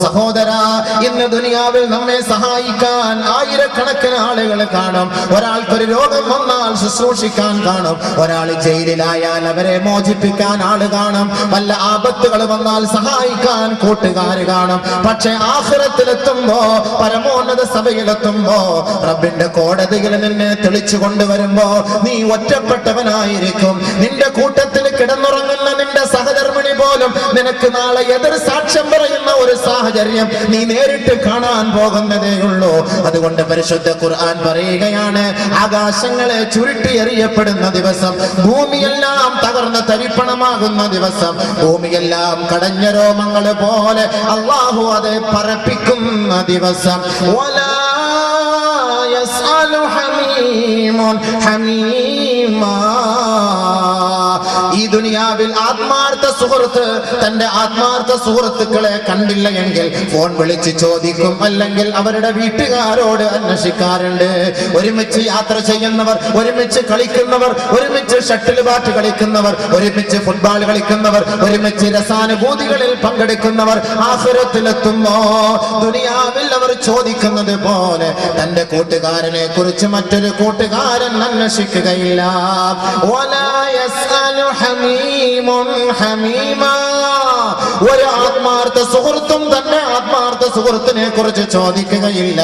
സഹോദരാ, ഇന്ന് ദുനിയാവിൽ നമ്മെ സഹായിക്കാൻ ആയിരക്കണക്കിന് ആളുകൾ കാണും. ഒരാൾക്കൊരു രോഗം വന്നാൽ ശുശ്രൂഷിക്കാൻ കാണും. ഒരാൾ ജയിലിലായാൽ അവരെ മോചിപ്പിക്കാൻ ആള് കാണും. വല്ല ആപത്തുകൾ വന്നാൽ സഹായിക്കാൻ കൂട്ടുകാര് കാണും. പക്ഷെ ആഖിറത്തിലെത്തുമ്പോ, പരമോന്നത സഭയിലെത്തുമ്പോ, റബ്ബിന്റെ കോടതിയിൽ നിന്നെ തെളിച്ചു കൊണ്ടുവരുമ്പോ നീ ഒറ്റപ്പെട്ടവനായിരിക്കും. നിന്റെ കൂട്ടത്തിൽ കിടന്നുറങ്ങുന്ന നിന്റെ സഹധർമ്മിണി പോലും നിനക്ക് നാളെ എതിർ സാക്ഷ്യം പറയുന്ന ഒരു സാഹചര്യം നീ നേരിട്ട് കാണാൻ പോകുന്നതേ ഉള്ളൂ. അതുകൊണ്ട് പരിശുദ്ധ ഖുർആൻ പറയുകയാണ്, ആകാശങ്ങളെ ചുരുട്ടി എറിയപ്പെടുന്ന ദിവസം, ഭൂമിയെല്ലാം തകർന്ന് തരിപ്പണമാകുന്ന ദിവസം, ഭൂമിയെല്ലാം കടഞ്ഞ രോമങ്ങൾ പോലെ അല്ലാഹു അത് പറപ്പിക്കുന്ന ദിവസം. വലാ യസ്അലു ഹമീമുൻ ഹമീമാ. ഈ ദുനിയാവിൽ ആത്മാർത്ഥ സുഹൃത്ത് തന്റെ ആത്മാർത്ഥ സുഹൃത്തുക്കളെ കണ്ടില്ല എങ്കിൽ ഫോൺ വിളിച്ച് ചോദിക്കും, അല്ലെങ്കിൽ അവരുടെ വീട്ടുകാരോട് അന്വേഷിക്കാറുണ്ട്. ഒരുമിച്ച് യാത്ര ചെയ്യുന്നവർ, ഒരുമിച്ച് കളിക്കുന്നവർ, ഒരുമിച്ച് ഷട്ടിൽ ബാറ്റ് കളിക്കുന്നവർ, ഒരുമിച്ച് ഫുട്ബോൾ കളിക്കുന്നവർ, ഒരുമിച്ച് രസാനുഭൂതികളിൽ പങ്കെടുക്കുന്നവർ ആഖിറത്തിലെത്തുമ്പോ ദുനിയാവിൽ അവർ ചോദിക്കുന്നത് പോലെ തന്റെ കൂട്ടുകാരനെ കുറിച്ച് മറ്റൊരു കൂട്ടുകാരൻ അന്വേഷിക്കുകയില്ല. ഒരു ആത്മാർത്ഥ സുഹൃത്തും തന്നെ ആത്മാർത്ഥ സുഹൃത്തിനെ കുറിച്ച് ചോദിക്കുകയില്ല.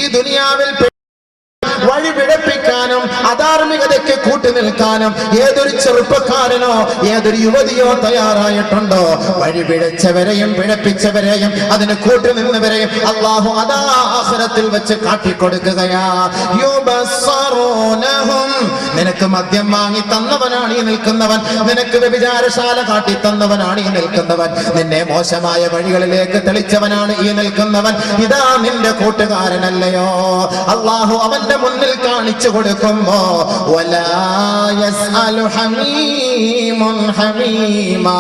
ഈ ദുനിയാവിൽ വഴി പിഴപ്പിക്കാനും അധാർമികതയ്ക്ക് കൂട്ടുനിൽക്കാനും ഏതൊരു ചെറുപ്പക്കാരനോ ഏതൊരു യുവതിയോ തയ്യാറായിട്ടുണ്ടോ, വഴി പിഴച്ചവരെയും പിഴപ്പിച്ചവരെയും അതിന് കൂട്ടുനിന്നവരെയും അല്ലാഹു അതാ ആഖിറത്തിൽ വെച്ച് കാട്ടിക്കൊടുക്കുകയാ. നിനക്ക് മദ്യം വാങ്ങി തന്നവനാണ് ഈ നിൽക്കുന്നവൻ, നിനക്ക് വ്യഭിചാരശാല കാട്ടി തന്നവനാണ് ഈ നിൽക്കുന്നവൻ, നിന്നെ മോശമായ വഴികളിലേക്ക് തെളിച്ചവനാണ് ഈ നിൽക്കുന്നവൻ. ഇതാ നിന്റെ കൂട്ടുകാരനല്ലയോ? അല്ലാഹു അവന്റെ മുന്നിൽ കാണിച്ചു കൊടുക്കുമ്പോ വലാ യസ്അലു ഹമീമുൻ ഹമീമാ.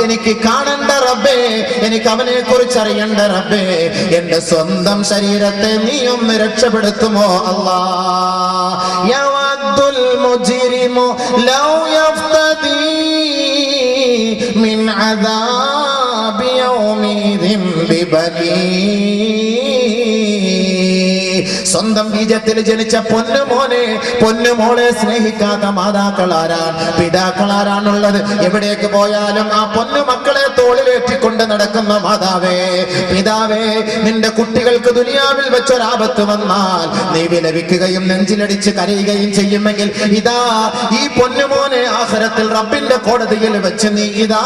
എനിക്ക് കാണണ്ട റബ്ബേ, എനിക്ക് അവനെ കുറിച്ച് അറിയണ്ട റബ്ബേ, എന്റെ സ്വന്തം ശരീരത്തെ നീ ഒന്ന് രക്ഷപ്പെടുത്തുമോ അല്ലാഹ്. യവദ്ദുൽ മുജ്രിമു ലൗ യഫ്തദി മിൻ അദാബി യൗമിദിൻ ബിബനീ. സ്വന്തം ബീജത്തിൽ ജനിച്ച പൊന്നുമോനെ, പൊന്നുമോളെ സ്നേഹിക്കാത്ത മാതാക്കളാരാണ്, പിതാക്കളാരാണുള്ളത്? എവിടേക്ക് പോയാലും ആ പൊന്നു മക്കളെ തോളിലേറ്റിക്കൊണ്ട് നടക്കുന്ന മാതാവേ, പിതാവേ, നിന്റെ കുട്ടികൾക്ക് ദുനിയാവിൽ വെച്ചൊരാപത്ത് വന്നാൽ നീ വിലപിക്കുകയും നെഞ്ചിലടിച്ച് കരയുകയും ചെയ്യുമെങ്കിൽ ഇതാ ഈ പൊന്നുമോനെ ആഖിറത്തിൽ റബ്ബിന്റെ കോടതിയിൽ വെച്ച് നീ ഇതാ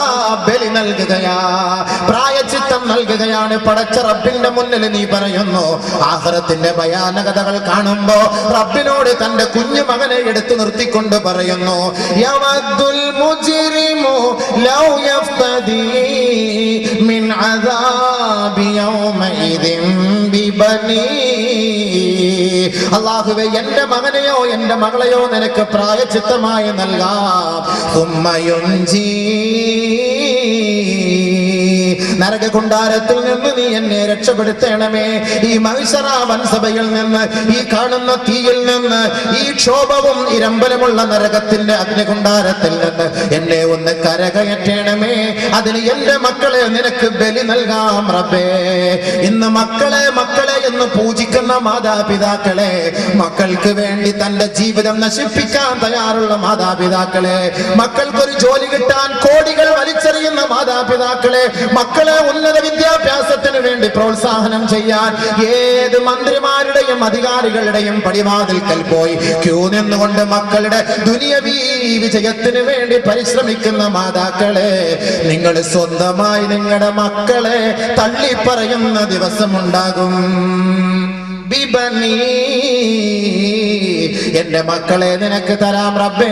ബലി നൽകുകയാ, പ്രായച്ചിത്തം നൽകുകയാണ്. പടച്ച റബ്ബിന്റെ മുന്നിൽ നീ പറയുന്നു, ആഖിറത്തിന്റെ ഭയാനകതകൾ കാണുമ്പോ റബ്ബിനോട് തന്റെ കുഞ്ഞു മകനെ എടുത്തു നിർത്തിക്കൊണ്ട് പറയുന്നു, യവദ്ദുൽ മുജ്രിമു ലൗ യഫ്തദി മിൻ അദാബി യൗമഇദിൻ ബിബനീ. അല്ലാഹുവേ, എന്റെ മകനെയോ എന്റെ മകളെയോ നിനക്ക് പ്രായച്ചിത്തമായി നൽകാം. സുമ്മ യുൻജീ. നരകകുണ്ടാരത്തിൽ നിന്ന് നീ എന്നെ രക്ഷപ്പെടുത്തണമേ. ഈ മഹ്ശറ വൻസഭയിൽ നിന്ന്, ഈ കാണുന്ന തീയിൽ നിന്ന്, ഈ ക്ഷോഭവും ഇരമ്പലുമുള്ള നരകത്തിന്റെ അഗ്നികുണ്ടാരത്തിൽ നിന്ന് എന്നെ ഒന്ന് കരകയറ്റണമേ. അതിന് എന്റെ മക്കളെ നിനക്ക് ബലി നൽകാം റബ്ബേ. ഇന്ന് മക്കളെ മക്കളെ എന്ന് പൂജിക്കുന്ന മാതാപിതാക്കളെ, മക്കൾക്ക് വേണ്ടി തന്റെ ജീവിതം നശിപ്പിക്കാൻ തയ്യാറുള്ള മാതാപിതാക്കളെ, മക്കൾക്കൊരു ജോലി കിട്ടാൻ കോടികൾ വലിച്ചെറിയുന്ന മാതാപിതാക്കളെ, മക്കളെ ഉന്നത വിദ്യാഭ്യാസത്തിന് വേണ്ടി പ്രോത്സാഹനം ചെയ്യാൻ ഏത് മന്ത്രിമാരുടെയും അധികാരികളുടെയും പടിവാതിൽക്കൽ പോയി ക്യൂ നിന്നുകൊണ്ട് മക്കളുടെ ദുനിയവീ വിജയത്തിന് വേണ്ടി പരിശ്രമിക്കുന്ന മാതാക്കളെ, നിങ്ങൾ സ്വന്തമായി നിങ്ങളുടെ മക്കളെ തള്ളിപ്പറയുന്ന ദിവസമുണ്ടാകും. ബിബനീ. എന്റെ മക്കളെ നിനക്ക് തരാം റബ്ബേ,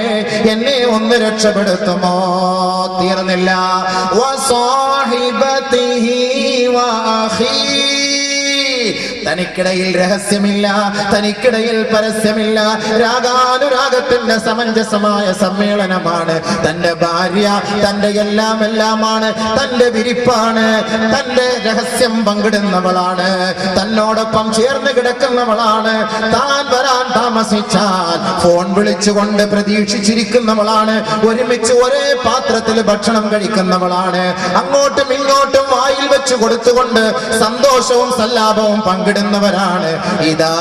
എന്നെ ഒന്ന് രക്ഷപ്പെടുത്തുമോ? തീർന്നില്ല. വസാഹിബതിഹി വഅഖീ. തനിക്കിടയിൽ രഹസ്യമില്ല, തനിക്കിടയിൽ പരസ്യമില്ല. രാഗാനുരാഗത്തിന്റെ സമഞ്ജസമായ സമ്മേളനമാണ്. തന്റെ ഭാര്യ തന്റെ എല്ലാമാണ്, തന്റെ വിരിപ്പാണ്, തന്റെ രഹസ്യം പങ്കിടുന്നവളാണ്, തന്നോടൊപ്പം ചേർന്ന് കിടക്കുന്നവളാണ്. താൻ വരാൻ താമസിച്ചാൽ ഫോൺ വിളിച്ചുകൊണ്ട് പ്രതീക്ഷിച്ചിരിക്കുന്നവളാണ്. ഒരുമിച്ച് ഒരേ പാത്രത്തിൽ ഭക്ഷണം കഴിക്കുന്നവളാണ്. അങ്ങോട്ടും ഇങ്ങോട്ടും വായിൽ വെച്ച് കൊടുത്തുകൊണ്ട് സന്തോഷവും സല്ലാപവും പങ്കിടുന്നവരാണ്. ഇതാ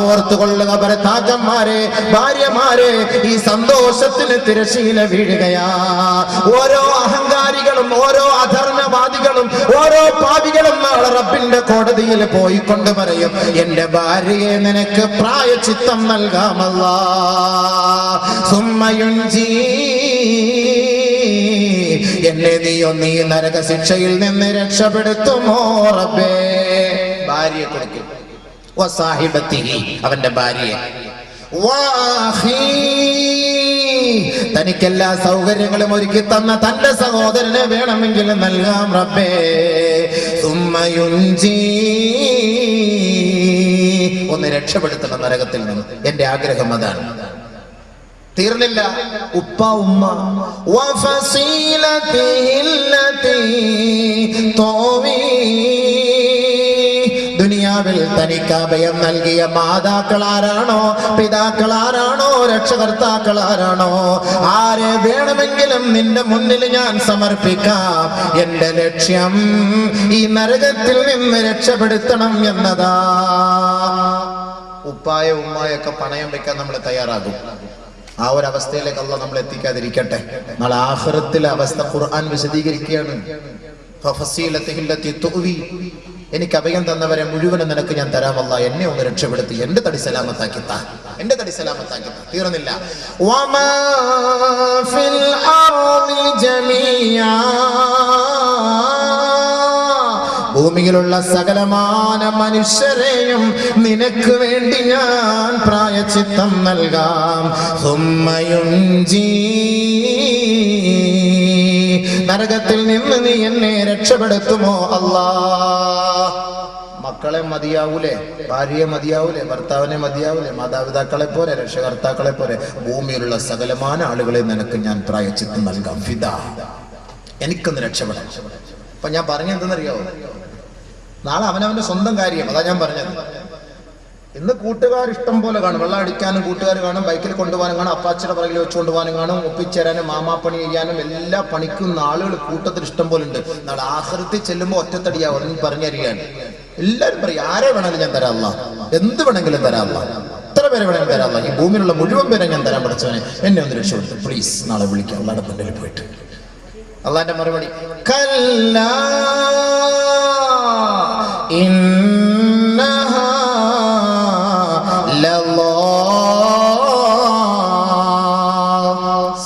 ഓർത്തുകൊള്ളുക ഭർത്താക്കന്മാരെ, ഭാര്യമാരെ, ഈ സന്തോഷത്തിന് തിരശീല വീഴുകയാ. ഓരോ അഹങ്കാരികളും, ഓരോ അധർമ്മവാദികളും, ഓരോ പാപികളും നാളെ റബ്ബിന്റെ കോടതിയിൽ പോയിക്കൊണ്ട് പറയും, എന്റെ ഭാര്യയെ നിനക്ക് പ്രായശ്ചിത്തം നൽകാമല്ലാ. സുമ്മയുഞ്ചി, എന്നെ നീ നരക ശിക്ഷയിൽ നിന്ന് രക്ഷപ്പെടുത്തുമോ റബ്ബേ. ഭാര്യയെ കൊടുക്കും, അവന്റെ ഭാര്യയെ, തനിക്കെല്ലാ സൗകര്യങ്ങളും ഒരുക്കി തന്ന തന്റെ സഹോദരനെ വേണമെങ്കിൽ നൽകാം റബ്ബേ. സുമ്മയുഞ്ചി, ഒന്ന് രക്ഷപ്പെടുത്തണം നരകത്തിൽ നിന്ന്. എന്റെ ആഗ്രഹം അതാണ്. തീർന്നില്ല. ഉപ്പ ഉമ്മ, ദുനിയാവിൽ തനിക്ക് അഭയം നൽകിയ മാതാക്കൾ ആരാണോ, പിതാക്കൾ ആരാണോ, രക്ഷകർത്താക്കൾ ആരാണോ, ആരെ വേണമെങ്കിലും നിന്റെ മുന്നിൽ ഞാൻ സമർപ്പിക്കാം. എന്റെ ലക്ഷ്യം ഈ നരകത്തിൽ നിന്ന് രക്ഷപ്പെടുത്തണം എന്നതാ. ഉപ്പായ ഉമ്മായൊക്കെ പണയം വെക്കാൻ നമ്മൾ തയ്യാറാകും. ആ ഒരു അവസ്ഥയിലേക്ക് അല്ലാഹ് നമ്മൾ എത്തിക്കാതിരിക്കട്ടെ. നാളെ ആഖിറത്തിലെ അവസ്ഥ ഖുർആൻ വിശദീകരിക്കുകയാണ്. എനിക്ക് അഭയം തന്നവരെ മുഴുവനും നിനക്ക് ഞാൻ തരാമല്ല, എന്നെ ഒന്ന് രക്ഷപ്പെടുത്തി, എന്റെ തടി സലാമത്താക്കി താ, എന്റെ തടി സലാമത്താക്കി താ. തീർന്നില്ല. ഭൂമിയിലുള്ള സകലമാന മനുഷ്യരെയും നിനക്ക് വേണ്ടി ഞാൻ പ്രായശ്ചിത്തം നൽകാം. നരകത്തിൽ നിന്ന് നീ എന്നെ രക്ഷപ്പെടുത്തുമോ അല്ലാ. മക്കളെ മതിയാവൂലേ, ഭാര്യയെ മതിയാവൂലേ, ഭർത്താവിനെ മതിയാവൂലേ, മാതാപിതാക്കളെ പോലെ, രക്ഷകർത്താക്കളെ പോലെ ഭൂമിയിലുള്ള സകലമാന ആളുകളെ നിനക്ക് ഞാൻ പ്രായശ്ചിത്തം നൽകാം. ഫിദാ, എനിക്കൊന്ന് രക്ഷപ്പെടാം. അപ്പൊ ഞാൻ പറഞ്ഞെന്തെന്നറിയാവോ, നാളെ അവനവന്റെ സ്വന്തം കാര്യം. അതാ ഞാൻ പറഞ്ഞത്. ഇന്ന് കൂട്ടുകാർ ഇഷ്ടം പോലെ കാണും. വെള്ളം അടിക്കാനും കൂട്ടുകാർ കാണും, ബൈക്കിൽ കൊണ്ടുപോകാനും കാണും, അപ്പാച്ചിയുടെ പുറകിൽ വെച്ച് കൊണ്ടുപോകാനും കാണും, ഒപ്പിച്ചേരാനും മാമാപ്പണി ചെയ്യാനും എല്ലാ പണിക്കുന്ന ആളുകൾ കൂട്ടത്തിൽ ഇഷ്ടം പോലെ ഉണ്ട്. നാളെ ആഖിറത്തിൽ ചെല്ലുമ്പോൾ ഒറ്റത്തടിയാവും. നീ പറഞ്ഞറിയാണ്. എല്ലാവരും പറയും, ആരെ വേണമെങ്കിലും ഞാൻ തരാം അല്ലാഹ്, എന്ത് വേണമെങ്കിലും തരാം അല്ലാഹ്, എത്ര പേരെ വേണമെങ്കിലും തരാം അല്ലാഹ്, ഈ ഭൂമിയിലുള്ള മുഴുവൻ പേരെ ഞാൻ തരാൻ പഠിച്ചവനെ, എന്നെ ഒന്ന് രക്ഷപ്പെടുത്തും പ്ലീസ്. നാളെ വിളിക്കാം അല്ലാഹുടെ മുന്നിൽ പോയിട്ട്. അള്ളാന്റെ മറുപടി, കല്ലാ ഇന്നഹാ ലല്ലാ.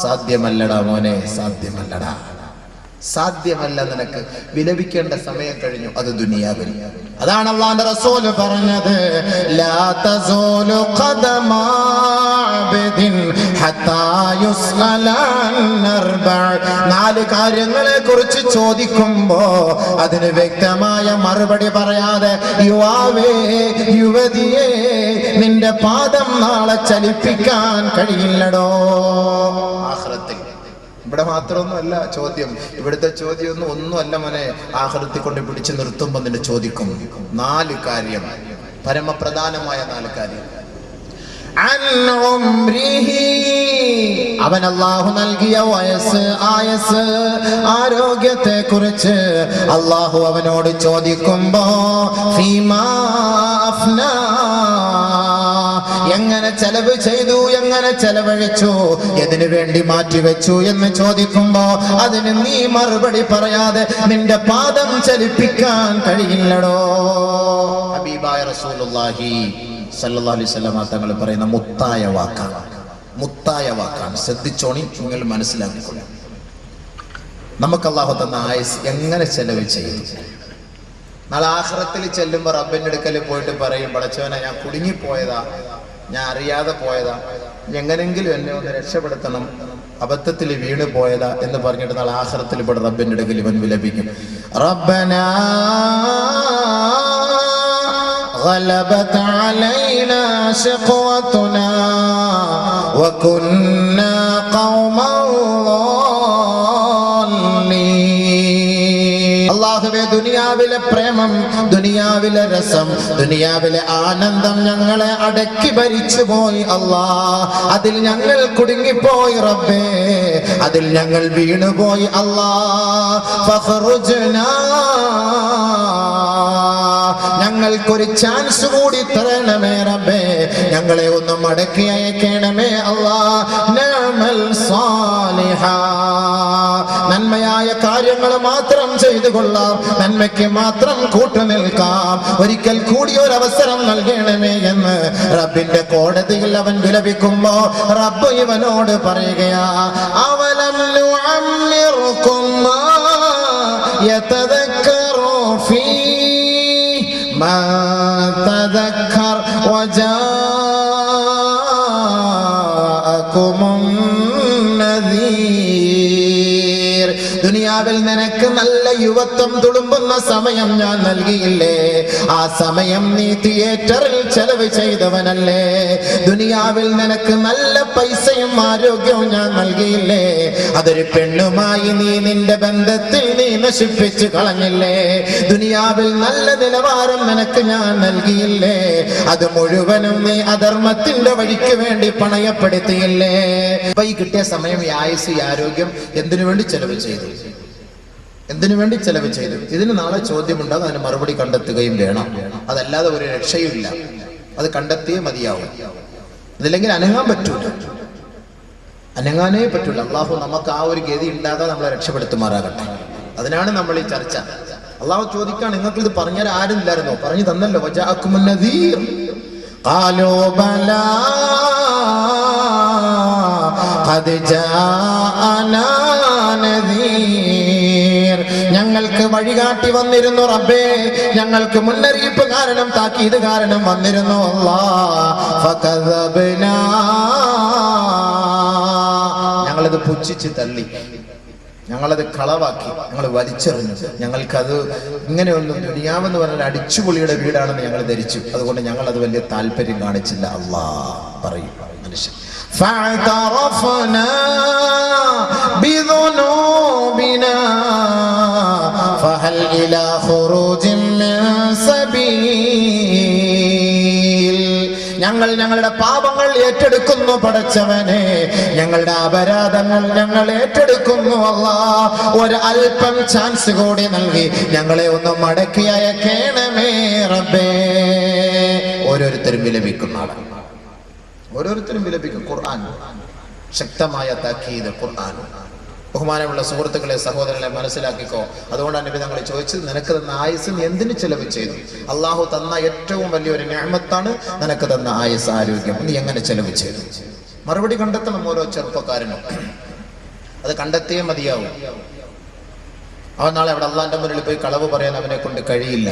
സാധ്യമല്ലടാ മോനെ, സാധ്യമല്ലടാ, സാധ്യമല്ല. നിനക്ക് വിലപിക്കേണ്ട സമയം കഴിഞ്ഞു. അത് ദുനിയാവിൽ. അതാണ് അല്ലാഹുവിന്റെ റസൂൽ പറഞ്ഞത്, ലാ തസൂലു ഖദമ അബ്ദിൻ ഹത്താ യുസ്അല അൻ അർബഅ. നാല് കാര്യങ്ങളെ കുറിച്ച് ചോദിക്കുമ്പോ അതിന് വ്യക്തമായ മറുപടി പറയാതെ, യുവാവേ, യുവതിയെ, നിന്റെ പാദം നാളെ ചലിപ്പിക്കാൻ കഴിയില്ലടോ. ആഖിറത്തിൽ ഇവിടെ മാത്രമൊന്നുമല്ല ചോദ്യം. ഇവിടുത്തെ ചോദ്യം ഒന്നുമല്ല മോനെ. ആഖിറത്തിൽ കൊണ്ട് പിടിച്ചു നിർത്തുമ്പോൾ നിന്റെ ചോദിക്കും നാല് കാര്യം, പരമപ്രധാനമായ നാല് കാര്യം. അവൻ അല്ലാഹു നൽകിയ വയസ്സ്, ആയസ്, ആരോഗ്യത്തെ കുറിച്ച് അല്ലാഹു അവനോട് ചോദിക്കുമ്പോ, ഫീമാ അഫ്നാ, എങ്ങനെ ചെലവ് ചെയ്തു, എങ്ങനെ ചെലവഴിച്ചു, എതിനു വേണ്ടി മാറ്റിവെച്ചു എന്ന് ചോദിക്കുമ്പോ അതിന് നീ മറുപടി പറയാതെ നിന്റെ പാദം ചലിപ്പിക്കാൻ കഴിയില്ലടോ. ഹബീബായ റസൂലുള്ളാഹി സല്ലല്ലാഹു അലൈഹി വസല്ലം തങ്ങൾ പറയുന്ന മുത്തായ വാക്കാണ്. മുത്തായ വാക്കാണ്. ശ്രദ്ധിച്ചോണി, നിങ്ങൾ മനസ്സിലാക്കിക്കൊള്ളു. നമുക്ക് അല്ലാഹു തന്ന ആയുസ് എങ്ങനെ ചെലവ് ചെയ്തു. നാളെ ആഖിറത്തിൽ ചെല്ലുമ്പോൾ റബ്ബിന്റെ അടുക്കൽ പോയിട്ട് പറയും, പടച്ചവനെ, ഞാൻ കുടുങ്ങിപ്പോയതാ, ഞാൻ അറിയാതെ പോയതാ, എങ്ങനെങ്കിലും എന്നെ ഒന്ന് രക്ഷപ്പെടുത്തണം, അബദ്ധത്തിൽ വീണ് പോയതാ എന്ന് പറഞ്ഞിട്ട് നാളെ ആഖിറത്തിൽ ഇവിടെ റബ്ബിന്റെ അടുക്കൽ ഇവൻ വിലപിക്കും, റബ്ബനാ غلبت علينا شقوتنا وكنا قوما ضالين. അല്ലാഹുവേ, ദുനിയാവിലെ പ്രേമം, ദുനിയാവിലെ രസം, ദുനിയാവിലെ ആനന്ദം ഞങ്ങളെ അടക്കി ഭരിച്ചു പോയി. അല്ലാഹ്, അതിൽ ഞങ്ങൾ കുടുങ്ങിപ്പോയി റബ്ബേ, അതിൽ ഞങ്ങൾ വീണുപോയി. അല്ലാഹ്, ഫഖറുജ്നാ, ഞങ്ങൾക്കൊരു ചാൻസ് കൂടി തരണമേ റബ്ബേ, ഞങ്ങളെ ഒന്ന് മടക്കി അയക്കണമേ. അല്ലാഹ്, നഅമൽ സാലിഹാ, നന്മയായ കാര്യങ്ങൾ മാത്രം ചെയ്തു കൊള്ളാം, നന്മയ്ക്ക് മാത്രം കൂട്ടുനിൽക്കാം, ഒരിക്കൽ കൂടി ഒരു അവസരം നൽകണമേ എന്ന് റബ്ബിന്റെ കോടതിയിൽ അവൻ വിലപിക്കുമ്പോ റബ്ബ് ഇവനോട് പറയുകയാ, അവലം നുഅമ്മിറുകും മാ യതദക്കറു ഫീ മാ തദക്കർ വജാഅകുമുൻ നദീർ. ദുനിയാവിൽ നിനക്ക് നല്ല യുവത്വം തുളുമ്പുന്ന സമയം ഞാൻ നൽകിയില്ലേ? ആ സമയം നീ തിയേറ്ററിൽ ചെലവ് ചെയ്തവനല്ലേ? ദുനിയാവിൽ നിനക്ക് നല്ല പൈസയും ആരോഗ്യവും ഞാൻ നൽകിയില്ലേ? അതൊരു പെണ്ണുമായി നീ നിന്റെ ബന്ധത്തിൽ നീ നശിപ്പിച്ചു കളഞ്ഞില്ലേ? ദുനിയാവിൽ നല്ല നിലവാരം നിനക്ക് ഞാൻ നൽകിയില്ലേ? അത് മുഴുവനും നീ അധർമ്മത്തിന്റെ വഴിക്ക് വേണ്ടി പണയപ്പെടുത്തിയില്ലേ? അപ്പൊ ഈ കിട്ടിയ സമയം, ഈ ആയുസ്, ഈ ആരോഗ്യം എന്തിനു വേണ്ടി ചെലവ് ചെയ്തു? എന്തിനു വേണ്ടി ചെലവ് ചെയ്തു? ഇതിന് നാളെ ചോദ്യമുണ്ടാകും, അതിന് മറുപടി കണ്ടെത്തുകയും വേണം. അതല്ലാതെ ഒരു രക്ഷയുമില്ല, അത് കണ്ടെത്തിയേ മതിയാവും. ഇതില്ലെങ്കിൽ അനങ്ങാൻ പറ്റൂല, അനങ്ങാനേ പറ്റൂല. അള്ളാഹു നമുക്ക് ആ ഒരു ഗതി ഉണ്ടാകാതെ നമ്മളെ രക്ഷപ്പെടുത്തുമാറാകട്ടെ. അതിനാണ് നമ്മൾ ഈ ചർച്ച. അള്ളാഹു ചോദിക്കാൻ, നിങ്ങൾക്ക് ഇത് പറഞ്ഞാൽ ആരും ഇല്ലായിരുന്നോ? പറഞ്ഞു തന്നല്ലോ. വജാഅകുമുൻ നദീർ ഖാലൂ ബലാ ഖദ് ജാഅനാ നദീർ. ഞങ്ങൾക്ക് വഴികാട്ടി വന്നിരുന്നു റബ്ബേ, ഞങ്ങൾക്ക് മുന്നറിയിപ്പ് കാരണം, താക്കീത് കാരണം വന്നിരുന്നു. അല്ലാഹ്, ഫകദബ്നാ, ഞങ്ങളത് പുച്ഛിച്ച് തള്ളി, ഞങ്ങളത് കളവാക്കി, ഞങ്ങൾ വലിച്ചെറിഞ്ഞു. ഞങ്ങൾക്കത് ഇങ്ങനെയൊന്നും, ദുനിയാവെന്ന് പറഞ്ഞാൽ അടിച്ചുപൊളിയുടെ വീടാണെന്ന് ഞങ്ങൾ ധരിച്ചു. അതുകൊണ്ട് ഞങ്ങൾ അത് വലിയ താല്പര്യം കാണിച്ചില്ല. അല്ലാഹ് പറയും മനുഷ്യൻ. فاعترفنا بذنوبنا فهل إلى خروج من سبيل. ഞങ്ങൾ ഞങ്ങളുടെ പാപങ്ങൾ ഏറ്റെടുക്കുന്നു പടച്ചവനെ, ഞങ്ങളുടെ അപരാധങ്ങൾ ഞങ്ങൾ ഏറ്റെടുക്കുന്നു. അല്ലാഹ്, ഒരു അല്പം ചാൻസ് കൂടി നൽകി ഞങ്ങളെ ഒന്ന് മടക്കി അയക്കണമേ റബ്ബേ. ഓരോരുത്തരും വിലപിക്കുന്ന ആളാണ്, ഓരോരുത്തരും വിലപിക്കും. ഖുർആൻ ശക്തമായ താക്കീത്. ഖുർആൻ, ബഹുമാനമുള്ള സുഹൃത്തുക്കളെ, സഹോദരങ്ങളെ, മനസ്സിലാക്കിക്കോ. അതുകൊണ്ടാണ് നബി തങ്ങൾ ചോദിച്ചത്, നിനക്ക് തന്ന ആയുസ് നീ എന്തിനു ചെലവ് ചെയ്തു? അള്ളാഹു തന്ന ഏറ്റവും വലിയൊരു നിഅമത്താണ് നിനക്ക് തന്ന ആയുസ്, ആരോഗ്യം. നീ എങ്ങനെ ചെലവ് ചെയ്തു? മറുപടി കണ്ടെത്തണം ഓരോ ചെറുപ്പക്കാരനും. അത് കണ്ടെത്തിയേ മതിയാവും. അവൻ നാളെ അവിടെ അള്ളാന്റെ മുന്നിൽ പോയി കളവ് പറയാൻ അവനെ കൊണ്ട് കഴിയില്ല.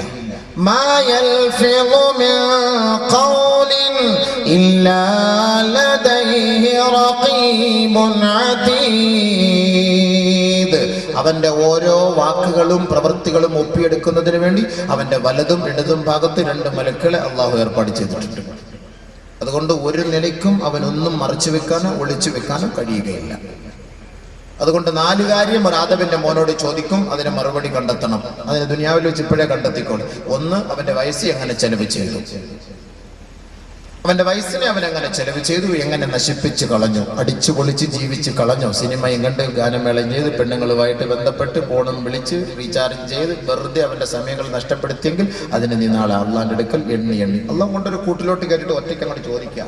അവന്റെ ഓരോ വാക്കുകളും പ്രവൃത്തികളും ഒപ്പിയെടുക്കുന്നതിന് വേണ്ടി അവന്റെ വലതും ഇടതും ഭാഗത്ത് 2 മലക്കുകളെ അള്ളാഹു ഏർപ്പാട് ചെയ്തിട്ടുണ്ട്. അതുകൊണ്ട് ഒരു നിലയ്ക്കും അവനൊന്നും മറച്ചു വെക്കാനോ ഒളിച്ചു വെക്കാനോ കഴിയുകയില്ല. അതുകൊണ്ട് 4 കാര്യം ഒരു ആദമിന്റെ മോനോട് ചോദിക്കും, അതിന് മറുപടി കണ്ടെത്തണം. അതിന് ദുനിയാവിൽ വെച്ച് ഇപ്പോഴേ കണ്ടെത്തിക്കോളും. 1, അവന്റെ വയസ്സ് എങ്ങനെ ചെലവ് ചെയ്തു, അവന്റെ വയസ്സിനെ അവൻ എങ്ങനെ ചെലവ് ചെയ്തു, എങ്ങനെ നശിപ്പിച്ച് കളഞ്ഞു, അടിച്ചു പൊളിച്ച് ജീവിച്ച് കളഞ്ഞു. സിനിമയും കണ്ട്, ഗാനമേളം ചെയ്ത്, പെണ്ണുങ്ങളുമായിട്ട് ബന്ധപ്പെട്ട്, ഫോണും വിളിച്ച്, റീചാർജ് ചെയ്ത് വെറുതെ അവന്റെ സമയങ്ങൾ നഷ്ടപ്പെടുത്തിയെങ്കിൽ അതിന് നീ നാളെ അള്ളാന്റെ അടുക്കൽ എണ്ണി അള്ളാഹ് കൊണ്ടൊരു കൂട്ടിലോട്ട് കയറിയിട്ട് ഒറ്റയ്ക്ക് അങ്ങോട്ട് ചോദിക്കുക.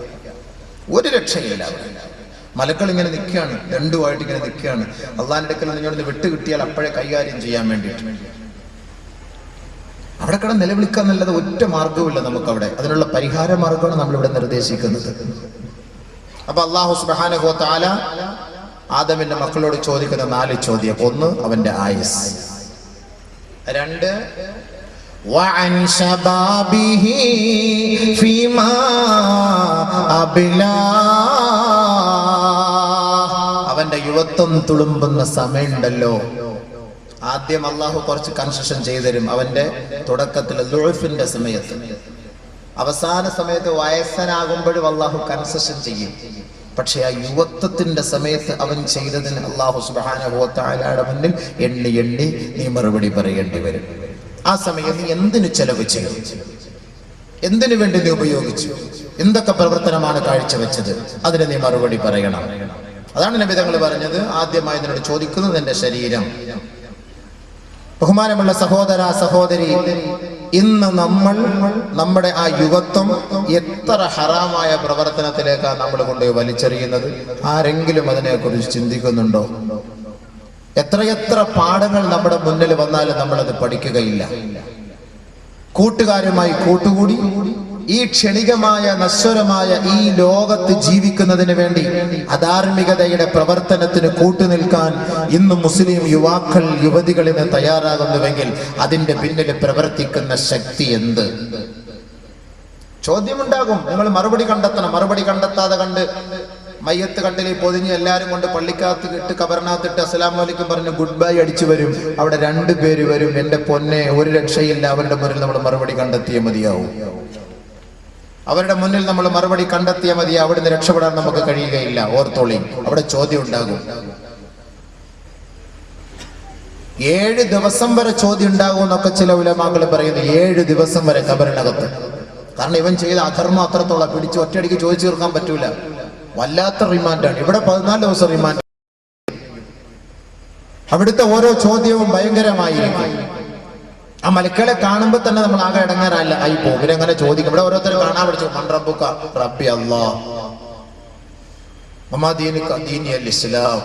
ഒരു രക്ഷയില്ല. മലക്കൾ ഇങ്ങനെ നിൽക്കുകയാണ്, രണ്ടുമായിട്ട് ഇങ്ങനെ നിൽക്കുകയാണ്. അള്ളാന്റെ അടുക്കൽ നിന്നോട് വിട്ട് കിട്ടിയാൽ അപ്പോഴേ കൈകാര്യം ചെയ്യാൻ വേണ്ടിയിട്ട് അവിടെ കിടന്ന് നിലവിളിക്കാൻ നല്ലത് ഒറ്റ മാർഗവുമില്ല നമുക്കവിടെ. അതിനുള്ള പരിഹാര മാർഗമാണ് നമ്മളിവിടെ നിർദ്ദേശിക്കുന്നത്. അപ്പൊ അല്ലാഹു സുബ്ഹാനഹു വ തആല ആദമിന്റെ മക്കളോട് ചോദിക്കുന്ന 4 ചോദ്യം. 1, അവന്റെ ആയുസ്. 2, വഅൻ ശബാബിഹി ഫീമാ അബ്ലാ, അവന്റെ യുവത്വം തുളുമ്പുന്ന സമയമുണ്ടല്ലോ. ആദ്യം അള്ളാഹു കുറച്ച് കൺസെഷൻ ചെയ്തു തരും അവന്റെ തുടക്കത്തിൽ ദുഅഫിന്റെ സമയത്ത്. അവസാന സമയത്ത് വയസ്സനാകുമ്പോഴും അള്ളാഹു കൺസെഷൻ ചെയ്യും. പക്ഷെ ആ യുവത്വത്തിന്റെ സമയത്ത് അവൻ ചെയ്തതിന് അള്ളാഹു സുബ്ഹാനഹു വ തആലയുടെ മുന്നിൽ എണ്ണി എണ്ണി നീ മറുപടി പറയേണ്ടി വരും. ആ സമയം നീ എന്തിനു ചെലവ് ചെയ്തു, എന്തിനു വേണ്ടി നീ ഉപയോഗിച്ചു, എന്തൊക്കെ പ്രവർത്തനമാണ് കാഴ്ചവെച്ചത്, അതിന് നീ മറുപടി പറയണം. അതാണ് നബി തങ്ങൾ പറഞ്ഞത്, ആദ്യമായി നിന്നോട് ചോദിക്കുന്നത് നിന്റെ ശരീരം. ബഹുമാനമുള്ള സഹോദര സഹോദരി, ഇന്ന് നമ്മൾ നമ്മുടെ ആ യുവത്വം എത്ര ഹറാമായ പ്രവർത്തനത്തിലേക്കാണ് നമ്മൾ കൊണ്ടുപോയി വലിച്ചെറിയുന്നത്? ആരെങ്കിലും അതിനെക്കുറിച്ച് ചിന്തിക്കുന്നുണ്ടോ? എത്രയെത്ര പാഠങ്ങൾ നമ്മുടെ മുന്നിൽ വന്നാലും നമ്മളത് പഠിക്കുകയില്ല. കൂട്ടുകാരുമായി കൂട്ടുകൂടി ഈ ക്ഷണികമായ നശ്വരമായ ഈ ലോകത്ത് ജീവിക്കുന്നതിന് വേണ്ടി അധാർമികതയുടെ പ്രവർത്തനത്തിന് കൂട്ടുനിൽക്കാൻ ഇന്ന് മുസ്ലിം യുവാക്കൾ യുവതികളിന് തയ്യാറാകുന്നുവെങ്കിൽ അതിന്റെ പിന്നിൽ പ്രവർത്തിക്കുന്ന ശക്തി എന്ത്? ചോദ്യമുണ്ടാകും. നിങ്ങൾ മറുപടി കണ്ടെത്തണം. മറുപടി കണ്ടെത്താതെ കണ്ട് മയ്യത്ത് കണ്ടിൽ പൊതിഞ്ഞ് എല്ലാവരും കൊണ്ട് പള്ളിക്കകത്ത് ഇട്ട് കബറിനകത്തിട്ട് അസ്സലാമു അലൈക്കും പറഞ്ഞ് ഗുഡ് ബൈ അടിച്ചു വരും. അവിടെ 2 പേര് വരും. എന്റെ പൊന്നെ, ഒരു രക്ഷയില്ല. അവരുടെ മുന്നിൽ നമ്മൾ മറുപടി കണ്ടെത്തിയേ മതിയാവും. അവരുടെ മുന്നിൽ നമ്മൾ മറുപടി കണ്ടെത്തിയ മതി. അവിടുന്ന് രക്ഷപ്പെടാൻ നമുക്ക് കഴിയുകയില്ല. ഓർത്തോളി, അവിടെ ചോദ്യം ഉണ്ടാകും. 7 ദിവസം വരെ ചോദ്യം ഉണ്ടാകും എന്നൊക്കെ ചില ഉലമാക്കൾ പറയുന്നു. 7 ദിവസം വരെ കബറിനകത്ത്. കാരണം ഇവൻ ചെയ്ത അധർമ്മം അത്രത്തോളം പിടിച്ച് ഒറ്റയടിക്ക് ചോദിച്ചു തീർക്കാൻ പറ്റൂല. വല്ലാത്ത റിമാൻഡാണ്. ഇവിടെ 14 ദിവസം റിമാൻഡ്. അവിടുത്തെ ഓരോ ചോദ്യവും ഭയങ്കരമായിരിക്കും. ആ മലക്കളെ കാണുമ്പോൾ തന്നെ നമ്മൾ ആകെ ഇടങ്ങാറല്ല ആയി പോകും. ഇവരങ്ങനെ ചോദിക്കും. ഇവിടെ ഓരോരുത്തർ കാണാൻ പഠിച്ചു. മൻ റബ്ബുക? റബ്ബി അല്ലാഹ്. വമാ ദീനുക? ദീനി അൽ ഇസ്ലാം.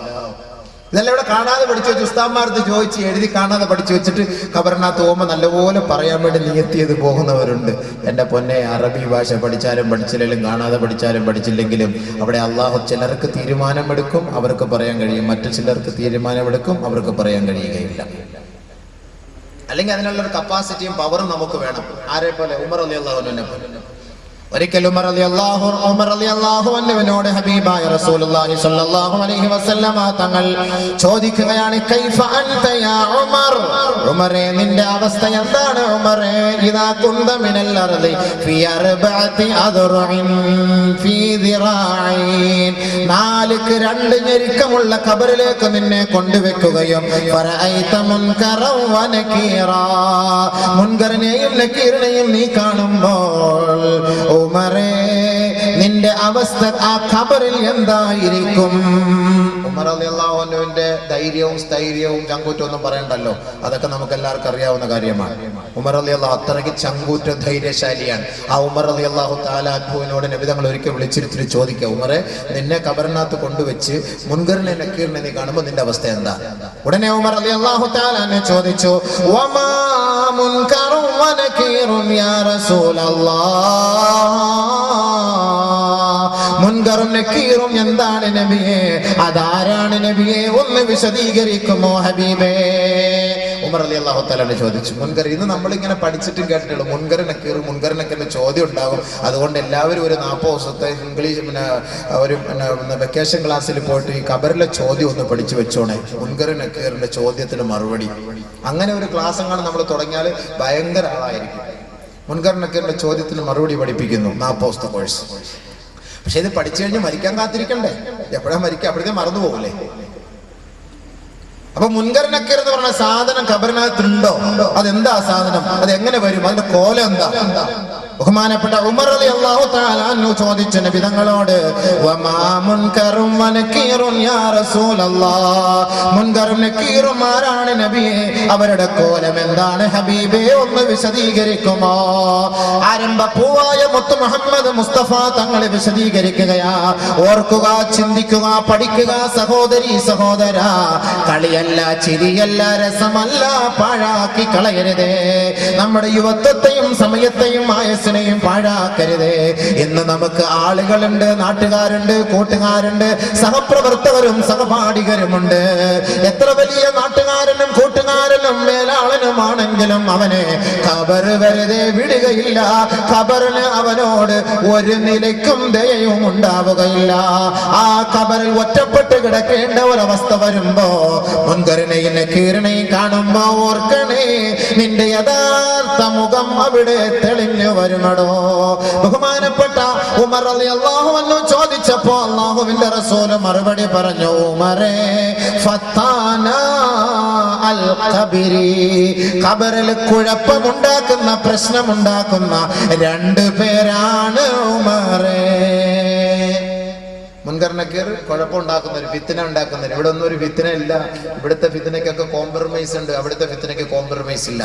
ഇതെല്ലാം ഇവിടെ കാണാതെ പഠിച്ചു വെച്ച് ഉസ്താദ്മാർക്ക് ചോദിച്ച് എഴുതി കാണാതെ പഠിച്ചു വെച്ചിട്ട് ഖബറിനകത്ത് പോകുമ്പോൾ നല്ലപോലെ പറയാൻ വേണ്ടി നിയത്തിയത് പോകുന്നവരുണ്ട്. എൻ്റെ പൊന്നെ, അറബി ഭാഷ പഠിച്ചാലും പഠിച്ചില്ലെങ്കിലും കാണാതെ പഠിച്ചാലും പഠിച്ചില്ലെങ്കിലും അവിടെ അള്ളാഹു ചിലർക്ക് തീരുമാനമെടുക്കും, അവർക്ക് പറയാൻ കഴിയും. മറ്റു ചിലർക്ക് തീരുമാനമെടുക്കും, അവർക്ക് പറയാൻ കഴിയുകയില്ല. അല്ലെങ്കിൽ അതിനുള്ളൊരു കപ്പാസിറ്റിയും പവറും നമുക്ക് വേണം. ആരെ പോലെ? ഉമർ റളിയല്ലാഹു അൻഹുവിനെ പോലെ. ഒരിക്കൽ ഉമർ റളിയല്ലാഹു അൻഹുവിനോട് ഹബീബായ റസൂലുള്ളാഹി സ്വല്ലല്ലാഹു അലൈഹി വസല്ലമ തങ്ങൾ ചോദിക്കുകയാണ്, കൈഫ അൻത യാ ഉമർ? ഉമറേ, നിന്റെ അവസ്ഥ എന്താണ് ഉമറേ? ഇദാ കുന്ത മിനൽ അർളി ഫീ അർബഅതി അദ്റുഇൻ ഫീ ദിറാഇൻ. 2 ഞെരുക്കമുള്ള ഖബറിലേക്ക് നിന്നെ കൊണ്ടുവെക്കുകയും ഫറഅയ്ത മുൻകറൻ വ നകീറാ, മുൻകറിനെയും നകീറിനെയും നീ കാണുമ്പോൾ ഉമറേ, നിന്റെ അവസ്ഥ ആ ഖബറിൽ എന്തായിരിക്കും? ഉമർ റളിയല്ലാഹു അൻഹുവിന്റെ ധൈര്യവും സ്ഥൈര്യവും ചങ്കൂറ്റവും ഒന്നും പറയണ്ടല്ലോ. അതൊക്കെ നമുക്ക് എല്ലാവർക്കും അറിയാവുന്ന കാര്യമാണ്. ഉമർ റളിയല്ലാഹു അത്രയ്ക്ക് ചങ്കൂറ്റ ധൈര്യശാലിയാണ്. ആ ഉമർ റളിയല്ലാഹു തആല അൻഹുവിനോട് നബി തങ്ങൾ ഒരിക്കൽ വിളിച്ചിരുത്തി ചോദിക്കുക, ഉമറെ, നിന്നെ ഖബറിനകത്ത് കൊണ്ടുവച്ച് മുൻകറിനെ നക്കീറിനെ നീ കാണുമ്പോൾ നിന്റെ അവസ്ഥ എന്താ? ഉടനെ ഉമർ റളിയല്ലാഹു തആല എന്നെ ചോദിച്ചു, വമാ മുൻകറും വ നകീറുൻ യാ റസൂലല്ലാഹ്. മുൻകറും നക്കീറും എന്താണ് നബിയേ? അതാരാണ് നബിയെ? ഒന്ന് വിശദീകരിക്കുമോ ഹബീബേ? ഉമർ റളിയല്ലാഹു തആല ചോദിച്ചു. മുൻകർ ഇന്ന് നമ്മളിങ്ങനെ പഠിച്ചിട്ടും കേട്ടിട്ടുള്ളൂ. മുൻകർ നക്കീറിന്റെ ചോദ്യം ഉണ്ടാകും. അതുകൊണ്ട് എല്ലാവരും ഒരു 40 ദിവസത്തെ ഇംഗ്ലീഷ് ഒരു വെക്കേഷൻ ക്ലാസ്സിൽ പോയിട്ട് ഈ ഖബറിലെ ചോദ്യം ഒന്ന് പഠിച്ചു വെച്ചോണേ. മുൻകർ നക്കീറിന്റെ ചോദ്യത്തിന് മറുപടി. അങ്ങനെ ഒരു ക്ലാസ് എങ്ങാനും നമ്മൾ തുടങ്ങിയാൽ ഭയങ്കര ആളായിരിക്കും. മുൻകർ നക്കീറിന്റെ ചോദ്യത്തിന് മറുപടി പഠിപ്പിക്കുന്നു 40 ദിവസത്തെ കോഴ്സ്. പക്ഷെ ഇത് പഠിച്ചു കഴിഞ്ഞ് മരിക്കാൻ കാത്തിരിക്കണ്ടേ? എപ്പോഴാ മരിക്കുക? അപ്പോഴത്തേക്കും മറന്നു പോകൂലേ? അപ്പൊ മുൻകർ നക്കീർ എന്ന് പറഞ്ഞ സാധനം ഖബറിനകത്തുണ്ടോ? അതെന്താ സാധനം? അത് എങ്ങനെ വരും? അതിന്റെ കോലം എന്താ? ബഹുമാനപ്പെട്ട ഉമർ റളിയല്ലാഹു തആല അൻഹു ചോദിച്ച നബി തങ്ങളോട്, വമാ മുൻകറും വ നകീറുൻ യാ റസൂലല്ലാഹ്. മുൻകറും നകീറും ആരാണ് നബിയെ? അവരുടെ കോലം എന്താണ് ഹബീബേ? ഒന്ന് വിശദീകരിക്കുമോ? ആരംഭപ്പൂവായ മുത്ത് മുഹമ്മദ് മുസ്തഫ തങ്ങളെ വിശദീകരിക്കുകയാ. ഓർക്കുക, ചിന്തിക്കുക, പഠിക്കുക സഹോദരി സഹോദര. കളിയല്ല, ചിരിയല്ല, രസമല്ല, പാഴാക്കി കളയരുതേ. നമ്മുടെ യുവത്വത്തെയും സമയത്തെയും ആയസിനെയും പാഴാക്കരുതേ. ഇന്ന് നമുക്ക് ആളുകളുണ്ട്, നാട്ടുകാരുണ്ട്, കൂട്ടുകാരുണ്ട്, സഹപ്രവർത്തകരും സഹപാഠികരുമുണ്ട്. എത്ര വലിയ നാട്ടുകാരനും കൂട്ടുകാരനും മേലാളനുമാണെങ്കിൽ ആണെങ്കിലും അവനെ ഖബർ വെറുതെ വിടുകയില്ല. ഖബറിന് അവനോട് ഒരു നിലയ്ക്കും ദയയും ഉണ്ടാവുകയില്ല. ആ ഖബറിൽ ഒറ്റപ്പെട്ട് കിടക്കേണ്ട ഒരവസ്ഥ വരുമ്പോ മുൻകറിനെയും നക്കീറിനെയും കാണുമ്പോ ഓർക്കണേ, നിന്റെ യഥാർത്ഥ മുഖം അവിടെ തെളിഞ്ഞു വരുമടോ. ബഹുമാനപ്പെട്ട ഉമർ റളിയല്ലാഹു അൻഹു ചോദിച്ചപ്പോ അല്ലാഹുവിന്റെ റസൂൽ മറുപടി പറഞ്ഞു, ഉമറേ, ഫത്താന അൽ ഖബരി, ഖബറിൽ കുഴപ്പമുണ്ടാക്കുന്ന പ്രശ്നമുണ്ടാക്കുന്ന രണ്ടു പേരാണ് ഉമറേ. മുൻകർ നക്കീർ കുഴപ്പമുണ്ടാക്കുന്നവർ, ഫിത്ന ഉണ്ടാക്കുന്നവർ. ഇവിടെ ഒന്നും ഒരു ഫിത്ന ഇല്ല. ഇവിടുത്തെ ഫിത്നയ്ക്കൊക്കെ കോംപ്രമൈസ് ഉണ്ട്, അവിടുത്തെ ഫിത്നയ്ക്ക് കോംപ്രമൈസ് ഇല്ല.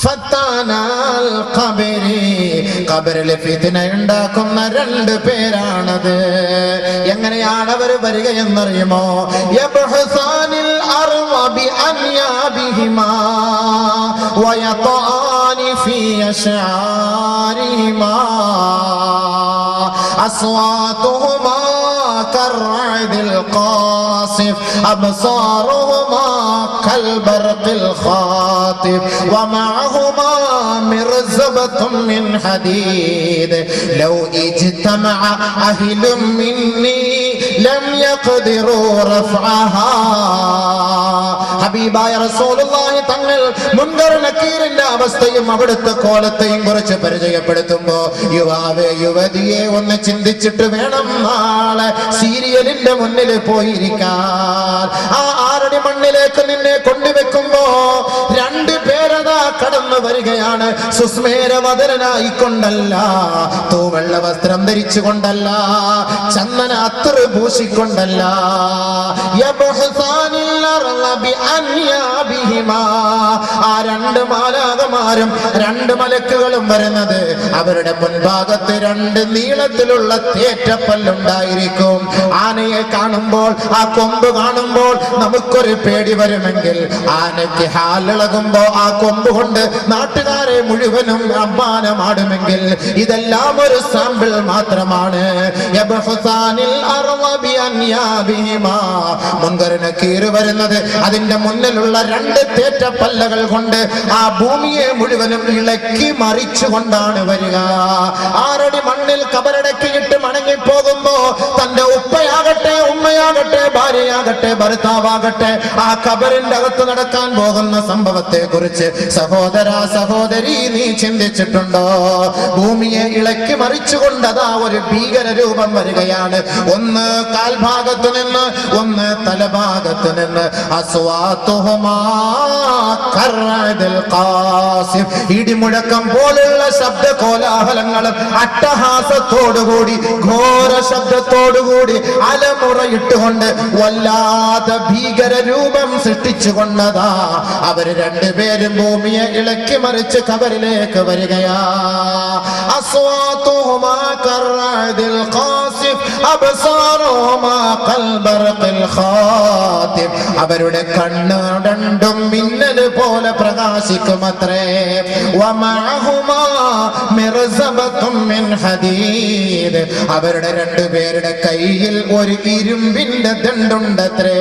ഫത്താനൽ ഖബരി, ഖബറിലെ ഫിത്ന ഉണ്ടാക്കുന്ന രണ്ടു പേരാണത്. എങ്ങനെയാണ് അവർ വരിക എന്നറിയുമോ? യബ്ഹസാനിൽ അർള ബി അൻയാബിഹിമാ വയതാനി ഫീ അശ്ആരിഹിമാ അസ്വാതുഹുമാ കർഅദിൽ ഖാസിഫ് അബ്സാറുഹുമാ കൽബർഖിൽ ഖാതിഫ് വമഅഹുമാ മിർസബത്തും മിൻ ഹദീദ് ലൗ ഇജ്തമഅ അഹ്ലും മിന്നി ലം യഖ്ദിറൂ റഫഅഹാ. ഹബീബായ റസൂലുള്ളാഹി തങ്ങൾ മുൻകർ നക്കീറിന്റെ അവസ്ഥയും അവിടുത്തെ കോലത്തെയും കുറിച്ച് പരിചയപ്പെടുത്തുമ്പോ, യുവാവേ, യുവതിയെ ഒന്ന് ചിന്തിച്ചിട്ട് വേണം നാളെ സീരിയലിന്റെ മുന്നിൽ പോയിരിക്കാൻ. ആ 6 അടി മണ്ണിലേക്ക് നിന്നെ കൊണ്ടുവെക്കുമ്പോ രണ്ടു പേരതാ കടന്നു വരികയാണ്. സുസ്മേരവദനായിക്കൊണ്ടല്ല, തൂവെള്ള വസ്ത്രം ധരിച്ചുകൊണ്ടല്ല, ചന്ദന അത്തർ പൂശിക്കൊണ്ടല്ല. ആ 2 മാലാഖമാരും 2 മലക്കുകളും വരുന്നത് അവരുടെ മുൻഭാഗത്ത് 2 നീളത്തിലുള്ള തേറ്റപ്പല്ലുണ്ടായിരിക്കും. ആനയെ കാണുമ്പോൾ, ആ കൊമ്പ് കാണുമ്പോൾ നമുക്കൊരു പേടി വരുമെങ്കിൽ, ആനയ്ക്ക് ഹാലിളകുമ്പോ ആ കൊമ്പ് കൊണ്ട് നാട്ടുകാരെ മുഴുവനും അമ്മാനമാടുമെങ്കിൽ, ഇതെല്ലാം ഒരു സാമ്പിൾ മാത്രമാണ്. മുൻകർ നക്കീർ വരുന്നത് അതിന്റെ മുന്നിലുള്ള 2 തേറ്റപ്പല്ലകൾ കൊണ്ട് ആ ഭൂമിയെ മുഴുവനും ഇളക്കി മറിച്ചുകൊണ്ടാണ് വരിക. 6 അടി മണ്ണിൽ കബറടക്കിയിട്ട് മടങ്ങിപ്പോകുമ്പോ തന്റെ ഉപ്പയാകട്ടെ, ഉമ്മയാകട്ടെ, ഭാര്യയാകട്ടെ, ഭർത്താവാകട്ടെ, ആ കബറിന്റെ അകത്ത് നടക്കാൻ പോകുന്ന സംഭവത്തെ കുറിച്ച് സഹോദര, സഹോദരി, നീ ചിന്തിച്ചിട്ടുണ്ടോ? ഭൂമിയെ ഇളക്കി മറിച്ചുകൊണ്ടതാ ഒരു ഭീകര രൂപം വരികയാണ്. ഒന്ന് കാൽഭാഗത്ത് നിന്ന്, ഒന്ന് തലഭാഗത്ത് നിന്ന്. അസ്വാതുഹുമാ കർഅദിൽ ഖാസിഫ്, ഇടിമുഴക്കം പോലുള്ള ശബ്ദ കോലാഹലങ്ങളും അട്ടഹാസത്തോടുകൂടി, ഘോര ശബ്ദത്തോടുകൂടി, അലമുറയിട്ടുകൊണ്ട് വല്ലാതെ ഭീകര രൂപം സൃഷ്ടിച്ചുകൊണ്ടതാ അവര് 2 പേരും ഭൂമിയെ ഇളക്കി മറിച്ച് കബറിലേക്ക് വരികയാ. അസ്വാതുഹുമാ കർഅദിൽ ഖാസിഫ് അബ്സാറുഹുമാ കൽബർഖിൽ ഖാതിഫ്, അവരുടെ കണ്ണ് 2 മിന്നൽ പോലെ പ്രകാശിക്കുമത്രേ. വമഅഹുമാ മിർസബത്തും മിൻ ഹദീദ്, അവരുടെ 2 പേരുടെ കയ്യിൽ ഒരു ഇരുമ്പിന്റെ ദണ്ഡുണ്ടത്രേ.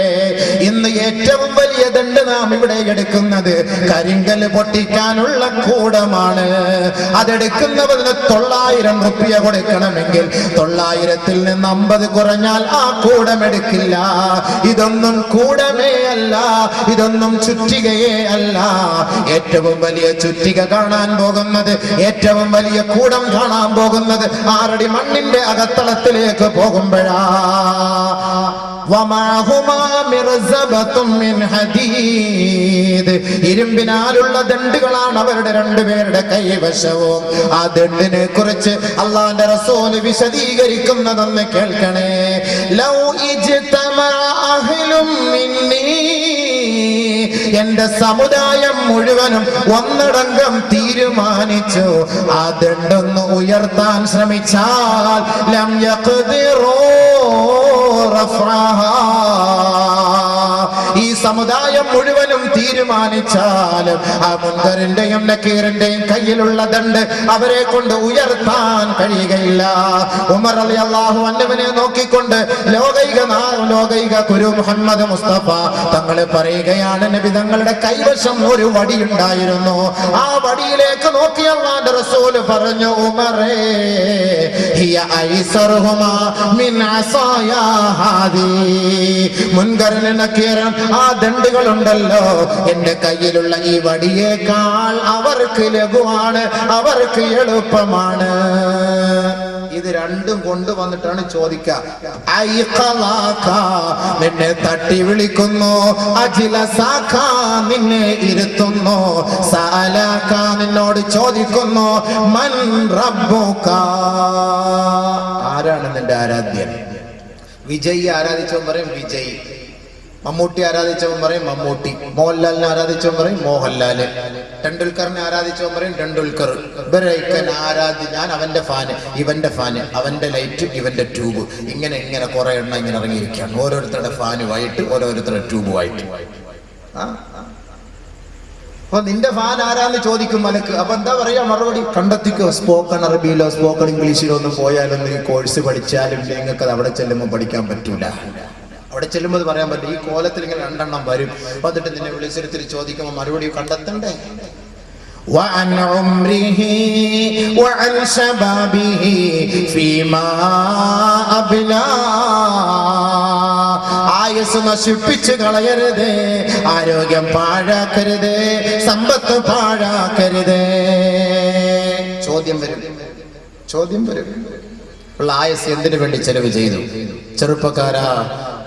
ഇന്ന് ഏറ്റവും വലിയ ദണ്ഡ് നാം ഇവിടെ എടുക്കുന്നത് കരിങ്കൽ പൊട്ടിക്കാനുള്ള കൂടമാണ്. അതെടുക്കുന്നതിന് 900 റുപ്യ കൊടുക്കണമെങ്കിൽ 900-ൽ നിന്ന് 50 കുറഞ്ഞാൽ ആ കൂടം എടുക്കില്ല. ഇതൊന്നും കൂടമേ അല്ല, ഇതൊന്നും ചുറ്റികയേ അല്ല. ഏറ്റവും വലിയ ചുറ്റിക കാണാൻ പോകുന്നത്, ഏറ്റവും വലിയ കൂടം കാണാൻ പോകുന്നത് 6 അടി മണ്ണിന്റെ അകത്തളത്തിലേക്ക് പോകുമ്പോഴാ. ഇരുമ്പിനാലുള്ള ദണ്ഡുകളാണ് അവരുടെ 2 പേരുടെ കൈവശവും. ആ ദണ്ഡിനെ കുറിച്ച് അള്ളാന്റെ റസൂൽ വിശദീകരിക്കുന്നതെന്ന് കേൾക്കണേ. ലൗ ഇജ്തമഅ അഹ്ലും മിന്നി, എന്റെ സമുദായം മുഴുവനും ഒന്നടങ്കം തീരുമാനിച്ചു ആ ദണ്ഡൊന്ന് ഉയർത്താൻ ശ്രമിച്ചാൽ ലം യഖ്ദിറൂ റഫഅഹാ, ഈ സമുദായം മുഴുവനും തീരുമാനിച്ചാലും ആ മുൻകറിന്റെയും നക്കീറിന്റെയും കയ്യിലുള്ള ദണ്ഡ് അവരെ കൊണ്ട് ഉയർത്താൻ കഴിയുകയില്ല. ഉമർ റളിയല്ലാഹു അൻഹുവിനെ നോക്കിക്കൊണ്ട് ലോകൈക ഗുരു മുഹമ്മദ് മുസ്തഫ തങ്ങൾ പറയുകയാണ്, നബി തങ്ങളുടെ കൈവശം ഒരു വടിയുണ്ടായിരുന്നു. ആ വടിയിലേക്ക് നോക്കി അല്ലാഹുവിന്റെ റസൂൽ പറഞ്ഞു, ഉമറേ ഹിയ ഐസറുഹുമാ മിൻ അസായാ ഹാദി. മുൻകറിന് നക്കീറൻ ആ ദണ്ഡുകളുണ്ടല്ലോ, എന്റെ കയ്യിലുള്ള ഈ വടിയേക്കാൾ അവർക്ക് ലഘുവാണ്, അവർക്ക് എളുപ്പമാണ്. ഇത് രണ്ടും കൊണ്ടുവന്നിട്ടാണ് ചോദിക്കുക. നിന്നെ തട്ടി വിളിക്കുന്നു, അജിലസാഖ നിന്നെ ഇരുത്തുന്നു, സഅലാഖ നിന്നോട് ചോദിക്കുന്നു, മൻ റബ്ബുക ആരാണ് നിന്റെ ആരാധ്യൻ? വിജയ് ആരാധിച്ചവൻ പറയും വിജയ്, മമ്മൂട്ടി ആരാധിച്ചവൻ പറയും മമ്മൂട്ടി, മോഹൻലാലിനെ ആരാധിച്ചവൻ പറയും മോഹൻലാല്, ടെണ്ടുൽക്കറിനെ ആരാധിച്ചവൻ പറയും ടെണ്ടുൽക്കർ. ഞാൻ അവന്റെ ഫാന്, ഇവന്റെ ഫാന്, അവന്റെ ലൈറ്റ് ഇവന്റെ ട്യൂബ്, ഇങ്ങനെ ഇങ്ങനെ കുറെ എണ്ണം ഇങ്ങനെ ഇറങ്ങിയിരിക്കുകയാണ്. ഓരോരുത്തരുടെ ഫാനുമായിട്ട്, ഓരോരുത്തരുടെ ട്യൂബുമായിട്ട്. അപ്പൊ നിന്റെ ഫാൻ ആരാന്ന് ചോദിക്കും മലക്ക്. അപ്പൊ എന്താ പറയാ മറുപടി? കണ്ടെത്തിക്കോ. സ്പോക്കൺ അറബിയിലോ സ്പോക്കൺ ഇംഗ്ലീഷിലോ ഒന്നും പോയാലൊന്നും ഈ കോഴ്സ് പഠിച്ചാലും നിങ്ങൾക്ക് അത് അവിടെ ചെല്ലുമ്പോൾ പഠിക്കാൻ പറ്റൂല. അവിടെ ചെല്ലുമ്പോൾ പറയാൻ പറ്റും. ഈ കോലത്തിൽ ഇങ്ങനെ രണ്ടെണ്ണം വരും. എന്നിട്ട് നിന്നെ വിളിച്ചിരുത്തിൽ ചോദിക്കുമ്പോൾ മറുപടി കണ്ടെത്തണ്ടേ? وعن عمره وعن شبابه فيما أبلى. ആയുസ് നശിപ്പിച്ച് കളയരുത്, ആരോഗ്യം പാഴാക്കരുത്, സമ്പത്ത് പാഴാക്കരുത്. ചോദ്യം വരും. ഉള്ള ആയുസ് എന്തിനു വേണ്ടി ചെലവ് ചെയ്തു?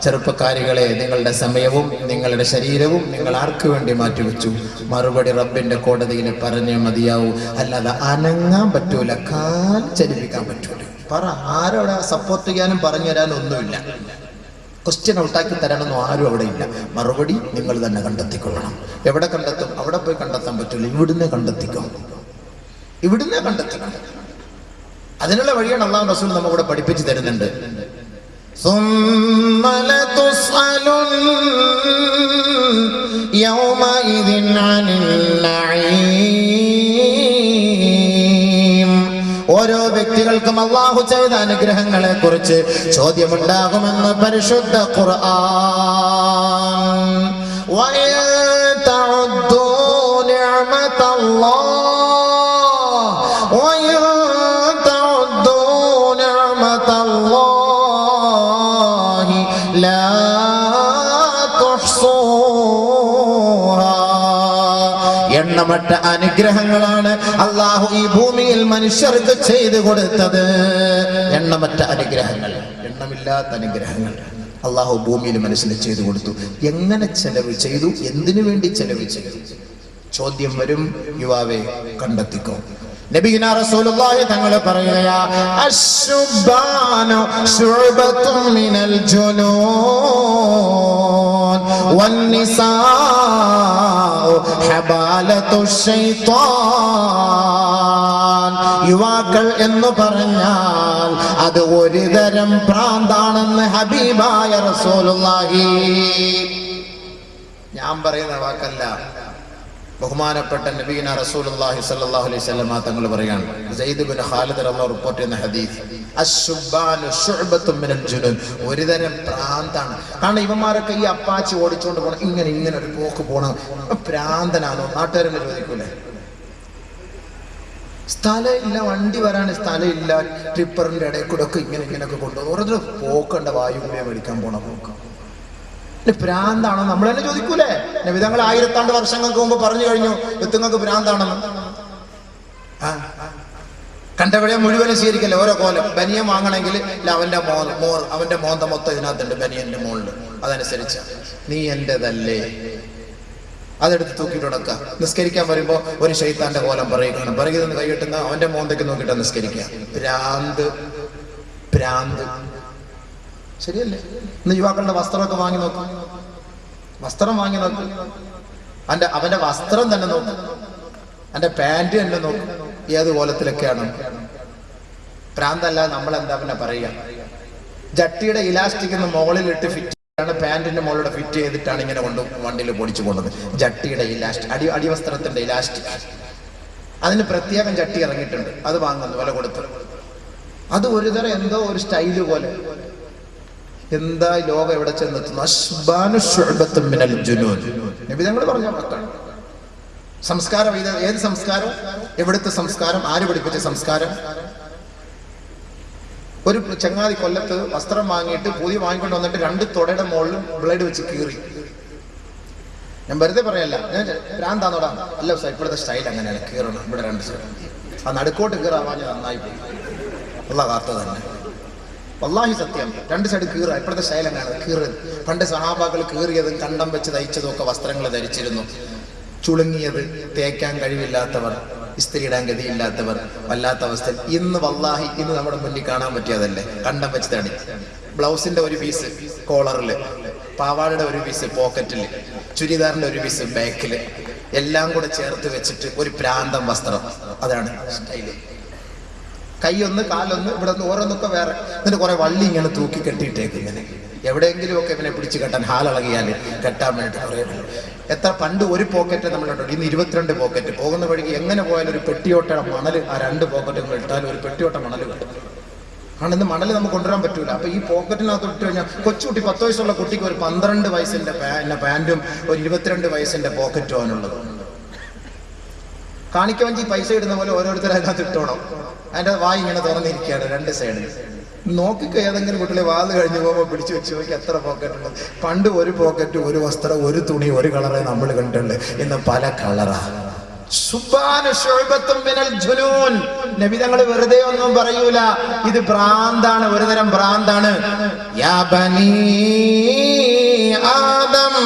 ചെറുപ്പക്കാരികളെ, നിങ്ങളുടെ സമയവും നിങ്ങളുടെ ശരീരവും നിങ്ങൾ ആർക്ക് വേണ്ടി മാറ്റിവെച്ചു? മറുപടി റബ്ബിന്റെ കോടതിയിൽ പറഞ്ഞേ മതിയാവൂ. അല്ലാതെ അനങ്ങാൻ പറ്റൂല, കാൽ ചലിപ്പിക്കാൻ പറ്റൂല. പറ, ആരോടെ സപ്പോർട്ട് ചെയ്യാനും പറഞ്ഞു തരാനും ഒന്നുമില്ല. ക്വസ്റ്റ്യൻ ഔട്ടാക്കി തരാനൊന്നും ആരും അവിടെ ഇല്ല. മറുപടി നിങ്ങൾ തന്നെ കണ്ടെത്തിക്കൊള്ളണം. എവിടെ കണ്ടെത്തും? അവിടെ പോയി കണ്ടെത്താൻ പറ്റില്ല. ഇവിടുന്ന് കണ്ടെത്തിക്കണം. അതിനുള്ള വഴിയാണ് അല്ലാഹു റസൂൽ നമ്മൂടെ പഠിപ്പിച്ചു തരുന്നുണ്ട്. ثم لتسألن يومئذ عن النعيم. ഓരോ വ്യക്തികൾക്കും അല്ലാഹു ചെയ്ത അനുഗ്രഹങ്ങളെ കുറിച്ച് ചോദ്യമുണ്ടാകുമെന്ന് പരിശുദ്ധ ഖുർആൻ. വഇൻ തഉദ്ദൂ നിഅമതല്ലാഹ് എണ്ണമറ്റ അനുഗ്രഹങ്ങളാണ് അല്ലാഹു ഈ ഭൂമിയിൽ മനുഷ്യർക്ക് ചെയ്തു കൊടുത്തത്. എണ്ണമറ്റ അനുഗ്രഹങ്ങൾ, എണ്ണമില്ലാത്ത അനുഗ്രഹങ്ങൾ അല്ലാഹു ഭൂമിയിൽ മനുഷ്യന് ചെയ്തു കൊടുത്തു. എങ്ങനെ ചെലവ് ചെയ്തു? എന്തിനു വേണ്ടി ചെലവ് ചെയ്തു? ചോദ്യം വരും. യുവാവേ, കണ്ടെത്തിക്കോ. നബിയുനാ റസൂലുള്ളാഹി തങ്ങൾ പറയുകയാ, അശ്ശുബാനു ശുഅബത്തും മിനൽ ജുനൂൻ വന്നിസാഉ ഹബാലത്തു ശൈത്താൻ. യുവാക്കൾ എന്ന് പറഞ്ഞാൽ അത് ഒരുതരം ഭ്രാന്താണെന്ന് ഹബീബായ റസൂലുള്ളാഹി. ഞാൻ പറയുന്ന വാക്കല്ല, ബഹുമാനപ്പെട്ട നബിയുനാ റസൂലുള്ളാഹി സ്വല്ലല്ലാഹു അലൈഹി വസല്ലം തങ്ങൾ പറയാണ്. സയ്യിദ് ഇബ്നു ഖാലിദ് റളിയല്ലാഹു റിപ്പോർട്ട് ചെയ്യുന്ന ഹദീസ്, അശ്ശുബാനു ശുഅബത്തും മിനൽ ജുനൂൻ, ഒരുതരം ഭ്രാന്താണ്. കാരണം ഇവന്മാരൊക്കെ ഈ അപ്പാച്ചി ഓടിച്ചുകൊണ്ട് പോകണം, ഇങ്ങനെ ഒരു പോക്ക് പോകണം, ഭ്രാന്തനാണോ? നാട്ടുകാരെന്നെ ചോദിക്കൂലേ? സ്ഥലമില്ല, വണ്ടി വരാൻ സ്ഥലമില്ല, ട്രിപ്പറിന്റെ ഇടയിൽ കൂടെ ഒക്കെ ഇങ്ങനെയൊക്കെ കൊണ്ടുപോകും. ഓരോരുത്തർ പോക്കണ്ട, വായുവിനെ മേടിക്കാൻ പോണ പോക്ക്. ഭ്രാന്താണോ? നമ്മൾ തന്നെ ചോദിക്കൂലേ? നബി തങ്ങൾ 1000 വർഷങ്ങൾക്ക് മുമ്പ് പറഞ്ഞു കഴിഞ്ഞു എത്തുങ്ങൾക്ക് ഭ്രാന്താണെന്ന്. കണ്ടവിടെ മുഴുവനും സ്വീകരിക്കല്ലേ ഓരോ കോലം. ബനിയൻ വാങ്ങണമെങ്കിൽ അവന്റെ മോന്ത മൊത്തം ഇതിനകത്തുണ്ട്, ബനിയന്റെ മുകളിൽ. അതനുസരിച്ച് നീ എന്റേതല്ലേ, അതെടുത്ത് തൂക്കിയിട്ട് ഉടക്കുക. നിസ്കരിക്കാൻ വരുമ്പോ ഒരു ശൈത്താന്റെ കോലം പറയുകയാണ്, പറയുന്നത് കൈകിട്ടുന്ന അവന്റെ മോന്തയ്ക്ക് നോക്കിയിട്ട് നിസ്കരിക്കുക. ഭ്രാന്ത് ശരിയല്ലേ? ഇന്ന് യുവാക്കളുടെ വസ്ത്രമൊക്കെ വാങ്ങി നോക്കും, അവന്റെ വസ്ത്രം തന്നെ നോക്കും, അവന്റെ പാന്റ് തന്നെ നോക്കും, ഏത് കോലത്തിലൊക്കെയാണ്. ഭ്രാന്തല്ല നമ്മളെന്താ പിന്നെ പറയുക? ജട്ടിയുടെ ഇലാസ്റ്റിക് മുകളിലിട്ട് ഫിറ്റ് പാന്റിന്റെ മുകളിലൂടെ ഫിറ്റ് ചെയ്തിട്ടാണ് ഇങ്ങനെ കൊണ്ട് വണ്ടിയിൽ പൊടിച്ചു പോകുന്നത്. ജട്ടിയുടെ ഇലാസ്റ്റിക്, അടിവസ്ത്രത്തിന്റെ ഇലാസ്റ്റിക്, അതിന് പ്രത്യേകം ജട്ടി ഇറങ്ങിയിട്ടുണ്ട്. അത് വാങ്ങുന്നു വില കൊടുത്ത്. അത് ഒരു തരം എന്തോ ഒരു സ്റ്റൈല് പോലെ. എന്താ ലോകം എവിടെ ചെന്നെത്തുന്നു? നബി തങ്ങൾ പറഞ്ഞ വാക്കാണ്. സംസ്കാരം ഏത് സംസ്കാരം? എവിടുത്തെ സംസ്കാരം? ആര് പഠിപ്പിച്ച സംസ്കാരം? ഒരു ചങ്ങാതി കൊല്ലത്ത് വസ്ത്രം വാങ്ങിയിട്ട് പുതിയ വാങ്ങിക്കൊണ്ട് വന്നിട്ട് 2 തുടയുടെ മുകളിലും ബ്ലേഡ് വെച്ച് കീറി. ഞാൻ വെറുതെ പറയല്ല, ഞാൻ ഭ്രാന്താന്നോടാ. അല്ല സാർ, ഇപ്പോഴത്തെ സ്റ്റൈൽ അങ്ങനെയാണ്, കീറണം ഇവിടെ 2 സൈഡ്. ആ നടുക്കോട്ട് കീറാവാൻ നന്നായി പോയി. ഉള്ള കാത്ത തന്നെ വല്ലാഹി സത്യം. 2 സൈഡ് കീറ. ഇപ്പോഴത്തെ സ്റ്റൈൽ അങ്ങനെയാണ്, കീറത്. പണ്ട് സഹാബാക്കൾ കീറിയതും കണ്ടം വെച്ച് തയ്ച്ചതും ഒക്കെ വസ്ത്രങ്ങൾ ധരിച്ചിരുന്നു. ചുളുങ്ങിയത്, തേക്കാൻ കഴിവില്ലാത്തവർ, ഇസ്തിരി ഇടാൻ ഗതിയില്ലാത്തവർ, വല്ലാത്ത അവസ്ഥ. ഇന്ന് വല്ലാഹി ഇന്ന് നമ്മുടെ മുന്നിൽ കാണാൻ പറ്റിയതല്ലേ, കണ്ടം വെച്ച് തണി. ബ്ലൗസിന്റെ ഒരു പീസ് കോളറില്, പാവാടയുടെ ഒരു പീസ് പോക്കറ്റില്, ചുരിദാറിന്റെ ഒരു പീസ് ബാക്കില്, എല്ലാം കൂടെ ചേർത്ത് വെച്ചിട്ട് ഒരു പ്രാന്തം വസ്ത്രം. അതാണ് സ്റ്റൈല്. കൈയൊന്ന് കാലൊന്ന് ഇവിടെ നിന്ന് ഓരോന്നൊക്കെ വേറെ. എന്നിട്ട് കുറെ വള്ളി ഇങ്ങനെ തൂക്കി കെട്ടിയിട്ടേക്ക്. ഇങ്ങനെ എവിടെയെങ്കിലും ഒക്കെ ഇവനെ പിടിച്ച് കെട്ടാൻ, ഹാലിളകിയാൽ കെട്ടാൻ വേണ്ടി കുറേ. എത്ര പണ്ട് ഒരു പോക്കറ്റ് നമ്മളുണ്ട്, ഇന്ന് 22 പോക്കറ്റ്. പോകുന്ന വഴിക്ക് എങ്ങനെ പോയാലും ഒരു പെട്ടിയോട്ട മണൽ, ആ 2 പോക്കറ്റും ഇട്ടാലും ഒരു പെട്ടിയോട്ട മണൽ കിട്ടും. കാരണം ഇന്ന് മണൽ നമുക്ക് കൊണ്ടുവരാൻ പറ്റൂല. അപ്പൊ ഈ പോക്കറ്റിനകത്ത് ഇട്ട് കഴിഞ്ഞാൽ കൊച്ചുകുട്ടി 10 വയസ്സുള്ള കുട്ടിക്ക് ഒരു 12 വയസ്സിന്റെ പാൻറ്റും ഒരു 22 വയസ്സിന്റെ പോക്കറ്റും അവനുള്ളത്. കാണിക്കവഞ്ചി പൈസ ഇടുന്ന പോലെ ഓരോരുത്തരകത്ത് ഇട്ടോണം. അതിന്റെ വായി ഇങ്ങനെ തുറന്നിരിക്കുകയാണ് 2 സൈഡിൽ. നോക്കിക്കോ, ഏതെങ്കിലും കുട്ടികളെ വാത് കഴിഞ്ഞ് പോകുമ്പോൾ പിടിച്ചു വെച്ച് നോക്കി എത്ര പോക്കറ്റ് ഉണ്ട്. പണ്ട് ഒരു പോക്കറ്റ്, ഒരു വസ്ത്രം, ഒരു തുണി, ഒരു കളറെ നമ്മൾ കണ്ടിട്ടുണ്ട്. ഇന്ന് പല കളറാ. നബി തങ്ങൾ വെറുതെ ഒന്നും പറയൂല. ഇത് ഭ്രാന്താണ്, ഒരു തരം ഭ്രാന്താണ്. യാ ബനീ ആദം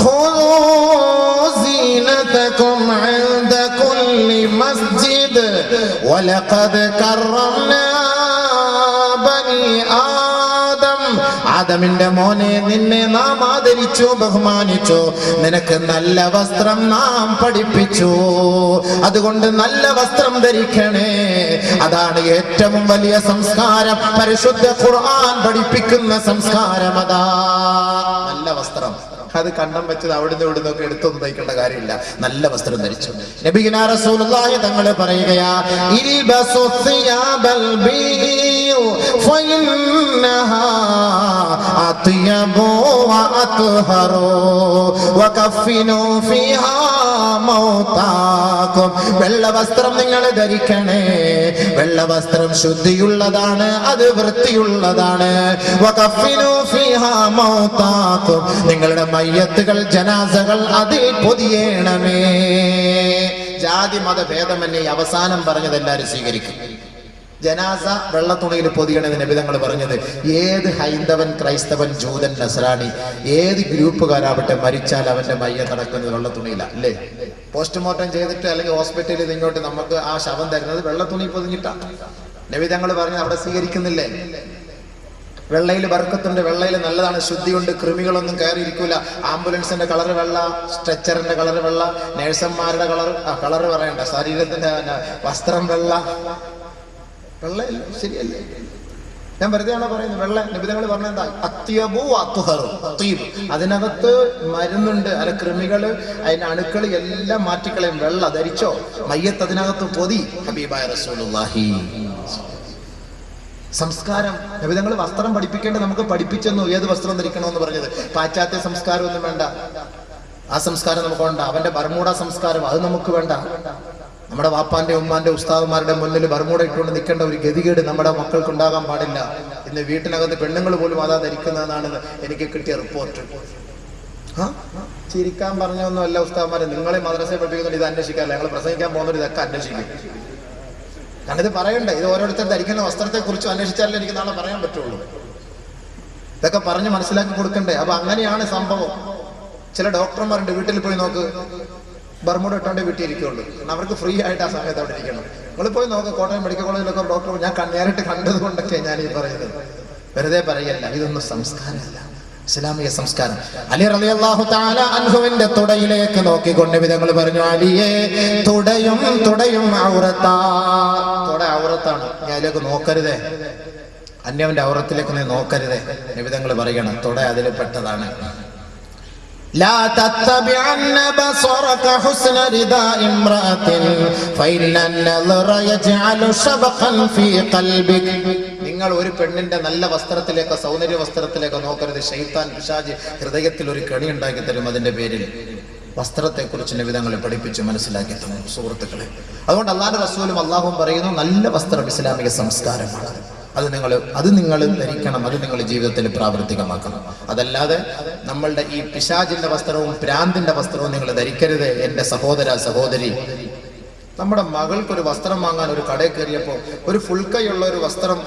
ഖുദൂ സീനതകും ഇൻദ കുല്ലി മസ്ജിദ് വലഖദ് കറംനാ ബനീ ആദം. ആദമിന്റെ മോനെ, നിന്നെ നാം ആദരിച്ചു, ബഹുമാനിച്ചു. നിനക്ക് നല്ല വസ്ത്രം നാം പഠിപ്പിച്ചു. അതുകൊണ്ട് നല്ല വസ്ത്രം ധരിക്കണേ. അതാണ് ഏറ്റവും വലിയ സംസ്കാരം. പരിശുദ്ധ ഖുർആൻ പഠിപ്പിക്കുന്ന സംസ്കാരം അതാ, നല്ല വസ്ത്രം. അത് കണ്ടം വെച്ചത് അവിടുന്ന് ഇവിടുന്നൊക്കെ എടുത്തൊന്നും തയ്ക്കേണ്ട കാര്യമില്ല. നല്ല വസ്ത്രം ധരിച്ചു. നബിയുനാ റസൂലുള്ളാഹി തങ്ങൾ പറയുകയാ, ഇൽബസു സിയാബൽ ബീഉ ഫഇന്നഹാ അത്യബു വഅത്ഹറു വകഫിനു ഫീഹാ മൗതാകും. വെള്ള വസ്ത്രം നിങ്ങൾ ധരിക്കണേ. വെള്ള വസ്ത്രം ശുദ്ധിയുള്ളതാണ്, അത് വൃത്തിയുള്ളതാണ്. വകഫിനു ഫീഹാ മൗതാകും. നിങ്ങളുടെ മയ്യത്തുകൾ, ജനാസകൾ അതിൽ പൊതിയണമേ. ജാതി മത ഭേദമന്യേ അവസാനം പറഞ്ഞത് എല്ലാവരും സ്വീകരിക്കും. ജനാസ വെള്ള തുണിയിൽ പൊതിയണമെന്ന് നബി തങ്ങൾ പറഞ്ഞത്. ഏത് ഹൈന്ദവൻ, ക്രൈസ്തവൻ, ജൂതൻ, നസ്രാണി, ഏത് ഗ്രൂപ്പുകാരാവട്ടെ, മരിച്ചാൽ അവന്റെ മയ്യത്ത് നടക്കുന്നത് വെള്ള തുണിയില അല്ലേ? പോസ്റ്റ്മോർട്ടം ചെയ്തിട്ട് അല്ലെങ്കിൽ ഹോസ്പിറ്റലിൽ നിന്ന് ഇങ്ങോട്ട് നമുക്ക് ആ ശവം തരുന്നത് വെള്ള തുണി പൊതിഞ്ഞിട്ടാണ്. നബി തങ്ങൾ പറഞ്ഞത് അവിടെ സ്വീകരിക്കുന്നില്ലേ? വെള്ളയിൽ ബർക്കത്തുണ്ട്, വെള്ളയിൽ നല്ലതാണ്, ശുദ്ധിയുണ്ട്, കൃമികളൊന്നും കയറിയിരിക്കൂല. ആംബുലൻസിന്റെ കളർ വെള്ള, സ്ട്രെച്ചറിന്റെ കളർ വെള്ള, നേഴ്സന്മാരുടെ കളർ പറയണ്ട, ശരീരത്തിന്റെ വസ്ത്രം വെള്ള. വെള്ളയല്ല, ശരിയല്ലേ? ഞാൻ വെറുതെയാണോ പറയുന്നത്? വെള്ള നബിതങ്ങൾ പറഞ്ഞ എന്താ? അത്യബു അത്ഹറു. അതിനകത്ത് മരുന്നുണ്ട്, അല്ല കൃമികള്, അതിന്റെ അണുക്കൾ എല്ലാം മാറ്റിക്കളയും. വെള്ള ധരിച്ചോ, മയ്യത്ത് അതിനകത്ത് പൊതി. ഹബീബായ റസൂലുള്ളാഹി. സംസ്കാരം. നബിതങ്ങൾ വസ്ത്രം പഠിപ്പിക്കേണ്ടത് നമുക്ക് പഠിപ്പിച്ചെന്നു. ഏത് വസ്ത്രം ധരിക്കണമെന്ന് പറഞ്ഞത്. പാശ്ചാത്യ സംസ്കാരം ഒന്നും വേണ്ട, ആ സംസ്കാരം നമുക്ക് വേണ്ട. അവന്റെ ബർമൂഡ സംസ്കാരം അത് നമുക്ക് വേണ്ട. നമ്മുടെ വാപ്പാന്റെ ഉമ്മാന്റെ ഉസ്താദുമാരുടെ മുന്നിൽ ബർമൂഡ ഇട്ടുകൊണ്ട് നിൽക്കേണ്ട ഒരു ഗതികേട് നമ്മുടെ മക്കൾക്ക് ഉണ്ടാകാൻ പാടില്ല. ഇന്ന് വീട്ടിനകത്ത് പെണ്ണുങ്ങൾ പോലും അതാ ധരിക്കുന്നതെന്നാണ് എനിക്ക് കിട്ടിയ റിപ്പോർട്ട്. ചിരിക്കാൻ പറഞ്ഞൊന്നും അല്ല ഉസ്താദുമാരെ, നിങ്ങളെ മദ്രസയെ പഠിപ്പിക്കുന്നുണ്ട്, ഇത് അന്വേഷിക്കാറില്ല. ഞങ്ങൾ പ്രസംഗിക്കാൻ പോകുന്നവർ ഇതൊക്കെ അന്വേഷിക്കും. കാരണം ഇത് പറയണ്ടേ, ഇത് ഓരോരുത്തർ ധരിക്കുന്ന വസ്ത്രത്തെ കുറിച്ച് അന്വേഷിച്ചാലേ എനിക്ക് നാളെ പറയാൻ പറ്റുള്ളൂ. ഇതൊക്കെ പറഞ്ഞ് മനസ്സിലാക്കി കൊടുക്കണ്ടേ? അപ്പൊ അങ്ങനെയാണ് സംഭവം. ചില ഡോക്ടർമാരുണ്ട്, വീട്ടിൽ പോയി നോക്ക്, ബർമൂഡ ഇട്ടോണ്ടേ വീട്ടിൽ ഇരിക്കുള്ളൂ. അവർക്ക് ഫ്രീ ആയിട്ട് ആ സമയത്ത് അവിടെ ഇരിക്കണം. നിങ്ങൾ പോയി നോക്ക്, കോട്ടയം മെഡിക്കൽ കോളേജിലൊക്കെ ഡോക്ടർ ഞാൻ നേരിട്ട് കണ്ടത് കൊണ്ടൊക്കെ ഞാൻ ഈ പറയുന്നത്, വെറുതെ പറയല്ല. ഇതൊന്നും സംസ്കാരമല്ല, ഇസ്ലാമിക സംസ്കാരം. അലി റളിയല്ലാഹു തആല അൻഹുവിന്റെ തുടയിലേക്ക് നോക്കിക്കൊണ്ട് വിധങ്ങൾ പറഞ്ഞു, അലിയെ തുടയും ഔറത്താ. തുട ഔറത്താണ്, ഞാൻ അതിലേക്ക് നോക്കരുതേ. അന്യവന്റെ ഔറത്തിലേക്ക് നീ നോക്കരുതേ. നബി തങ്ങൾ പറയണം, തൊട അതിൽ പെട്ടതാണ്. لا تتبعن بصرك حسن رداء امرأة فإن النظر يجعل شبقا في قلبك. നിങ്ങൾ ഒരു പെണ്ണിന്റെ നല്ല വസ്ത്രത്തിലേക്ക്, സൗന്ദര്യ വസ്ത്രത്തിലേക്ക് നോക്കരുത്. ശൈത്താൻ പിശാച് ഹൃദയത്തിൽ ഒരു കെണി ഉണ്ടാക്കി തരും. അതിന്റെ പേരിൽ വസ്ത്രത്തെക്കുറിച്ച് നബി തങ്ങൾ പഠിപ്പിച്ച് മനസ്സിലാക്കി തന്നു സുഹൃത്തുക്കളെ. അതുകൊണ്ട് അല്ലാഹുവിന്റെ റസൂലും അല്ലാഹുവും പറയുന്നു, നല്ല വസ്ത്രം ഇസ്ലാമിക സംസ്കാരമാണ്. അത് നിങ്ങൾ ധരിക്കണം, അത് നിങ്ങൾ ജീവിതത്തിൽ പ്രാവർത്തികമാക്കണം. അതല്ലാതെ നമ്മളുടെ ഈ പിശാചിന്റെ വസ്ത്രവും ഭ്രാന്തിന്റെ വസ്ത്രവും നിങ്ങൾ ധരിക്കരുത്. എൻ്റെ സഹോദര സഹോദരി, നമ്മുടെ മകൾക്കൊരു വസ്ത്രം വാങ്ങാൻ ഒരു കടയിൽ കയറിയപ്പോൾ ഒരു ഫുൾ കൈയുള്ള ഒരു വസ്ത്രം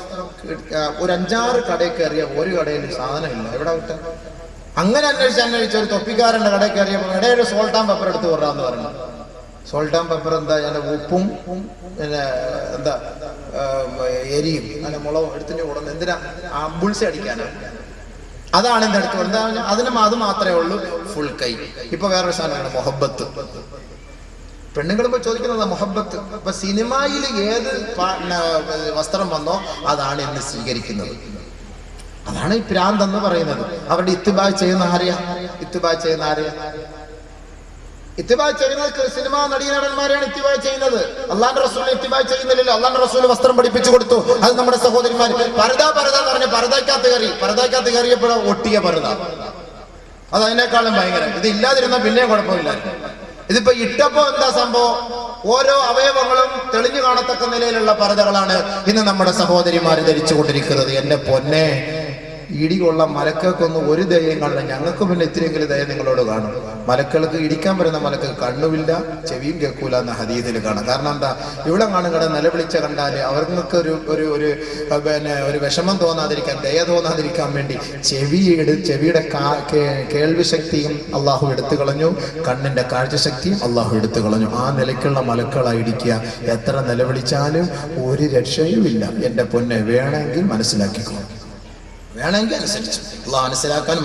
ഒരു 5-6 കടയിൽ കയറിയ ഒരു കടയിൽ സാധനമില്ല. എവിടെ വിട്ട? അങ്ങനെ അന്വേഷിച്ച് ഒരു തൊപ്പിക്കാരൻ്റെ കടയിൽ കയറിയപ്പോൾ ഇടയൊരു സോൾട്ട് ആൻഡ് പെപ്പർ എടുത്ത് കൊണ്ടുവരാന്ന് പറഞ്ഞു. സോൾട്ട് ആൻഡ് പെപ്പർ എന്താ? അതിൻ്റെ ഉപ്പും പിന്നെ എന്താ എരിയും അതിന്റെ മുളകും എടുത്തിട്ട് കൊടുക്കുന്നത് എന്തിനാ? ബുൾസ അടിക്കാനാണ്. അതാണ് എന്റെ അടുത്ത് കൊടുത്തത്. അത് മാത്രമേ ഉള്ളൂ ഫുൾ കൈ. ഇപ്പൊ വേറൊരു സാധനമാണ് മൊഹബത്ത്. പെണ്ണുങ്ങളിപ്പോ ചോദിക്കുന്നത് മൊഹബത്ത്. ഇപ്പൊ സിനിമയിൽ ഏത് വസ്ത്രം വന്നോ അതാണ് ഇന്ന് സ്വീകരിക്കുന്നത്. അതാണ് ഈ ഭ്രാന്ത് എന്ന് പറയുന്നത്. അവരുടെ ഇത്തിബാ ചെയ്യുന്ന ആരെയാ? ഇത്തിബാ ചെയ്യുന്നത് സിനിമാ നടീനടന്മാരെയാണ് ഇത്തിബാ ചെയ്യുന്നത്. അള്ളാന്റെ റസൂലിനെ ഇത്തിബാ ചെയ്യുന്നില്ലല്ലോ. അള്ളാന്റെ റസൂൽ വസ്ത്രം പഠിപ്പിച്ചു കൊടുത്തു. അത് നമ്മുടെ സഹോദരിമാർ പർദ എന്ന് പറഞ്ഞ പർദക്കകത്ത് കയറിയപ്പോഴോ ഒട്ടിയ പർദ. അത് അതിനേക്കാളും ഭയങ്കരം. ഇത് ഇല്ലാതിരുന്ന പിന്നെയും കുഴപ്പമില്ലായിരുന്നു. ഇതിപ്പോ ഇട്ടപ്പോ എന്താ സംഭവം? ഓരോ അവയവങ്ങളും തെളിഞ്ഞു കാണത്തക്ക നിലയിലുള്ള പർദകളാണ് ഇന്ന് നമ്മുടെ സഹോദരിമാർ ധരിച്ചു കൊണ്ടിരിക്കുന്നത്. എന്റെ പൊന്നെ, ഇടികൊള്ള മലക്കൾക്കൊന്നും ഒരു ദയം കാണില്ല. ഞങ്ങൾക്ക് പിന്നെ ഇത്തിരിയെങ്കിലും ദയം നിങ്ങളോട് കാണും. മലക്കൾക്ക് ഇടിക്കാൻ വരുന്ന മലക്ക് കണ്ണുമില്ല, ചെവിയും കേൾക്കൂല എന്ന ഹദീസിൽ കാണാം. കാരണം എന്താ? ഇവിടെ കാണുകട നിലവിളിച്ച കണ്ടാല് അവർക്ക് ഒരു വിഷമം തോന്നാതിരിക്കാൻ, ദയ തോന്നാതിരിക്കാൻ വേണ്ടി ചെവിയുടെ കേൾവി ശക്തിയും അള്ളാഹു എടുത്തു കളഞ്ഞു, കണ്ണിന്റെ കാഴ്ചശക്തിയും അള്ളാഹു എടുത്തു കളഞ്ഞു. ആ നിലയ്ക്കുള്ള മലക്കളായി ഇടിക്കുക. എത്ര നിലവിളിച്ചാലും ഒരു രക്ഷയും ഇല്ല. എന്റെ പൊന്നെ, വേണമെങ്കിൽ മനസ്സിലാക്കിക്കോ, വേണമെങ്കിൽ അനുസരിച്ചു. അള്ളാഹു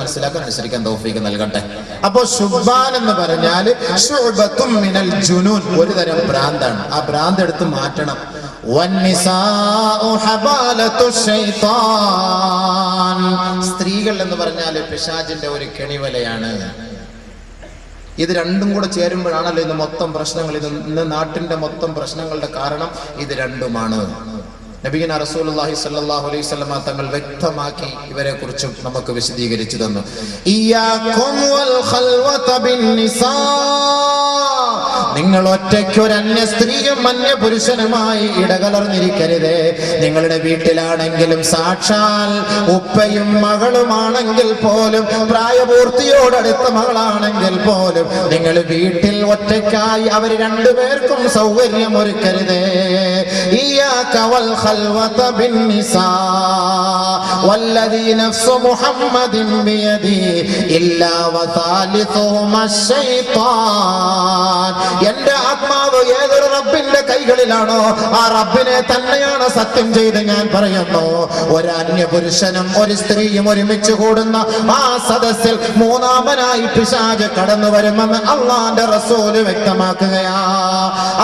മനസ്സിലാക്കാൻ അനുസരിക്കാൻ തൗഫീഖ് നൽകട്ടെ. അപ്പോ ശുബ്ബാൻ എന്ന് പറഞ്ഞാൽ ശുഅബത്തും മിനൽ ജുനൂൻ, ഒരു തരം ഭ്രാന്താണ്. ആ ഭ്രാന്ത് എടുത്ത് മാറ്റണം. വന്നിസാഉ ഹബാലത്തു ശൈത്താൻ, സ്ത്രീകൾ എന്ന് പറഞ്ഞാൽ പിശാചിന്റെ ഒരു കെണിവലയാണ്. ഇത് രണ്ടും കൂടെ ചേരുമ്പോഴാണല്ലോ ഇന്ന് മൊത്തം പ്രശ്നങ്ങൾ, ഇന്ന് നാട്ടിന്റെ മൊത്തം പ്രശ്നങ്ങളുടെ കാരണം ഇത് രണ്ടുമാണ്. നബിഗന റസൂലുള്ളാഹി സ്വല്ലല്ലാഹു അലൈഹി വസല്ലം തങ്ങൾ വ്യക്തമാക്കി ഇവരെ കുറിച്ചും നമുക്ക് വിശദീകരിച്ചു തന്നു. ഇയ്യാകും വൽ ഖൽവത ബിന്നിസാ, നിങ്ങൾ ഒറ്റയ്ക്ക് ഒരു അന്യ സ്ത്രീയും അന്യ പുരുഷനുമായി ഇടകലർന്നിരിക്കരുതേ. നിങ്ങളുടെ വീട്ടിലാണെങ്കിലും സാക്ഷാൽ ഉപ്പയും മകളുമാണെങ്കിൽ പോലും, പ്രായപൂർത്തിയോടടുത്ത മകളാണെങ്കിൽ പോലും, നിങ്ങൾ വീട്ടിൽ ഒറ്റയ്ക്കായി അവർ രണ്ടുപേർക്കും സൗകര്യം ഒരുക്കരുതേ. ഇയ്യാക വൽ ഖൽവത ബിന്നിസാ വല്ലദീ നഫ്സു മുഹമ്മദിൻ ബിയദി ഇല്ലാ വസാലിസുഹുമ ശൈത്താൻ, എന്റെ ആത്മാവ് ഏതൊരു റബ്ബിന്റെ കൈകളിലാണോ ആ റബ്ബിനെ തന്നെയാണ് സത്യം ചെയ്ത് ഞാൻ പറയുന്നു. ഒരു അന്യ പുരുഷനും ഒരു സ്ത്രീയും ഒരുമിച്ച് കൂടുന്ന ആ സദസ്സിൽ മൂന്നാമനായി പിശാച് കടന്നു വരുമെന്ന് അള്ളാന്റെ റസൂല് വ്യക്തമാക്കുകയാ.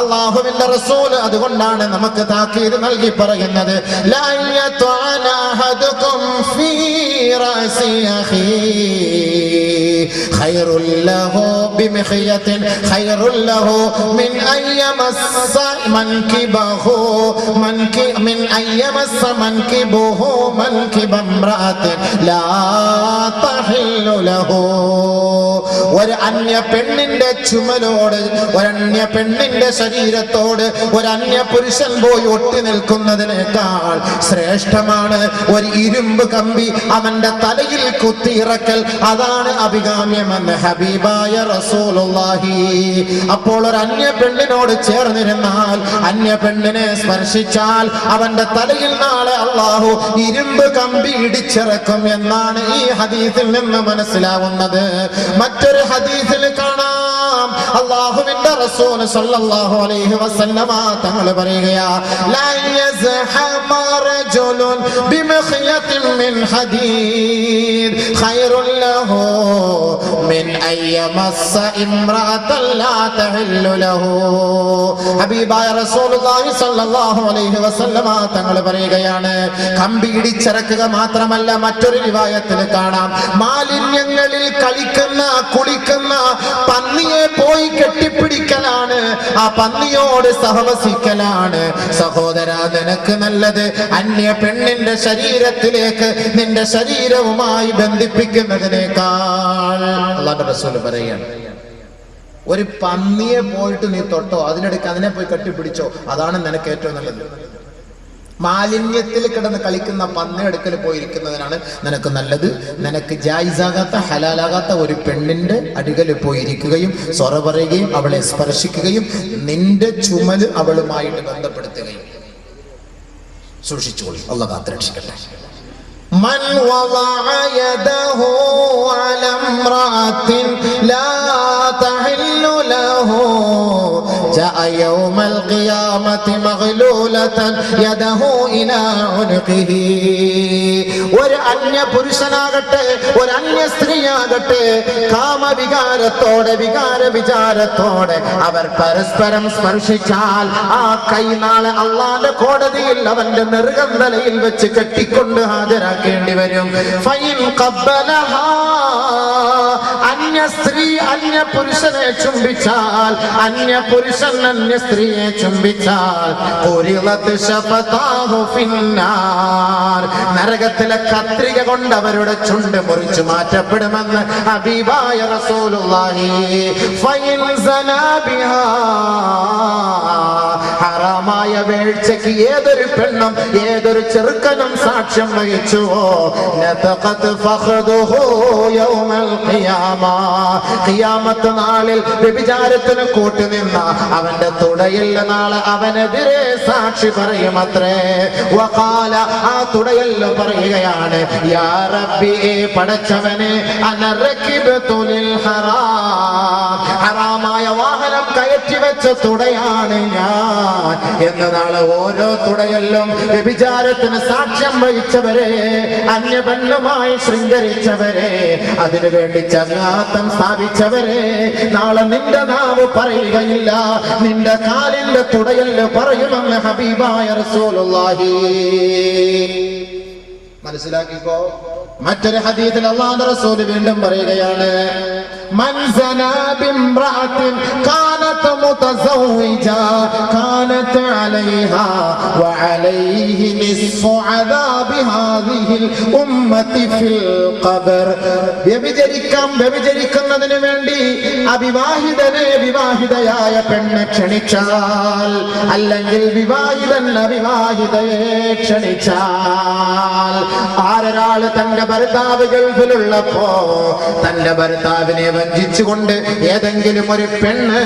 അള്ളാഹുവിന്റെ റസൂല് അതുകൊണ്ടാണ് നമുക്ക് താക്കീത് നൽകി പറയുന്നത്, ലാ യത്അന അഹദുകും ഫീ റഅസി അഖീ ഖൈറുൽ ലഹു ബിമിഖ്യത്തിൻ ഖൈറുൽ ലഹു മിൻ അയ്യമസ്സ മൻകിബഹു മിൻ അയ്യമസ്സ മൻകിബഹു മൻകിബ ഇംറഅത്തിൻ ലാ തഹില്ലു ലഹു. ഒരു അന്യ പെണ്ണിന്റെ ചുമലോട്, ഒരു അന്യ പെണ്ണിന്റെ ശരീരത്തോട് ഒരു അന്യ പുരുഷൻ പോയി ഒട്ടി നിൽക്കുന്നതിനേക്കാൾ ശ്രേഷ്ഠമാണ് ഒരു ഇരുമ്പ് കമ്പി അവന്റെ തലയിൽ കുത്തിയിറക്കൽ. അതാണ് അഭികാമ്യമെന്ന് ഹബീബായ റസൂലുള്ളാഹി. അപ്പോൾ ഒരു അന്യ പെണ്ണിനോട് ചേർന്നിരുന്നാൽ, അന്യ പെണ്ണിനെ സ്പർശിച്ചാൽ അവന്റെ തലയിൽ നാളെ അള്ളാഹു ഇരുമ്പ് കമ്പി ഇടിച്ചിറക്കും എന്നാണ് ഈ ഹദീസിൽ നിന്ന് മനസ്സിലാവുന്നത്. മറ്റൊരു ഹദീസിൽ കാണാം, അല്ലാഹുവിന്റെ റസൂൽ സല്ലല്ലാഹു അലൈഹി വസല്ലമ തങ്ങൾ പറയുകയാ ലാ യസ്ഹമ റജുലുൻ ബിമഖ്യത്തിൻ മിൻ ഹദീദ് ഖൈറുൻ ലഹു മിൻ അയ്യമസ്സ ഇംറഅതൻ ലാ തഹില്ലു ലഹു. ഹബീബായ റസൂലുള്ളാഹി സ്വല്ലല്ലാഹു അലൈഹി വസല്ലമ തങ്ങൾ പറയുകയാണ്, കമ്പി ഇടിച്ചിറക്കുക മാത്രമല്ല, മറ്റൊരു റിവായത്തിൽ കാണാം, മാലിന്യങ്ങളിൽ കളിക്കുന്ന കുളിക്കുന്ന പന്നിയെ പോയി കെട്ടിപ്പിടിക്കലാണ്, ആ പന്നിയോട് സഹവസിക്കലാണ് സഹോദരാ നിനക്ക് നല്ലത് അന്യ പെണ്ണിന്റെ ശരീരത്തിലേക്ക് നിന്റെ ശരീരവുമായി ബന്ധിപ്പിക്കുന്നതിനേക്കാൾ. അല്ലാഹുവിന്റെ റസൂൽ പറയുകയാണ്, ഒരു പന്നിയെ പോയിട്ട് നീ തൊട്ടോ, അതിനിടയ്ക്ക് അതിനെ പോയി കെട്ടിപ്പിടിച്ചോ, അതാണ് നിനക്ക് ഏറ്റവും നല്ലത്. മാലിന്യത്തിൽ കിടന്ന് കളിക്കുന്ന പന്നിയെടുക്കൽ പോയിരിക്കുന്നതിനാണ് നിനക്ക് നല്ലത്. നിനക്ക് ജായിസാകാത്ത ഹലാലാകാത്ത ഒരു പെണ്ണിന്റെ അടികൽ പോയിരിക്കുകയും സൊറ പറയുകയും അവളെ സ്പർശിക്കുകയും നിന്റെ ചുമല് അവളുമായിട്ട് ബന്ധപ്പെടുത്തുകയും. സൂക്ഷിച്ചോളൂ, അല്ലാഹു കാത്ത് രക്ഷിക്കട്ടെ. من وضع يده على امرأة لا تحل له جاء يوم القيامة مغلولة يده إلى عنقه. ഒരു അന്യ പുരുഷനാകട്ടെ ഒരു അന്യ സ്ത്രീയാകട്ടെ കാമവികാരത്തോടെ വികാര വിചാരത്തോടെ അവർ പരസ്പരം സ്പർശിച്ചാൽ ആ കൈ നാളെ അള്ളാന്റെ കോടതിയിൽ അവന്റെ നെറുകന്തലയിൽ വെച്ച് കെട്ടിക്കൊണ്ട് ഹാജരാക്കേണ്ടി വരും. ഫൈൻ ഖബ്ബലഹാ, അന്യ സ്ത്രീ അന്യ പുരുഷനെ ചുംബിച്ചാൽ, അന്യ പുരുഷൻ അന്യ സ്ത്രീയെ ചുംബിച്ചാൽ ഖുരിളത് ശഫതാഹു ഫിന്നാർ, നരകത്തിലെ കത്രിക കൊണ്ട് അവരുടെ ചുണ്ട് മുറിച്ചു മാറ്റപ്പെടുമെന്ന് ഹബീബായ റസൂലുള്ളാഹി. ഫൈൻ സനാ ബിഹാ, ഹറാമായ വീഴ്ചയ്ക്ക് ഏതൊരു പെണ്ണും ഏതൊരു ചെറുക്കനും സാക്ഷ്യം വഹിച്ചുവോ നതഖത് ഫഖദുഹു യൗമൽ ഖിയാമ, ഖിയാമത്ത് നാളിൽ വ്യഭിചാരത്തിന് കൂട്ടുനിന്ന അവന്റെ തുടയിൽ നാളെ അവനെതിരെ സാക്ഷി പറയുമത്രേ. വഖാല, ആ തുടയിൽ പറയുകയാണ്, യാ റബ്ബി, പടച്ചവനെ, അന റകിബതു ലിൽ ഹറാം, ഹറാമായ വാഹനം കയറ്റി വെച്ച തുടയാണ് ഞാൻ എന്ന് നാളെ ഓരോ തുടയല്ലും വ്യഭിചാരത്തിന് സാക്ഷ്യം വഹിച്ചവരെ, അന്യ പെണ്ണുമായി ശൃംഗരിച്ചവരെ, അതിനുവേണ്ടി ചങ്ങാത്തം സ്ഥാപിച്ചവരെ നാളെ നിന്റെ നാവ് പറയുകയില്ല, നിന്റെ കാലിന്റെ തുടയല് പറയുമെന്ന് ഹബീബായ റസൂലുള്ളാഹി. മനസ്സിലാക്കിക്കോ. മറ്റൊരു ഹദീസിൽ അല്ലാഹുവിന്റെ റസൂൽ വീണ്ടും പറയുകയാണ്, മൻ സനാ ബിംറഅത്തിൻ കാനത് മുതസവ്വിജ കാനത് അലൈഹാ വഅലൈഹി നിസ്ഫു അദാബി ഹാദിഹിൽ ഉമ്മത്തി ഫിൽ ഖബർ. വ്യഭിചരിക്കുന്നതിന് വേണ്ടി അവിവാഹിതനെ വിവാഹിതയായ പെണ്ണ് ക്ഷണിച്ചാൽ, അല്ലെങ്കിൽ വിവാഹിതൻ അവിവാഹിതയെ ക്ഷണിച്ചാൽ, ആരൊരാള് തന്റെ ഭർത്താവ് ഗൾഫിലുള്ളപ്പോ തന്റെ ഭർത്താവിനെ വഞ്ചിച്ചുകൊണ്ട് ഏതെങ്കിലും ഒരു പെണ്ണ്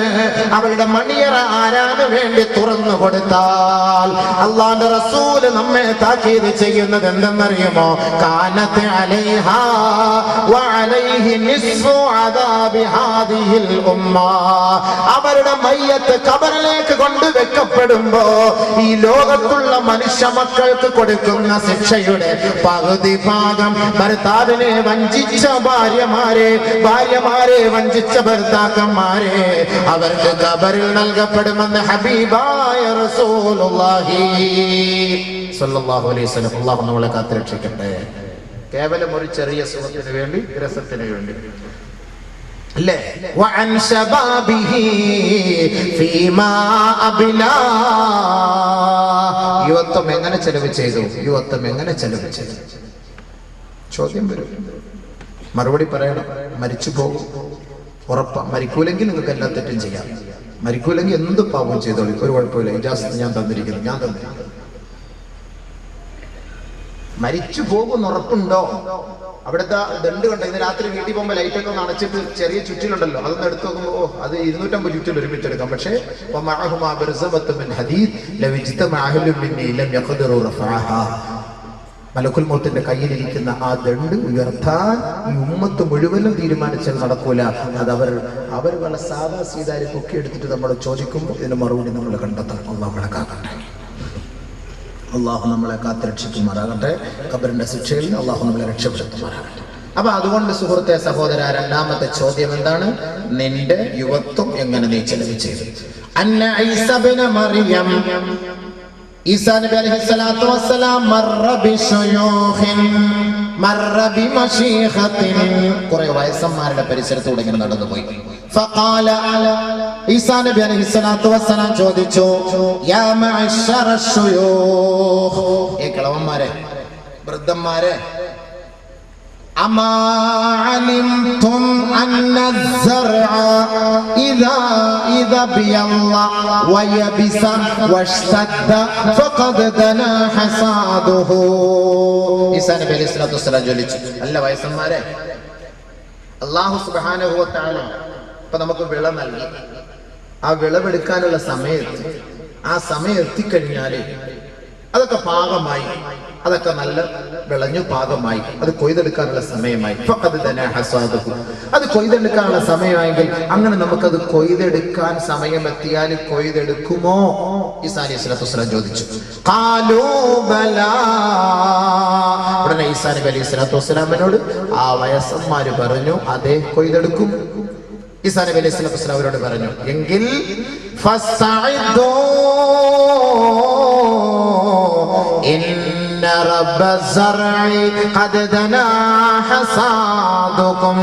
അവളുടെ മണിയറ ആരാന് വേണ്ടി തുറന്നു കൊടുത്താൽ അല്ലാഹുവിന്റെ റസൂല് നമ്മെ താക്കീത് ചെയ്യുന്നത് എന്തെന്നറിയുമോ? കാനത്ത് അലൈഹാ വഅലൈഹി നിസ്ഫു അദാബി ഹാദിഹിൽ ഉമ്മ. അവരുടെ മയ്യത്ത് ഖബറിലേക്ക് കൊണ്ടുവെക്കപ്പെടുമ്പോ ഈ ലോകത്തുള്ള മനുഷ്യ മക്കൾക്ക് കൊടുക്കുന്ന ശിക്ഷയുടെ പകുതി ഭാഗം ഭർത്താവിനെ വഞ്ചിച്ച ഭാര്യമാരെ വഞ്ചിച്ച ഭർത്താക്കന്മാരെ അവർക്ക് ഖബറിൽ നൽകപ്പെടുമെന്ന് ഹബീബായ റസൂലുള്ളാഹി സ്വല്ലല്ലാഹു അലൈഹി വസല്ലം. അല്ലാഹു നമ്മളെ കാത്തുരക്ഷിക്കട്ടെ. കേവലം ഒരു ചെറിയ സുഖത്തിന് വേണ്ടി, രസത്തിന് വേണ്ടി അല്ലേ? വഅൻ ശബാബിഹി ഫീമാ അബ്ലാ, യുവത്വം എങ്ങനെ ചെലവ് ചെയ്തു, യുവത്വം എങ്ങനെ ചെലവ് ചെയ്തു? ചോദ്യം വരും, മറുപടി പറയണം. മരിച്ചു പോകും, ഉറപ്പാ. മരിക്കൂലെങ്കിൽ നിങ്ങൾക്ക് എല്ലാ തെറ്റും ചെയ്യാം. മരിക്കൂലെങ്കിൽ എന്ത് പാപം ചെയ്തോളൂ, ഒരു കുഴപ്പമില്ല. ഇജാസത്ത് ഞാൻ തന്നിരിക്കുന്നു, ഞാൻ തന്നിരിക്കുന്നു. മരിച്ചു പോകുന്ന ഉറപ്പുണ്ടോ? അവിടുത്തെ ദണ്ട് കണ്ടോ? ഇന്ന് രാത്രി വീട്ടിൽ പോകുമ്പോൾ ലൈറ്റൊക്കെ ഒന്ന് അടച്ചിട്ട് ചെറിയ ചുറ്റിലുണ്ടല്ലോ, അതൊന്ന് എടുത്തു നോക്കുമ്പോ അത് 250 ചുറ്റിൽ ഒരുമിച്ച് എടുക്കാം. പക്ഷേ മലക്കുൽ മൗത്തിന്റെ കയ്യിലിരിക്കുന്ന ആ ദണ്ട് ഉയർത്താൻ ഈ ഉമ്മത്ത് മുഴുവനും തീരുമാനിച്ചാൽ നടക്കൂല. അത് അവർ വളരെ സാധാ സീതാരി പൊക്കി എടുത്തിട്ട് നമ്മൾ ചോദിക്കുമ്പോൾ ഇതിന് മറുപടി നമ്മൾ കണ്ടെത്തണം. അള്ളാഹു കണക്കാക്കട്ടെ. അള്ളാഹു നമ്മളെ കാത്തുരക്ഷിക്കുമാറാകട്ടെ. ഖബറിന്റെ ശിക്ഷയിൽ അള്ളാഹു നമ്മളെ രക്ഷപ്പെടുത്തുമാറാകട്ടെ. അപ്പൊ അതുകൊണ്ട് സുഹൃത്തെ, സഹോദര, രണ്ടാമത്തെ ചോദ്യം എന്താണ്? നിന്റെ യുവത്വം എങ്ങനെ നീ ചെലവ് ചെയ്തു? അന്ന ഈസ ഇബ്നു മറിയം, ഈസാ നബി അലൈഹിസ്സലാത്തു വസ്സലാം മർറ ബിശുയൂഖിൻ മർറ ബിമശീഖത്തിൻ, കുറെ വയസ്സന്മാരുടെ പരിസരത്തൂടെ ഇങ്ങനെ നടന്നുപോയി. ഫഖാല, ഈസാ നബി അലൈഹിസ്സലാത്തു വസ്സലാം ചോദിച്ചു, യാ മഅശറ ശുയൂഖ്, ഏ കിളവന്മാരെ, വൃദ്ധന്മാരെ, അമാ അലിംതും അന്ന الزرع إذا بيض ويبس واشتد فقد دنا حصاده. ഈസാ നബി അലൈഹി സ്വലാത്തു വസ്സലാം ചോദിച്ചു, അല്ല വയസ്സന്മാരെ, അല്ലാഹു സുബ്ഹാനഹു വ തആല ഇപ്പൊ നമുക്ക് വിള നൽകി. ആ വിളവെടുക്കാനുള്ള സമയത്ത്, ആ സമയം എത്തിക്കഴിഞ്ഞാല് അതൊക്കെ പാകമായി, അതൊക്കെ നല്ല വിളഞ്ഞു പാകമായി, അത് കൊയ്തെടുക്കാനുള്ള സമയമായി. അത് കൊയ്തെടുക്കാനുള്ള സമയമായെങ്കിൽ അങ്ങനെ നമുക്കത് കൊയ്തെടുക്കാൻ സമയമെത്തിയാൽ കൊയ്തെടുക്കുമോ? ഈസാ അലൈഹി സ്വലാത്തു വസ്സലാം ചോദിച്ചു. ഉടനെ ഈസാ നബി അലൈഹി സ്വലാത്തു വസ്സലാമിനോട് ആ വയസ്സന്മാര് പറഞ്ഞു, അതെ, കൊയ്തെടുക്കും. ഈസാ നബി അലൈഹി സ്വലാത്തു വസ്സലാം അവരോട് പറഞ്ഞു, എങ്കിൽ ഫസ്തഇദൂ ഇന്ന റബ്ബ الزرع قد دنا حصادكم,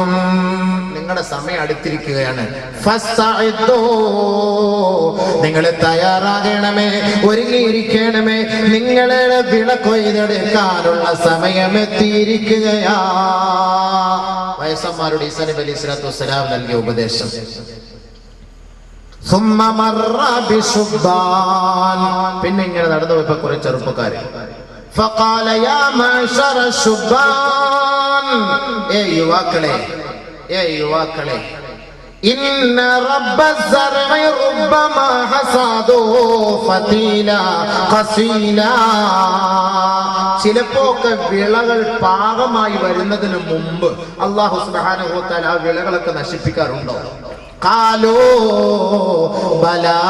നിങ്ങളുടെ സമയം അടുത്തിരിക്കുകയാണ്. ഫസ്തഇദൂ, നിങ്ങൾ തയ്യാറാകണമേ, ഒരുങ്ങിയിരിക്കണമേ, നിങ്ങളുടെ വിള കൊയ്തെടുക്കാനുള്ള സമയം എത്തിയിരിക്കുകയാ. വയസ്സന്മാരുടെ ഈസാ നബി അലൈഹി സ്വലാത്തു വസ്സലാം നൽകിയ ഉപദേശം. പിന്നെ ഇങ്ങനെ നടന്നു പോയപ്പോ കുറെ ചെറുപ്പക്കാര്, فقال يا معشر الشبان, യുവാക്കളെ, إن رب الزرع ربما حصاده فتيلا قصيلا, ചിലപ്പോക്കെ വിളകൾ പാകമായി വരുന്നതിന് മുമ്പ് അല്ലാഹു സുബ്ഹാനഹു വ തആല ആ വിളകളൊക്കെ നശിപ്പിക്കാറുണ്ടോ? ഖാലൂ ബലാ,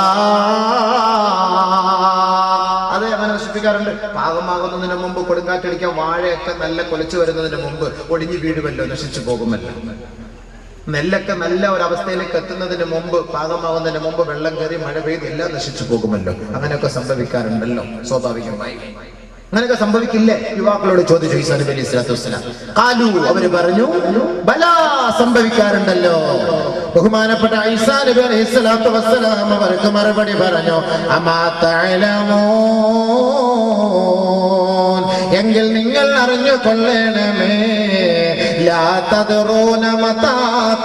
അതെ, അങ്ങനെ നശിപ്പിക്കാറുണ്ട്. പാകമാകുന്നതിന് മുമ്പ്, കൊടുങ്കാറ്റടിക്കാൻ വാഴയൊക്കെ നല്ല കൊലച്ചു വരുന്നതിന് മുമ്പ് ഒടിഞ്ഞു വീഴുമല്ലോ, നശിച്ചു പോകുമല്ലോ. നെല്ലൊക്കെ നല്ല ഒരവസ്ഥയിലേക്ക് എത്തുന്നതിന് മുമ്പ്, പാകമാകുന്നതിന് മുമ്പ് വെള്ളം കയറി മഴ പെയ്ത് എല്ലാം നശിച്ചു പോകുമല്ലോ. അങ്ങനെയൊക്കെ സംഭവിക്കാറുണ്ടല്ലോ സ്വാഭാവികമായി. അങ്ങനെയൊക്കെ സംഭവിക്കില്ലേ? യുവാക്കളോട് ചോദിച്ചു ഈസാ നബി അലൈഹി സ്വലാത്തു വസ്സലാം. ഖാലു, അവര് പറഞ്ഞു, ബലാ, സംഭവിക്കാറുണ്ടല്ലോ. ബഹുമാനപ്പെട്ട ഈസാ നബി അലൈഹി സ്വലാത്തു വസ്സലാം അവർക്ക് മറുപടി പറഞ്ഞു, അമാ തഅലമൂൻ, എങ്കിൽ നിങ്ങൾ അറിഞ്ഞു കൊള്ളണമേ, ലാ തദ്റൂന മതാ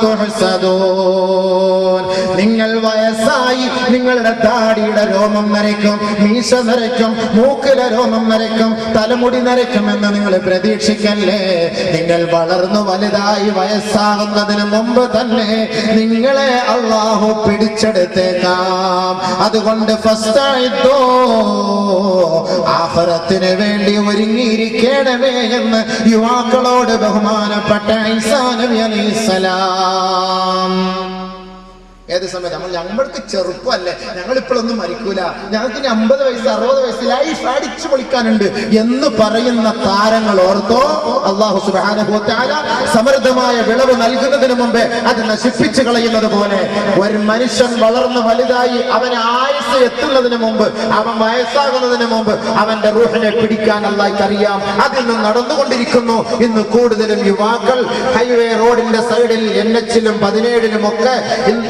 തുഹ്സദൂൻ, നിങ്ങൾ വയസ്സായി നിങ്ങളുടെ താടിയുടെ രോമം നരയ്ക്കും, മീശ നരയ്ക്കും, മൂക്കിലെ രോമം നരയ്ക്കും, തലമുടി നരയ്ക്കുമെന്ന് നിങ്ങൾ പ്രതീക്ഷിക്കല്ലേ. നിങ്ങൾ വളർന്നു വലുതായി വയസ്സാകുന്നതിന് മുമ്പ് തന്നെ നിങ്ങളെ അല്ലാഹു പിടിച്ചെടുത്തേക്കാം. അതുകൊണ്ട് ഫസ്തഇദൂ, ആഖിറത്തിന് വേണ്ടി ഒരുങ്ങിയിരിക്കണമേ എന്ന് യുവാക്കളോട് ബഹുമാനപ്പെട്ട ഈസാ നബി അലൈഹിസ്സലാം. ഏത് സമയത്ത് ഞങ്ങൾക്ക് ചെറുപ്പമല്ലേ, ഞങ്ങൾ ഇപ്പോഴൊന്നും മരിക്കൂല, ഞങ്ങൾക്ക് ഇനി 50 വയസ്സ് 60 വയസ്സ് ലൈഫ് അടിച്ചു പൊളിക്കാനുണ്ട് എന്ന് പറയുന്ന താരങ്ങൾ ഓർത്തോ, അല്ലാഹു സുബ്ഹാനഹു വ തആല സമൃദ്ധമായ വിളവ് നൽകുന്നതിന് മുമ്പേ അത് നശിപ്പിച്ചു കളയുന്നത് പോലെ ഒരു മനുഷ്യൻ വളർന്ന് വലുതായി അവന് ആയുസ് എത്തുന്നതിന് മുമ്പ്, അവൻ വയസ്സാകുന്നതിന് മുമ്പ് അവന്റെ റൂഹിനെ പിടിക്കാൻ അല്ലാഹുവിന് അറിയാം. അതിന്ന് നടന്നുകൊണ്ടിരിക്കുന്നു. ഇന്ന് കൂടുതലും യുവാക്കൾ ഹൈവേ റോഡിന്റെ സൈഡിൽ NH-ലും 17-ലും ഒക്കെ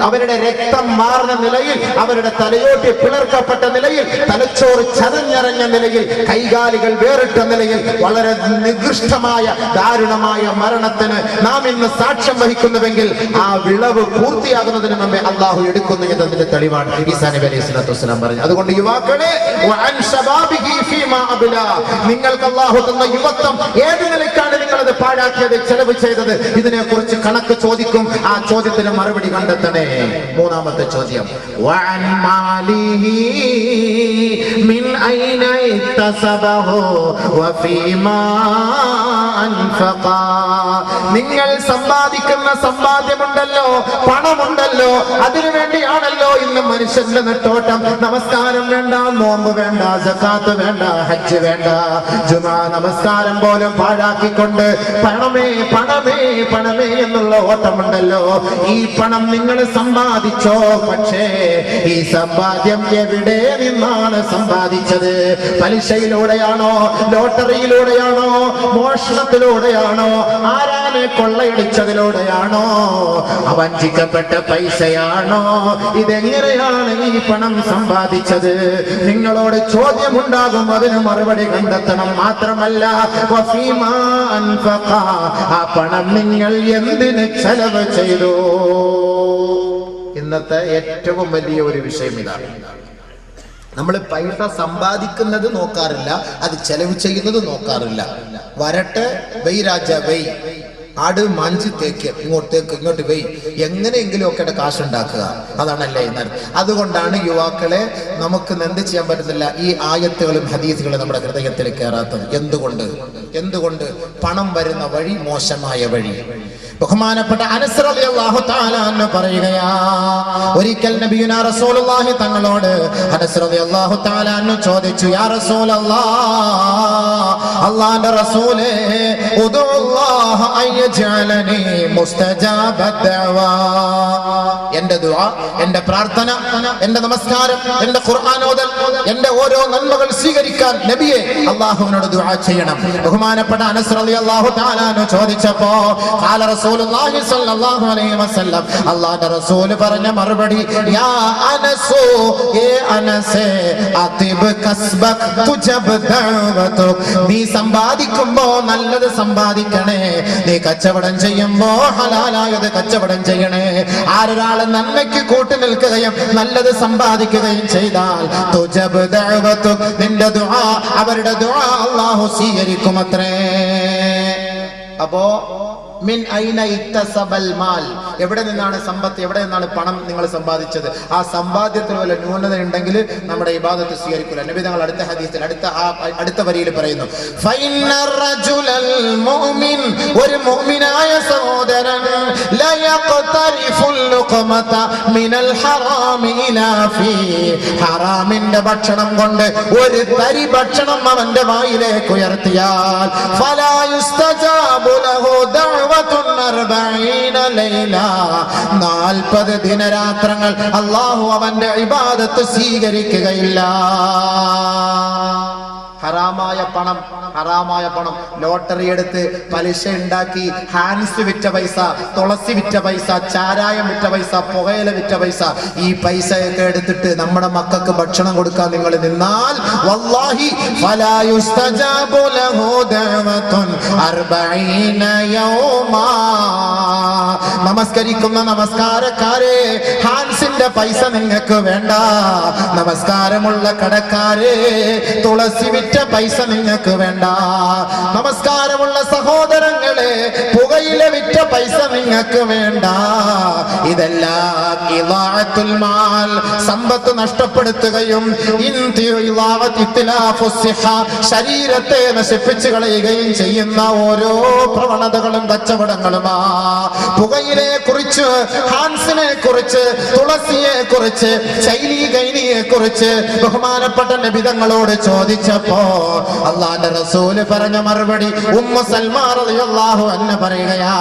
അവരുടെ രക്തം മാറുന്ന നിലയിൽ, അവരുടെ തലയോട്ടി പിളർക്കപ്പെട്ട നിലയിൽ, തലച്ചോറ് ചതഞ്ഞറിഞ്ഞ നിലയിൽ, കൈകാലുകൾ വേറിട്ട നിലയിൽ വളരെ നികൃഷ്ടമായ ദാരുണമായ മരണത്തിന് നാം ഇന്ന് സാക്ഷ്യം വഹിക്കുന്നുവെങ്കിൽ ആ വിളവ് പൂർത്തിയാകുന്നതിന് മുമ്പേ അല്ലാഹു എടുക്കുന്നു എന്നതിന്റെ തെളിവാണ് ഈസാ നബി അലൈഹി സ്വലാത്തു വസ്സലാം പറഞ്ഞു. അതുകൊണ്ട് യുവാക്കളെ, നിങ്ങൾക്ക് അല്ലാഹു തന്ന യുവത്വം ഏത് നിലയ്ക്കാണ് നിങ്ങളത് പാഴാക്കിയത്, ചെലവ് ചെയ്തത്, ഇതിനെ കുറിച്ച് കണക്ക് ചോദിക്കും. ആ ചോദ്യത്തിന് മറുപടി കണ്ടെത്തണേ. മൂന്നാമത്തെ ചോദ്യം, വഅൻ മാലിഹി മിൻ ഐന ഇക്തസബഹു വഫീമാ അൻഫഖ. നിങ്ങൾ സമ്പാദിക്കുന്ന സമ്പാദ്യമുണ്ടല്ലോ, പണമുണ്ടല്ലോ, അതിനു വേണ്ടിയാണല്ലോ ഇന്ന് മനുഷ്യന്റെ നെട്ടോട്ടം. നമസ്കാരം വേണ്ട, നോമ്പ് വേണ്ട, സക്കാത്ത് വേണ്ട, ഹജ്ജ് വേണ്ട, ജുമാ നമസ്കാരം പോലും പാഴാക്കിക്കൊണ്ട് പണമേ പണമേ പണമേ എന്നുള്ള ഓട്ടമുണ്ടല്ലോ. ഈ പണം നിങ്ങൾ സമ്പാദിച്ചോ, പക്ഷേ ഈ സമ്പാദ്യം എവിടെ നിന്നാണ് സമ്പാദിച്ചത്? പലിശയിലൂടെയാണോ, ലോട്ടറിയിലൂടെയാണോ, മോഷണത്തിലൂടെയാണോ, ആരാനെ കൊള്ളയടിച്ചതിലൂടെയാണോ, വഞ്ചിക്കപ്പെട്ട പൈസയാണോ? ഇതെങ്ങനെയാണ് ഈ പണം സമ്പാദിച്ചത്? നിങ്ങളോട് ചോദ്യമുണ്ടാകും, അതിന് മറുപടി കണ്ടെത്തണം. മാത്രമല്ല വഫീമാ അൻഫഖ, ആ പണം നിങ്ങൾ എന്തിന് ചെലവ് ചെയ്തു? ഇന്നത്തെ ഏറ്റവും വലിയ ഒരു വിഷയം ഇതാണ്. നമ്മൾ പൈസ സമ്പാദിക്കുന്നത് നോക്കാറില്ല, അത് ചെലവ് ചെയ്യുന്നത് നോക്കാറില്ല. വരട്ടെ വെയ് രാജ വെയ്, ആട് മാഞ്ചി തേക്ക്, ഇങ്ങോട്ട് വെയ്, എങ്ങനെയെങ്കിലും ഒക്കെ കാശുണ്ടാക്കുക, അതാണല്ലേ ഇന്നത്. അതുകൊണ്ടാണ് യുവാക്കളെ നമുക്ക് എന്ത് ചെയ്യാൻ പറ്റുന്നില്ല, ഈ ആയത്തുകളും ഹദീസുകളും നമ്മുടെ ഹൃദയത്തിൽ കയറാത്തത്. എന്തുകൊണ്ട്? പണം വരുന്ന വഴി മോശമായ വഴി. ബഹുമാനപ്പെട്ട അനസ് റളിയല്ലാഹു തആല അൻഹു പറയുകയാ, ഒരിക്കൽ നബിയുനാ റസൂലുള്ളാഹി തങ്ങളോട് അനസ് റളിയല്ലാഹു തആല അൻഹു ചോദിച്ചു, യാ റസൂലല്ലാഹ്, അല്ലാഹുവിന്റെ റസൂലേ, ഉദുല്ലാഹ അയ്യജഅലനി മുസ്തജാബ ദഅവാ, എന്റെ ദുആ, എന്റെ പ്രാർത്ഥന, എന്റെ നമസ്കാരം, എന്റെ ഖുർആൻ ഓതൽ, എന്റെ ഓരോ നന്മകൾ സ്വീകരിക്കാൻ നബിയെ അല്ലാഹുവിനോട് ദുആ ചെയ്യണം. ബഹുമാനപ്പെട്ട അനസ് റളിയല്ലാഹു തആല അൻഹു ചോദിച്ചപ്പോ ഖാല റസൂലുള്ളാഹി സ്വല്ലല്ലാഹു അലൈഹി വസല്ലം, അല്ലാഹുവിന്റെ റസൂൽ പറഞ്ഞ മറുപടി, യാ അനസു, ഏ അനസേ, അതിബ് കസ്ബക് തുജബ് ദഅവതുക്, നീ സമ്പാദിക്കുമ്പോ നല്ലത് സമ്പാദിക്കണേ, നീ കച്ചവടം ചെയ്യുമ്പോ ഹലാലായത് കച്ചവടം ചെയ്യണേ. ആരൊരാൾ നന്മയ്ക്ക് കൂട്ടി നിൽക്കുകയും നല്ലത് സമ്പാദിക്കുകയും ചെയ്താൽ തുജബ് ദഅവതുക്, നിന്റെ ദുആ, അവരുടെ ദുആ അല്ലാഹു സ്വീകരിക്കുമത്രേ. അപ്പോ മിൻ ഐന ഇക്തസബൽ മാൽ, എവിടെ നിന്നാണ് സമ്പത്ത്, എവിടെ നിന്നാണ് പണം നിങ്ങൾ സമ്പാദിച്ചത്? ആ സമ്പാദ്യത്തിൽ വല്ല ന്യൂനത ഉണ്ടെങ്കിൽ നമ്മുടെ ഇബാദത്ത് സ്വീകരിക്കില്ല. നബി തങ്ങൾ അടുത്ത ഹദീസിൽ അടുത്ത വരിയിൽ പറയുന്നു, ഫൈനർ റജുലൽ മുഅ്മിൻ, ഒരു മുഅ്മിനായ സഹോദരൻ, ലാ യഖ്തരിഫുൽ ലുഖമത മിനൽ ഹറാമി ഇലാ ഫീ, ഹറാമിന്റെ ഭക്ഷണം കൊണ്ട് ഒരു തരി ഭക്ഷണം അവന്റെ വായിലേക്ക് ഉയർത്തിയാൽ ഫലാ യുസ്തജാബു ലഹു 40 ദിനരാത്രങ്ങൾ അല്ലാഹു അവന്റെ ഇബാദത്ത് സ്വീകരിക്കുകയില്ല. ഹറാമായ പണം, ലോട്ടറി എടുത്ത് പലിശ ഉണ്ടാക്കി ഹാൻസ് വിറ്റ പൈസ, തുളസി വിറ്റ പൈസ, ചാരായം വിറ്റ പൈസ, പുകയില വിറ്റ പൈസ, ഈ പൈസയൊക്കെ എടുത്തിട്ട് നമ്മുടെ മക്കൾക്ക് ഭക്ഷണം കൊടുക്കാൻ നിങ്ങൾ നിന്നാൽ വല്ലാഹി ഫലാ യുസ്തജാബു ലഹു ദഅവതുൻ 40 യൗമാ. നമസ്കരിക്കുന്ന നമസ്കാരക്കാരെ, ഹാൻസിന്റെ പൈസ നിങ്ങൾക്ക് വേണ്ട. നമസ്കാരമുള്ള കടക്കാരെ, തുളസി വിറ്റ പൈസ നിങ്ങൾക്ക് വേണ്ട. നമസ്കാരമുള്ള സഹോദരങ്ങളെ, പുകയില വിറ്റ പൈസ നിങ്ങൾക്ക് വേണ്ട. ഇതെല്ലാം ഇളാഅത്തുൽ മാൽ, സമ്പത്ത് നഷ്ടപ്പെടുത്തുകയും ശരീരത്തെ നശിപ്പിച്ചു കളയുകയും ചെയ്യുന്ന ഓരോ പ്രവണതകളും കച്ചവടങ്ങളുമാ. പുകയിലെ കുറിച്ച്, ഹാൻസിനെ കുറിച്ച്, തുളസിയെ കുറിച്ച്, ചൈലി ഗൈനിയെ കുറിച്ച് ബഹുമാനപ്പെട്ട നബി തങ്ങളോട് ചോദിച്ചപ്പോ അല്ലാഹുവിന്റെ റസൂൽ പറഞ്ഞ മറുപടി, ഉമ്മു സൽമാ റളിയല്ലാഹു അൻഹ പറയുകയാ,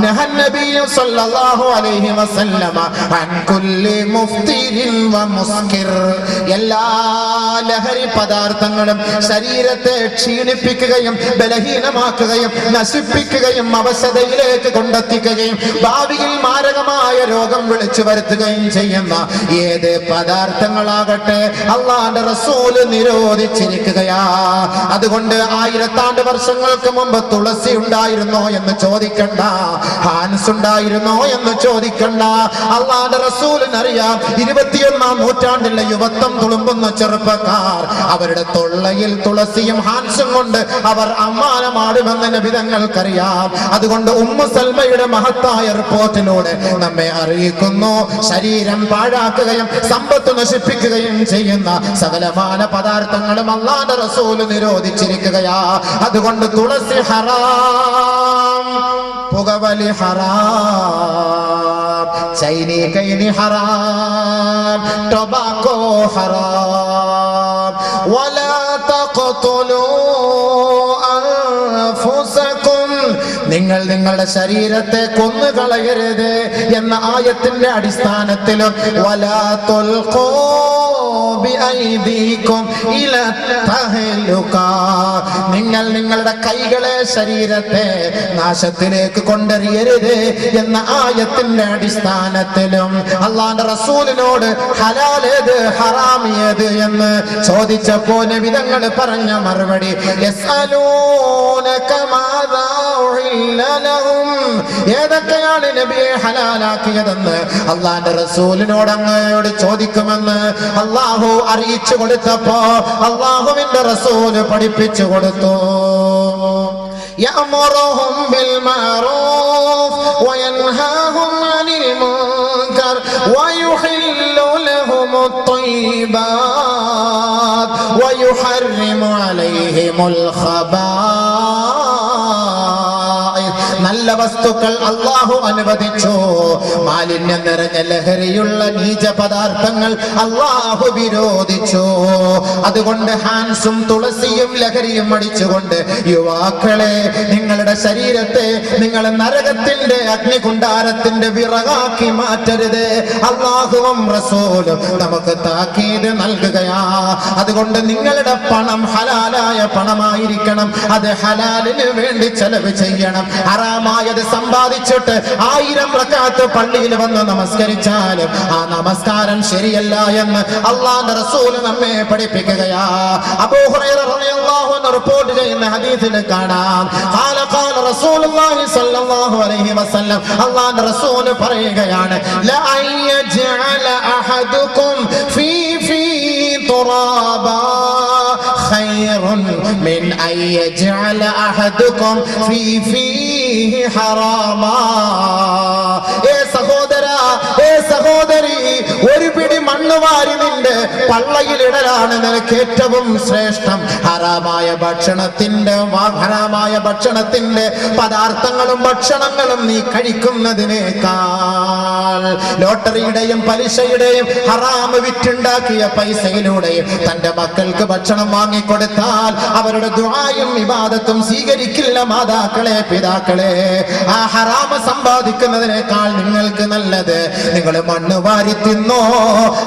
നഹൻ നബിയു സല്ലല്ലാഹു അലൈഹി വസല്ലമ അൻ കുല്ലി മുഫ്തിരിൻ വ മുസ്കിർ, എല്ലാ ലഹരി പദാർത്ഥങ്ങളും ശരീരത്തെ ക്ഷീണിപ്പിക്കുകയും ബലഹീനമാക്കുകയും നശിപ്പിക്കുകയും അവശതയിലേക്ക് കൊണ്ടെത്തിക്കുകയും ഭാവിയിൽ മാരകമായ രോഗം വിളിച്ചു വരുത്തുകയും ചെയ്യുന്ന ഏത് പദാർത്ഥങ്ങളാകട്ടെ അല്ലാഹുവിന്റെ റസൂൽ നിരോധിച്ചിരിക്കുകയാ. അതുകൊണ്ട് 1000 വർഷങ്ങൾക്ക് മുമ്പ് തുളസി ഉണ്ടായിരുന്നോ എന്ന് ചോദിക്കണ്ട, ഹാൻസ് ഹാൻസ് ഉണ്ടായിരുന്നോ എന്ന് ചോദിക്കണ്ട. അള്ളാഹുവിന്റെ റസൂലിനറിയാം 21ാം നൂറ്റാണ്ടിലെ യുവത്വം തുളുമ്പുന്ന ചെറുപ്പക്കാർ അവരുടെ തൊള്ളയിൽ തുളസിയും ഹാൻസും കൊണ്ട് അവർ അമ്മാനമാടുമെന്ന് നബി തങ്ങൾക്കറിയാം. അതുകൊണ്ട് ഉമ്മു സൽമയുടെ മഹത്തായ റിപ്പോർട്ടിലൂടെ നമ്മെ അറിയിക്കുന്നു, ശരീരം പാഴാക്കുകയും സമ്പത്ത് നശിപ്പിക്കുകയും ചെയ്യുന്ന സകലമാന പദാർത്ഥങ്ങളും അല്ലാഹുവിന്റെ റസൂൽ നിരോധിച്ചിരിക്കുകയാ. അതുകൊണ്ട് തുളസി ഹറാം, പുകവലി ഹറാം, ചൈനി കൈനി ഹറാം, ടൊബാക്കോ ഹറാം. വലാ തഖ്തുലൂ അൻഫുസകും, നിങ്ങൾ നിങ്ങളുടെ ശരീരത്തെ കൊന്നുകളയരുത് എന്ന ആയത്തിന്റെ അടിസ്ഥാനത്തിലും വലാ തുൽഖൂ ബിഐദീകും ഇലാ തഹ്ലുക, നിങ്ങൾ നിങ്ങളുടെ കൈകളെ ശരീരത്തെ നാശത്തിലേക്ക് കൊണ്ടെറിയരുത് എന്ന ആയത്തിന്റെ അടിസ്ഥാനത്തിലും അല്ലാഹുവിന്റെ റസൂലിനോട് ഹലാലേത് ഹറാമിയത് എന്ന് ചോദിച്ചപ്പോൾ നബി തങ്ങൾ പറഞ്ഞ മറുപടി യസ്അലൂനക മാദാ ഉഹില്ല ലഹും, ഏതൊക്കെയാണ് നബിയെ ഹലാലാക്കിയതെന്ന് അല്ലാഹുവിന്റെ റസൂലിനോട് അങ്ങയോട് ചോദിക്കുമെന്ന് അല്ലാഹു അറിയിച്ചു കൊടുത്തപ്പോ അല്ലാഹുവിന്റെ റസൂല് പഠിപ്പിച്ചു കൊടുത്തു. യഅമുറുഹും ബിൽ മഅറൂഫ് വയൻഹാഹും അനിൽ മുൻകർ വയുഹില്ലു ലഹുമുത് ത്വയ്യിബാത് വയുഹർരിമു അലൈഹിമുൽ ഖബായിസ്, നല്ല വസ്തുക്കൾ അല്ലാഹു അനുവദിച്ചു, മാലിന്യം നിറഞ്ഞ ലഹരിയുള്ള നീച പദാർത്ഥങ്ങൾ അല്ലാഹു വിരോധിച്ചു. അതുകൊണ്ട് ഹാൻസും തുളസിയും ലഹരിയും അടിച്ചുകൊണ്ട് യുവാക്കളെ നിങ്ങളുടെ ശരീരത്തെ നിങ്ങൾ നരകത്തിന്റെ അഗ്നികുണ്ഡാരത്തിന്റെ വിറകാക്കി മാറ്റരുത്. അല്ലാഹുവും റസൂലും നമുക്ക് താക്കീത് നൽകുകയാ. അതുകൊണ്ട് നിങ്ങളുടെ പണം ഹലാലായ പണമായിരിക്കണം, അത് ഹലാലിന് വേണ്ടി ചെലവ് ചെയ്യണം. ഹറാമായത് സമ്പാദിച്ചിട്ട് 1000 റക്അത്ത് പള്ളിയിൽ വന്ന് നമസ്കരിച്ചാലും ആ നമസ്കാരം ശരിയല്ല എന്ന് അല്ലാഹുവിന്റെ റസൂൽ നമ്മെ പഠിപ്പിക്കുകയാ. അബൂ ഹുറൈറ റളിയല്ലാഹു അൻഹു റിപ്പോർട്ട് ചെയ്യുന്ന ഹദീസിൽ കാണാം, ഖാല റസൂലുള്ളാഹി സ്വല്ലല്ലാഹു അലൈഹി വസല്ലം, അല്ലാഹുവിന്റെ റസൂൽ പറയുകയാണ്, ലാ യജ്അല അഹദുകും ഫീ തുറാബാ ഖൈറുൻ മിൻ അൻ യജ്അല അഹദുകും ഫീഹി ഹറാമാ. സഹോദരി, ഒരു പിടി മണ്ണ് വാരി നിന്റെ പള്ളയിലിടലാണ് നിനക്ക് ഏറ്റവും ശ്രേഷ്ഠം. ഹറാമായ ഭക്ഷണത്തിന്റെ പദാർത്ഥങ്ങളും ഭക്ഷണങ്ങളും നീ കഴിക്കുന്നതിനേക്കാൾ ലോട്ടറിയുടെയും പലിശയുടെയും ഹറാമ് വിറ്റുണ്ടാക്കിയ പൈസയിലൂടെയും തന്റെ മക്കൾക്ക് ഭക്ഷണം വാങ്ങിക്കൊടുത്താൽ അവരുടെ ദുആയും ഇബാദത്തും സ്വീകരിക്കില്ല മാതാക്കളെ, പിതാക്കളെ. ആ ഹറാമ് സമ്പാദിക്കുന്നതിനേക്കാൾ നിങ്ങൾക്ക് നല്ലത് നിങ്ങൾ മണ്ണ് വാരി തിന്നോ,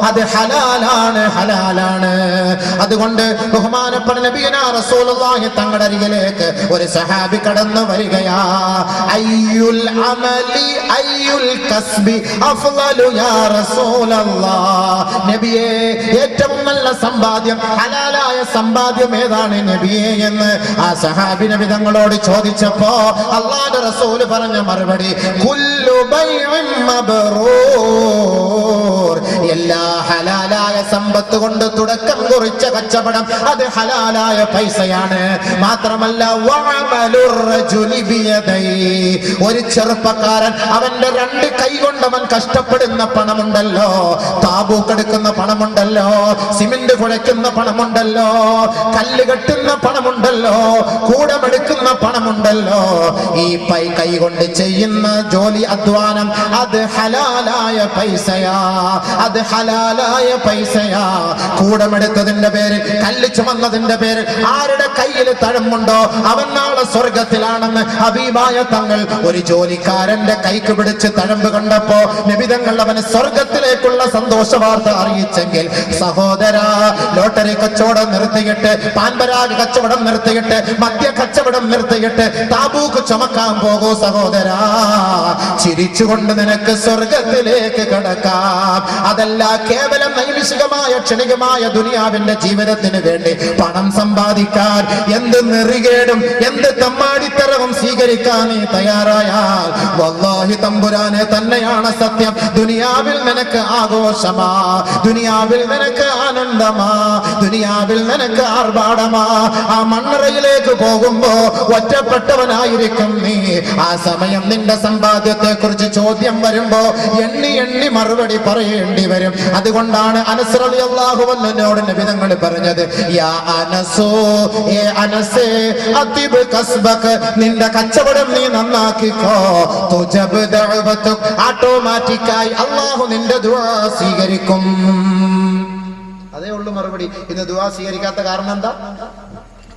അത് ഹലാലാണ്, ഹലാലാണ്. അതുകൊണ്ട് ബഹുമാനപ്പെട്ട നബിയുനാ റസൂലുള്ളാഹി തങ്ങളുടെ അരികിലേക്ക് ഒരു സഹാബി കടന്നു വരികയാ. അയ്യുൽ അമലി അയ്യുൽ കസ്ബി അഫ്ളലു യാ റസൂലല്ലാഹ്, നബിയേ ഏറ്റവും നല്ല സമ്പാദ്യം, ഹലാലായ സമ്പാദ്യം ഏതാണ് നബിയേ എന്ന് ആ സഹാബി നബി തങ്ങളോട് ചോദിച്ചപ്പോ അല്ലാഹുവിന്റെ റസൂൽ പറഞ്ഞ മറുപടി കുല്ലു ബൈഇൻ മബ്റൂർ, എല്ലാ ഹലാലായ സമ്പത്ത് കൊണ്ട് തുടക്കം കുറിച്ച കച്ചവടം അത് ഹലാലായ പൈസയാണ്. മാത്രമല്ല വഅമലുർ റജുലി ബിയദൈഹി, ഒരു ചെറുപ്പക്കാരൻ അവന്റെ 2 കൈ കൊണ്ട് അവൻ കഷ്ടപ്പെടുന്ന പണമുണ്ടല്ലോ, താബൂക്കെടുക്കുന്ന പണമുണ്ടല്ലോ, സിമന്റ് കുഴയ്ക്കുന്ന പണമുണ്ടല്ലോ, കല്ല് കെട്ടുന്ന പണമുണ്ടല്ലോ, കൂടമെടുക്കുന്ന പണമുണ്ടല്ലോ, ഈ കൈ കൊണ്ട് ചെയ്യുന്ന ജോലി അധ്വാനം അത് ഹലാലായ പൈസയാ, അത് ഹലാലായ പൈസയാ. കൂടമെടുത്തതിന്റെ പേരിൽ, കല്ല് ചുമന്നതിന്റെ പേരിൽ ആരുടെ കയ്യിൽ തഴമ്പുണ്ടോ അവൻ നാളെ സ്വർഗത്തിലാണെന്ന് ഹബീബായ തങ്ങൾ ഒരു ജോലിക്കാരന്റെ കൈക്ക് പിടിച്ച് തഴമ്പ് കണ്ടപ്പോ നബി തങ്ങൾ അവന് സ്വർഗത്തിലേക്കുള്ള സന്തോഷ വാർത്ത അറിയിച്ചെങ്കിൽ സഹോദര, ലോട്ടറി കച്ചവടം നിർത്തിയിട്ട്, പാൻപരാഗ് കച്ചവടം നിർത്തിയിട്ട്, മദ്യ കച്ചവടം നിർത്തിയിട്ട് താബൂക്ക് ചുമക്കാൻ പോകൂ സഹോദര. ചിരിച്ചുകൊണ്ട് നിനക്ക് സ്വർഗത്തിലേക്ക് കടക്കാം. അതല്ല കേവലം നൈമിഷികമായ ക്ഷണികമായ ദുനിയാവിൽ ദുനിയാവിന്റെ ജീവിതത്തിന് വേണ്ടി പണം സമ്പാദിക്കാൻ എന്ത് നെറികേടും എന്ത് തമ്മാടിത്തരവും സ്വീകരിക്കാൻ നീ തയ്യാറായാൽ വല്ലാഹി തമ്പുരാനെ തന്നെയാണ് സത്യം, ദുനിയാവിൽ നിനക്ക് ആഘോഷമാ, ദുനിയാവിൽ നിനക്ക് ആനന്ദമാ, ദുനിയാവിൽ നിനക്ക് ആർഭാടമാ. ആ മണ്ണറയിലേക്ക് പോകുമ്പോ ഒറ്റപ്പെട്ടവനായിരിക്കും നീ. ആ സമയം നിന്റെ സമ്പാദ്യത്തെ കുറിച്ച് ചോദ്യം വരുമ്പോ എണ്ണി എണ്ണി മറുപടി പറയേണ്ടി വരും. അതുകൊണ്ടാണ് അനസ് റളിയല്ലാഹു അൻഹുവിനോട് നബി തങ്ങൾ പറഞ്ഞത്, യാ അനസോ, ഏ അനസേ, അതിബ് കസ്ബക, നിന്റെ കച്ചവടം നീ നന്നാക്കിക്കോ, തുജബ് ദഅവതുക്, ഓട്ടോമാറ്റിക്കായി അല്ലാഹു നിന്റെ ദുആ സ്വീകരിക്കും. അതേ ഉള്ളു മറുപടി. ഇന്ന് ദുആ സ്വീകരിക്കാത്ത കാരണം എന്താ?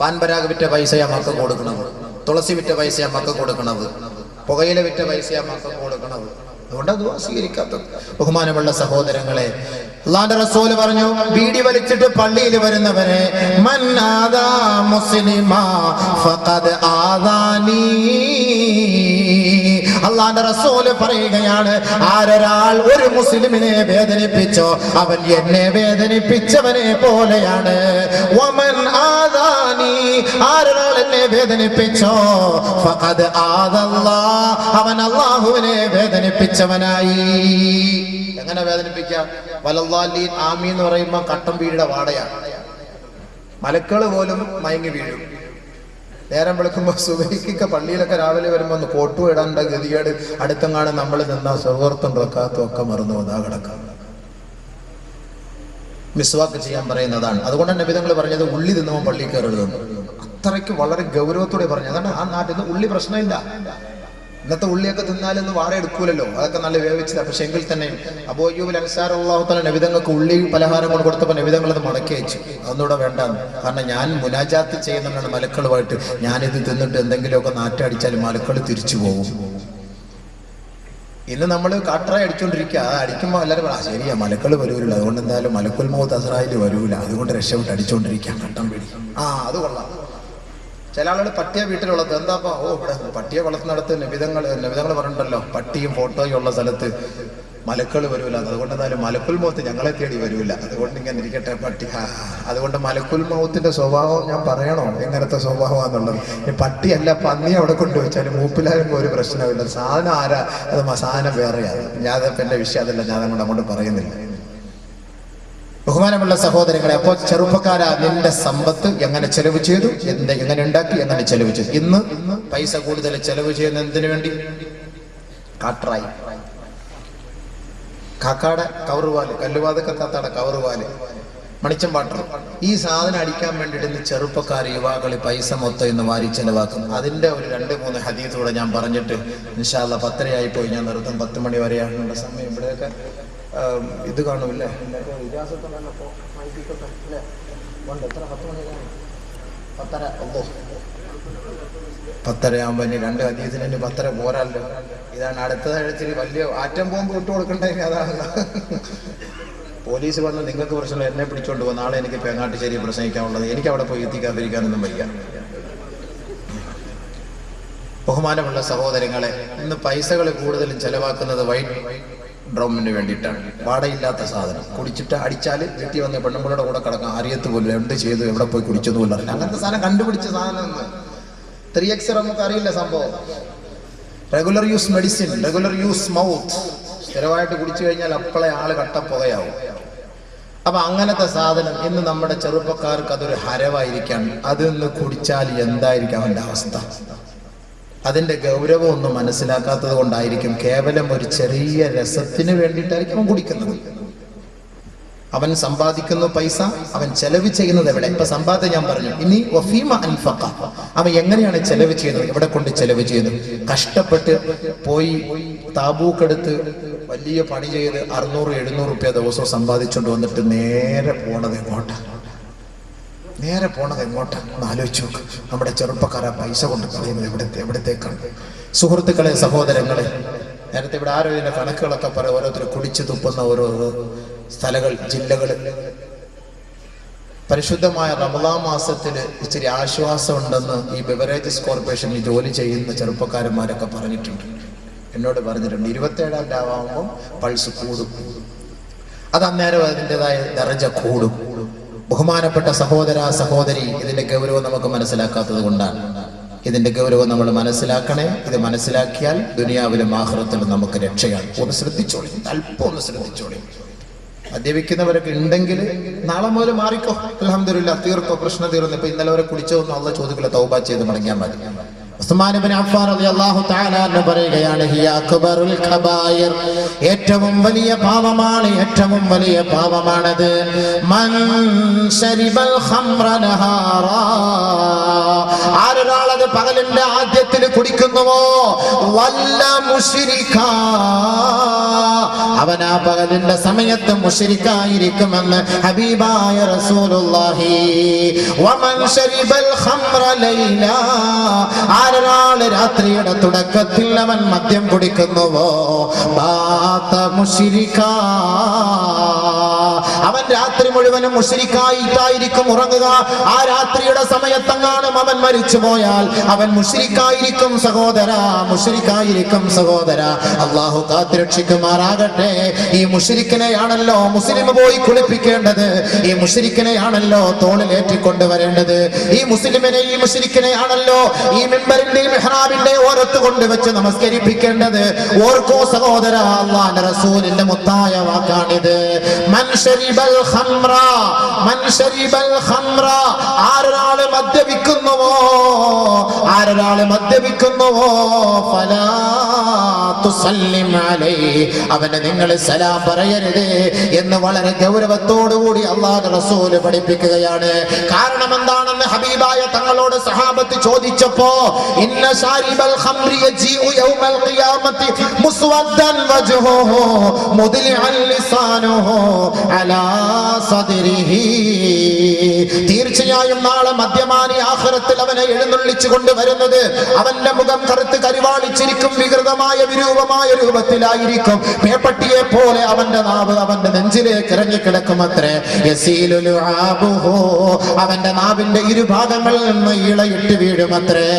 പാൻപരാഗ് വിറ്റ പൈസയാ മക്കൾക്ക് കൊടുക്കണത്, തുളസി വിറ്റ പൈസയാ മക്കൾക്ക് കൊടുക്കണത്, പുകയില വിറ്റ പൈസയാ മക്കൾക്ക് കൊടുക്കണത്. അതുകൊണ്ടാണ് ദുആ സ്വീകരിക്കാത്തത്. ബഹുമാനമുള്ള സഹോദരങ്ങളെ, അല്ലാഹുവിന്റെ റസൂൽ പറഞ്ഞു, ബീഡി വലിച്ചിട്ട് പള്ളിയിൽ വരുന്നവരെ, മൻ ആദാ മുസ്ലിമാ ഫഖദ് ആദാനി. അല്ലാഹുവിന്റെ റസൂൽ പറയുകയാണ്, ആരൊരാൾ ഒരു മുസ്ലിമിനെ വേദനിപ്പിച്ചോ അവൻ എന്നെ വേദനിപ്പിച്ചവനെ പോലെയാണ്. വമൻ ആദാനി, ആരൊരാൾ എന്നെ വേദനിപ്പിച്ചോ ഫഖദ് ആദല്ലാഹ്, അവൻ അല്ലാഹുവിനെ വേദനിപ്പിച്ചവനായി. എങ്ങനെ വേദനിപ്പിക്കാം? വലല്ലാഹീൻ ആമീൻ എന്ന് പറയുമ്പോ കട്ടം വീടിയുടെ വാടയാണ്. മലക്കള് പോലും മയങ്ങി വീഴും. നേരം വെളുക്കുമ്പോ സുബഹിക്ക് പള്ളിയിലൊക്കെ രാവിലെ വരുമ്പോ ഒന്ന് കോട്ടു ഇടാണ്ട ഗതികേട്, അടുത്തെങ്ങാണ് നമ്മൾ നിന്നാ സുഹൃത്തും റക്കാത്തും ഒക്കെ മറന്നു വന്നാ കിടക്കാം. മിസ്വാക്ക് ചെയ്യാൻ പറയുന്നതാണ്. അതുകൊണ്ടാണ് നബി തങ്ങൾ പറഞ്ഞത് ഉള്ളി തിന്നുമ്പോൾ പള്ളി കയറരുതെന്ന്. അത്രയ്ക്ക് വളരെ ഗൗരവത്തോടെ പറഞ്ഞു. അതാണ് ആ നാട്ടിൽ നിന്ന് ഉള്ളി പ്രശ്നമില്ല. ഇന്നത്തെ ഉള്ളിയൊക്കെ തിന്നാലൊന്നും വാട എടുക്കൂലല്ലോ, അതൊക്കെ നല്ല വേവിച്ചത്. പക്ഷെ എങ്കിൽ തന്നെ അബൂ അയ്യൂബ് അൻസാരി റളിയല്ലാഹു തആല നബി തങ്ങൾക്ക് ഉള്ളി പലഹാരം കൊണ്ട് കൊടുത്തപ്പോൾ നബി തങ്ങൾ അത് മടക്കി അയച്ചു. അതൊന്നുകൂടെ വേണ്ടാന്ന്. കാരണം ഞാൻ മുനാജാത്ത് ചെയ്യുന്നതാണ് മലക്കളുമായിട്ട്. ഞാനിത് തിന്നിട്ട് എന്തെങ്കിലുമൊക്കെ നാറ്റടിച്ചാൽ മലക്കൾ തിരിച്ചു പോകും. ഇന്ന് നമ്മൾ കാട്ടറായി അടിച്ചോണ്ടിരിക്കുക. അത് അടിക്കുമ്പോൾ എല്ലാവരും ശരിയാ മലക്കൾ വരൂല, അതുകൊണ്ട് എന്തായാലും മലക്കുൽ മൗത്ത് അസ്രായിൽ വരൂല, അതുകൊണ്ട് രക്ഷപ്പെട്ട് അടിച്ചോണ്ടിരിക്കാം കട്ടം പിടി. അത് കൊള്ളാം. ചില ആളുകൾ പട്ടിയെ വീട്ടിലുള്ളത് എന്താപ്പാ, ഇവിടെ പട്ടിയെ വളർത്തുന്നിടത്ത് നബിതങ്ങൾ പറഞ്ഞിട്ടുണ്ടല്ലോ, പട്ടിയും ഫോട്ടോയും ഉള്ള സ്ഥലത്ത് മലക്കൾ വരൂല, അതുകൊണ്ട് എന്തായാലും മലക്കുൽ മൗത്ത് ഞങ്ങളെ തേടി വരൂല, അതുകൊണ്ട് ഇങ്ങനെ ഇരിക്കട്ടെ പട്ടി. അതുകൊണ്ട് മലക്കുൽ മൗത്തിന്റെ സ്വഭാവം ഞാൻ പറയണോ എങ്ങനത്തെ സ്വഭാവമാണെന്നുള്ളത്? പട്ടിയല്ല പന്നി അവിടെ കൊണ്ടുവച്ചാലും മൂപ്പിലാരും ഒരു പ്രശ്നമില്ല. സാധനം ആരാ, അത് സാധനം വേറെയാണ്. ഞാൻ എന്റെ വിഷയം അതല്ല, ഞാൻ അങ്ങോട്ട് പറയുന്നില്ല. ബഹുമാനമുള്ള സഹോദരങ്ങളെ, അപ്പോൾ ചെറുപ്പക്കാരാ, നിന്റെ സമ്പത്ത് എങ്ങനെ ചെലവ് ചെയ്തു, എങ്ങനെ ഉണ്ടാക്കി, എങ്ങനെ ചെലവ് ചെയ്തു. ഇന്ന് പൈസ കൂടുതൽ ചെലവ് ചെയ്യുന്ന എന്തിനു വേണ്ടി? കാട്ടറായി, കാക്കാടെ കവറുവാല്, കല്ലുവാതൊക്കെ കാത്താടെ കവറുവാല്, മണിച്ചം വാട്ടർ, ഈ സാധനം അടിക്കാൻ വേണ്ടിയിട്ട് ഇന്ന് ചെറുപ്പക്കാർ യുവാക്കൾ പൈസ മൊത്തം ഇന്ന് വാരി ചെലവാക്കും. അതിന്റെ ഒരു 2-3 ഹദീസ് കൂടെ ഞാൻ പറഞ്ഞിട്ട് ഇൻഷാ അല്ലാഹ് 10:30 പോയി ഞാൻ നിർത്തും. 10 മണി വരെയാണ് നമ്മുടെ സമയം. ഇവിടെയൊക്കെ ഇത് കാണൂല്ലേ, 10:30 ആകുമ്പോ 2 ഹദീസിന് 10:30 പോരല്ലോ. ഇതാണ് അടുത്തതാഴ്ച വലിയ ആറ്റം ബോംബ് വിട്ടു കൊടുക്കണ്ടേ. അതാണ് പോലീസ് വന്ന് നിങ്ങൾക്ക് പ്രശ്നം, എന്നെ പിടിച്ചോണ്ട് പോകും, നാളെ എനിക്ക് പേങ്ങാട്ടുശ്ശേരി പ്രസംഗിക്കാനുള്ളത്, എനിക്ക് അവിടെ പോയി എത്തിക്കാതിരിക്കാനൊന്നും വയ്യ. ബഹുമാനമുള്ള സഹോദരങ്ങളെ, ഇന്ന് പൈസകൾ കൂടുതലും ചെലവാക്കുന്നത് വൈറ്റ് ഡ്രമ്മിന് വേണ്ടിയിട്ടാണ്. വാടയില്ലാത്ത സാധനം കുടിച്ചിട്ട് അടിച്ചാൽ വീട്ടിൽ വന്ന് പെണ്ണുമ്പളുടെ കൂടെ കിടക്കാം, അറിയത്ത് പോലും എന്ത് ചെയ്തു, എവിടെ പോയി കുടിച്ചെന്ന് പോലും അറിയില്ല. അങ്ങനത്തെ സാധനം കണ്ടുപിടിച്ച സാധനം 3x നമുക്ക് അറിയില്ല സംഭവം. Regular use medicine, regular use mouth, സ്ഥിരമായിട്ട് കുടിച്ചു കഴിഞ്ഞാൽ അപ്പളെ ആള് കട്ടപ്പുകയാവും. അപ്പൊ അങ്ങനത്തെ സാധനം ഇന്ന് നമ്മുടെ ചെറുപ്പക്കാർക്ക് അതൊരു ഹരവായിരിക്കാണ്. അതിന്ന് കുടിച്ചാൽ എന്തായിരിക്കും അവന്റെ അവസ്ഥ? അതിന്റെ ഗൗരവം ഒന്നും മനസ്സിലാക്കാത്തത് കൊണ്ടായിരിക്കും. കേവലം ഒരു ചെറിയ രസത്തിന് വേണ്ടിയിട്ടായിരിക്കും അവൻ കുടിക്കുന്നത്. അവൻ സമ്പാദിക്കുന്നു പൈസ, അവൻ ചെലവ് ചെയ്യുന്നത് എവിടെ? ഇപ്പൊ സമ്പാദ്യം ഞാൻ പറഞ്ഞു. ഇനി വഫീമ അൻഫഖ, അവൻ എങ്ങനെയാണ് ചെലവ് ചെയ്യുന്നത്, എവിടെ കൊണ്ട് ചെലവ് ചെയ്യുന്നത്? കഷ്ടപ്പെട്ട് പോയി താബൂക്കെടുത്ത് വലിയ പണി ചെയ്ത് 600-700 രൂപ ദിവസവും സമ്പാദിച്ചുകൊണ്ട് വന്നിട്ട് നേരെ പോണത് എങ്ങോട്ടാണ്? ഒന്ന് ആലോചിച്ച് നോക്ക്. നമ്മുടെ ചെറുപ്പക്കാരെ പൈസ കൊണ്ട് കളയുന്നത് എവിടത്തേക്കാണ്? സുഹൃത്തുക്കളെ, സഹോദരങ്ങളെ, നേരത്തെ ഇവിടെ ആരോ ഇതിന്റെ കണക്കുകളൊക്കെ പറയും. ഓരോരുത്തർ കുടിച്ചു തുപ്പുന്ന ഓരോ സ്ഥലങ്ങൾ, ജില്ലകൾ. പരിശുദ്ധമായ റമദാൻ മാസത്തില് ഇച്ചിരി ആശ്വാസം ഉണ്ടെന്ന് ഈ ബെവറേജസ് കോർപ്പറേഷനിൽ ജോലി ചെയ്യുന്ന ചെറുപ്പക്കാരന്മാരൊക്കെ പറഞ്ഞിട്ടുണ്ട്, എന്നോട് പറഞ്ഞിട്ടുണ്ട്. 27-ാം രാവാകുമ്പോൾ പൾസ് കൂടും, അത് അന്നേരം അതിൻ്റെതായ ദറജ കൂടും. ബഹുമാനപ്പെട്ട സഹോദര സഹോദരി, ഇതിന്റെ ഗൗരവം നമുക്ക് മനസ്സിലാക്കാത്തത് കൊണ്ടാണ്. ഇതിന്റെ ഗൗരവം നമ്മൾ മനസ്സിലാക്കണേ. ഇത് മനസ്സിലാക്കിയാൽ ദുനിയാവിലും ആഖിറത്തിലും നമുക്ക് രക്ഷയാണ്. ഒന്ന് ശ്രദ്ധിച്ചോളി, അല്പം ഒന്ന് ശ്രദ്ധിച്ചോളി. മദ്യപിക്കുന്നവരൊക്കെ ഉണ്ടെങ്കിൽ നാളെ മുതൽ മാറിക്കോ. അൽഹംദുലില്ലാ, തീർത്തോ, പ്രശ്നം തീർന്നു. ഇപ്പൊ ഇന്നലെ വരെ കുടിച്ചതൊന്നും അള്ളാഹ് ചോദിക്കില്ല, തൗബ ചെയ്ത് മടങ്ങിയാൽ മതി. ഉസ്മാൻ ഇബ്നു അഫ്ഫാൻ റളിയല്ലാഹു തആല അൻഹു പറയുകയാണ്, ഹിയ അക്ബറുൽ കബായിർ, ഏറ്റവും വലിയ പാപമാണ്, ഏറ്റവും വലിയ പാപമാണത്. മൻ ശരിബൽ ഖംറ നഹാറാ, ആരൊരാളത് പകലിന്റെ ആദ്യത്തിൽ കുടിക്കുന്നുവോ, വല്ല മുശ്രിക്കാ, അവൻ ആ പകലിന്റെ സമയത്ത് മുശ്രിക്കായിരിക്കുമെന്ന് ഹബീബായ റസൂലുള്ളാഹി. വമൻ ശരിബൽ ഖംറ ലൈലാ, ആരൊരാള് രാത്രിയുടെ തുടക്കത്തിൽ അവൻ മദ്യം കുടിക്കുന്നുവോ, ബാത മുശ്രിക്കാ, അവൻ രാത്രി മുഴുവനും മുശ്രിക്കായിട്ടായിരിക്കും ഉറങ്ങുക. ആ രാത്രിയുടെ സമയത്തെങ്ങാനും അവൻ മരിച്ചു പോയാൽ അവൻ മുശ്രിക്കായിരിക്കും സഹോദര, മുശ്രിക്കായിരിക്കും സഹോദര. അള്ളാഹു കാത്തുരക്ഷിക്കുമാറാകട്ടെ. ഈ മുശ്രിക്കിനെയാണല്ലോ മുസ്ലിം പോയി കുളിപ്പിക്കേണ്ടത്, ഈ മുശ്രിക്കിനെയാണല്ലോ തോളിലേറ്റിക്കൊണ്ടുവരേണ്ടത്, ഈ മുസ്ലിമിനെ, ഈ മുശ്രിക്കിനെയാണല്ലോ ഈ മിമ്പറിന്റെ മെഹ്റാബിന്റെ ഓരത്ത് കൊണ്ടുവച്ച് നമസ്കരിപ്പിക്കേണ്ടത്. ഓർക്കോ സഹോദര, അല്ലാഹുവിന്റെ റസൂലിന്റെ മുത്തായ വാക്കാണിത്. മൻ ശരിബൽ ഖംറ, മൻ ശരിബൽ ഖംറ, ആരൊരാള് മദ്യപിക്കുന്നുവോ, ആരൊരാള് മദ്യപിക്കുന്നുവോ, ഫലാ തുസല്ലിം അലൈഹി, അവന് നിങ്ങൾ സലാം പറയരുത് എന്ന് വളരെ ഗൗരവത്തോടുകൂടി അല്ലാഹുവിന്റെ റസൂൽ പഠിപ്പിക്കുകയാണ്. കാരണം എന്താണെന്ന് ഹബീബായ തങ്ങളോട് സഹാബത്ത് ചോദിച്ചപ്പോ, ഇന്ന ശാരിബൽ ഖംറി യജീഉ യൗമൽ ഖിയാമത്തി മുസ്വദ്ദൻ വജ്ഹുഹു മുദ്ലിഅൻ ലിസാനുഹു അലാ സദ്രിഹി, തീർച്ചയായും നാളെ മദ്യപാനി ആഖിറത്തിൽ അവനെ എഴുന്നള്ളിച്ചു കൊണ്ടുവരുന്നത് അവന്റെ മുഖം കറുത്ത് കരിവാളിച്ചിരിക്കും, വികൃതമായ വിരൂപമായ രൂപത്തിലായിരിക്കും. പേപ്പട്ടിയെ പോലെ അവന്റെ നാവ് അവന്റെ നെഞ്ചിലേക്ക് ഇറങ്ങിക്കിടക്കുമത്രേ. യസീലു ലുആബുഹു, അവന്റെ നാവിന്റെ ഇരുഭാഗങ്ങളിൽ നിന്ന് ഇളയിട്ട് വീഴുമത്രേ.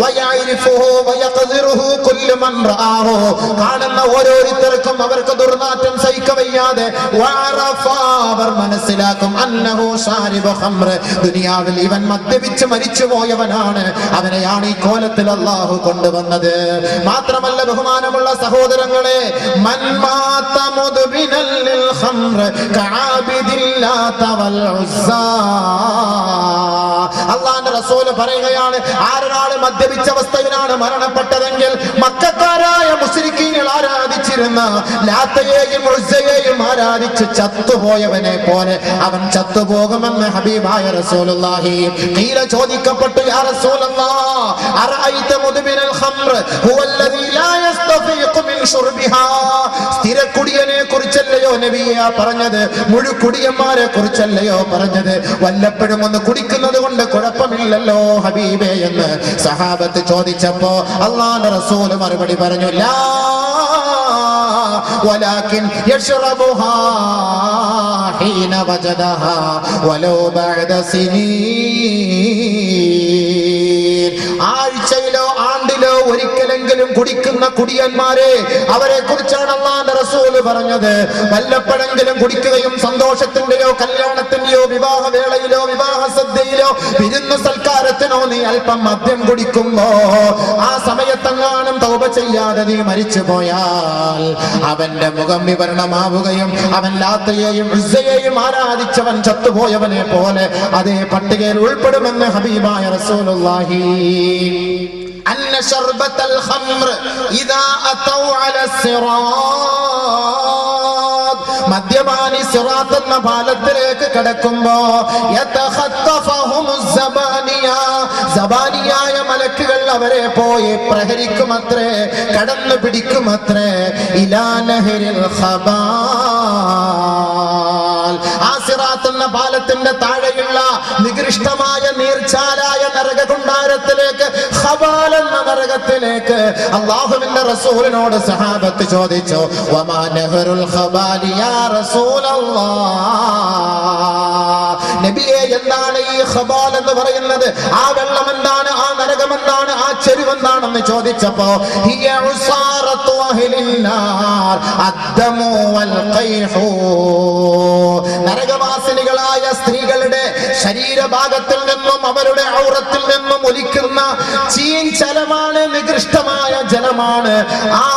വയഅരിഫുഹു വയഖദിറുഹു കുല്ലു മൻ റആഹു, കാണുന്ന ഓരോരുത്തർക്കും അവർക്ക് ദുർനാറ്റം സഹിക്കവയ്യാതെ വഅറഫ, അവർ മനസ്സിലാക്കും, അന്നഹു ശാരിബു ഖംർ, ദുനിയാവിൽ ഇവൻ മദ്യപിച്ച് മരിച്ചു പോയവനാണ്, അവനെയാണ് ഈ കോലത്തിൽ അല്ലാഹു കൊണ്ടുവന്നത്. മാത്രമല്ല ബഹുമാനമുള്ള സഹോദരങ്ങളെ, മൻ മാത മുദ്ബിനൽ ലിൽ ഖംർ കഅബിദില്ലാത വൽ ഉസ്സാ, അല്ലാഹുവിന്റെ റസൂൽ പറയുകയാണ്, ആരൊരാൾ മദ്യപിച്ച അവസ്ഥയിലാണ് മരണപ്പെട്ടതെങ്കിൽ മക്കക്കാരായ മുശ്രിക്കീങ്ങൾ ആരാധിച്ചിരുന്ന ലാത്തയെയും ഉസ്സയെയും ആരാധിച്ച് ചത്തുപോയവനെ പോലെ അവൻ ചത്തുപോകുമെന്ന് ഹബീബായ റസൂലുള്ളാഹി. ഖീല, ചോദിക്കപ്പെട്ടു, യാ റസൂലല്ലാഹ്, അറഅയ്ത മുദ്ബിനൽ ഖംർ ഹുവല്ലദീ ലാ യസ്തഫീഖു മിൻ ശുർബിഹാ, സ്ഥിരക്കുടിയനെ കുറിച്ചല്ലയോ നബിയെ പറഞ്ഞത്, മുഴുക്കുടിയന്മാരെ കുറിച്ചല്ലയോ പറഞ്ഞത്, വല്ലപ്പോഴും ഒന്ന് കുടിക്കുന്നത് കൊണ്ട് കുഴപ്പമില്ലല്ലോ ഹബീബേ എന്ന് സഹാബത്ത് ചോദിച്ചപ്പോ അല്ലാഹുവിന്റെ റസൂൽ മറുപടി പറഞ്ഞു, ലാ വലാകിൻ യശ്റബുഹാ ഹീന വജദഹാ വലൗ ബഅദ സിനീൻ, ആഴ്ചയിലോ ആണ്ടിലോ ഒരിക്കലെങ്കിലും കുടിക്കുന്ന കുടിയന്മാരെ, അവരെ കുറിച്ചാണ് അല്ലാഹുവിന്റെ റസൂൽ പറഞ്ഞത്. വല്ലപ്പോഴെങ്കിലും കുടിക്കുകയും സന്തോഷത്തിന്റെയോ കല്യാണത്തിന്റെയോ വിവാഹവേളയിലോ വിവാഹ സദ്യയിലോ വിരുന്ന് സൽക്കാരത്തിനോ നീ അല്പം മദ്യം കുടിക്കുമ്പോ ആ സമയത്തെങ്ങാനും തൗബ ചെയ്യാതെ നീ മരിച്ചു പോയാൽ അവന്റെ മുഖം വിവരണമാവുകയും അവൻ ലാത്തയെയും ഉസ്സയെയും ആരാധിച്ചവൻ ചത്തുപോയവനെ പോലെ അതേ പട്ടികയിൽ ഉൾപ്പെടുമെന്ന് ഹബീബായ റസൂലുള്ളാഹി. അന്ന ശർബത്തൽ ഖംർ ഇദാ അതൗ അലാ സിറാത്ത്, മദ്യപാനി സിറാത്ത് എന്ന പാലത്തിലേക്ക് കടക്കുമ്പോ യതഖത്തഫഹുമുസ് സബാനിയ, സബാനിയായ മലക്കുകൾ അവരെ പോയി പ്രഹരിക്കുമത്രേ, കടന്നു പിടിക്കുമത്രേ. ഇലാ നഹരിൽ ഖബാൽ, ആ സിറാത്ത് എന്ന പാലത്തിന്റെ താഴെയുള്ള നികൃഷ്ടമായ നീർച്ചാലായ നരകകുണ്ടാരത്തിലേക്ക്, ഖബാൽ എന്ന നരകത്തിലേക്ക് അല്ലാഹുവിന്റെ റസൂലിനോട് സഹാബത്ത് ചോദിച്ചു, വമാ നഹറുൽ ഖബാലി യാ റസൂലല്ലാഹ്, നബിയേ എന്താണ് ഈ ഖബാൽ എന്ന് പറയുന്നത്, ആ വെള്ളം എന്താണ്, ആ നരകം എന്താണ്, ആ ചെരുവെന്താണെന്ന് ചോദിച്ചപ്പോ ഹിയ ഉസാറത്തു അഹ്ലിന്നാർ അദ്ദമു വൽ ഖൈഹു, നരകവാസിനികളായ സ്ത്രീകളുടെ ശരീരഭാഗത്തിൽ നിന്നും അവരുടെ ഔറത്തിൽ നിന്നും ഒലിക്കുന്ന ചീഞ്ചലമാണ്, നികൃഷ്ടമായ ജലമാണ്. ആ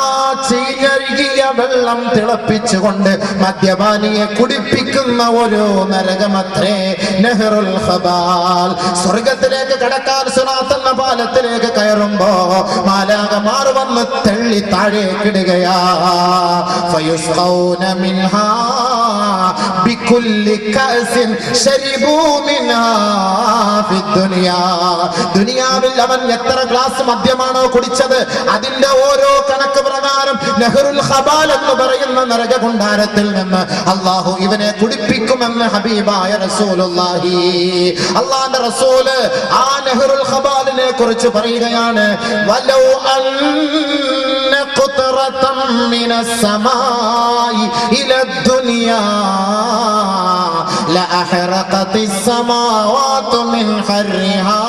ചീഞ്ഞഴുകിയ വെള്ളം തിളപ്പിച്ചുകൊണ്ട് മദ്യപാനിയെ കുടിപ്പിക്കുന്ന ഒരു നരകമത്രേ നെഹ്റുൽ ഖബാൽ. സ്വർഗത്തിലേക്ക് കടക്കാൻ സിറാത്ത് എന്ന പാലത്തിലേക്ക് കയറുമ്പോ മാലാഖമാർ വന്ന് തള്ളി താഴേക്കിടുകയാ. ഫയുസ്ഖൗന മിൻഹാ ബികുല്ലി കഅസിൻ ശരിബൂ മിൻഹാ ഫിദ്ദുനിയാ, ദുനിയാവിൽ അവൻ എത്ര ഗ്ലാസ് മദ്യമാണോ കുടിച്ചത് അതിന്റെ ഓരോ കണക്ക് പ്രകാരം നെഹ്റുൽ ഖബാൽ എന്ന് പറയുന്ന നരകകുണ്ടാരത്തിൽ നിന്ന് അല്ലാഹു ഇവനെ കുടിപ്പിക്കുമെന്ന് ഹബീബായ റസൂലുള്ളാഹി. അല്ലാഹുവിന്റെ റസൂല് ആ നെഹ്റുൽ ഖബാലിനെ കുറിച്ച് പറയുകയാണ്, വലൗ അന്ന ഖുത്രതം മിനസ് സമായി ഇലദ്ദുനിയാ ലഅഹറഖതിസ് സമാവാതു മിൻ ഹർരിഹാ,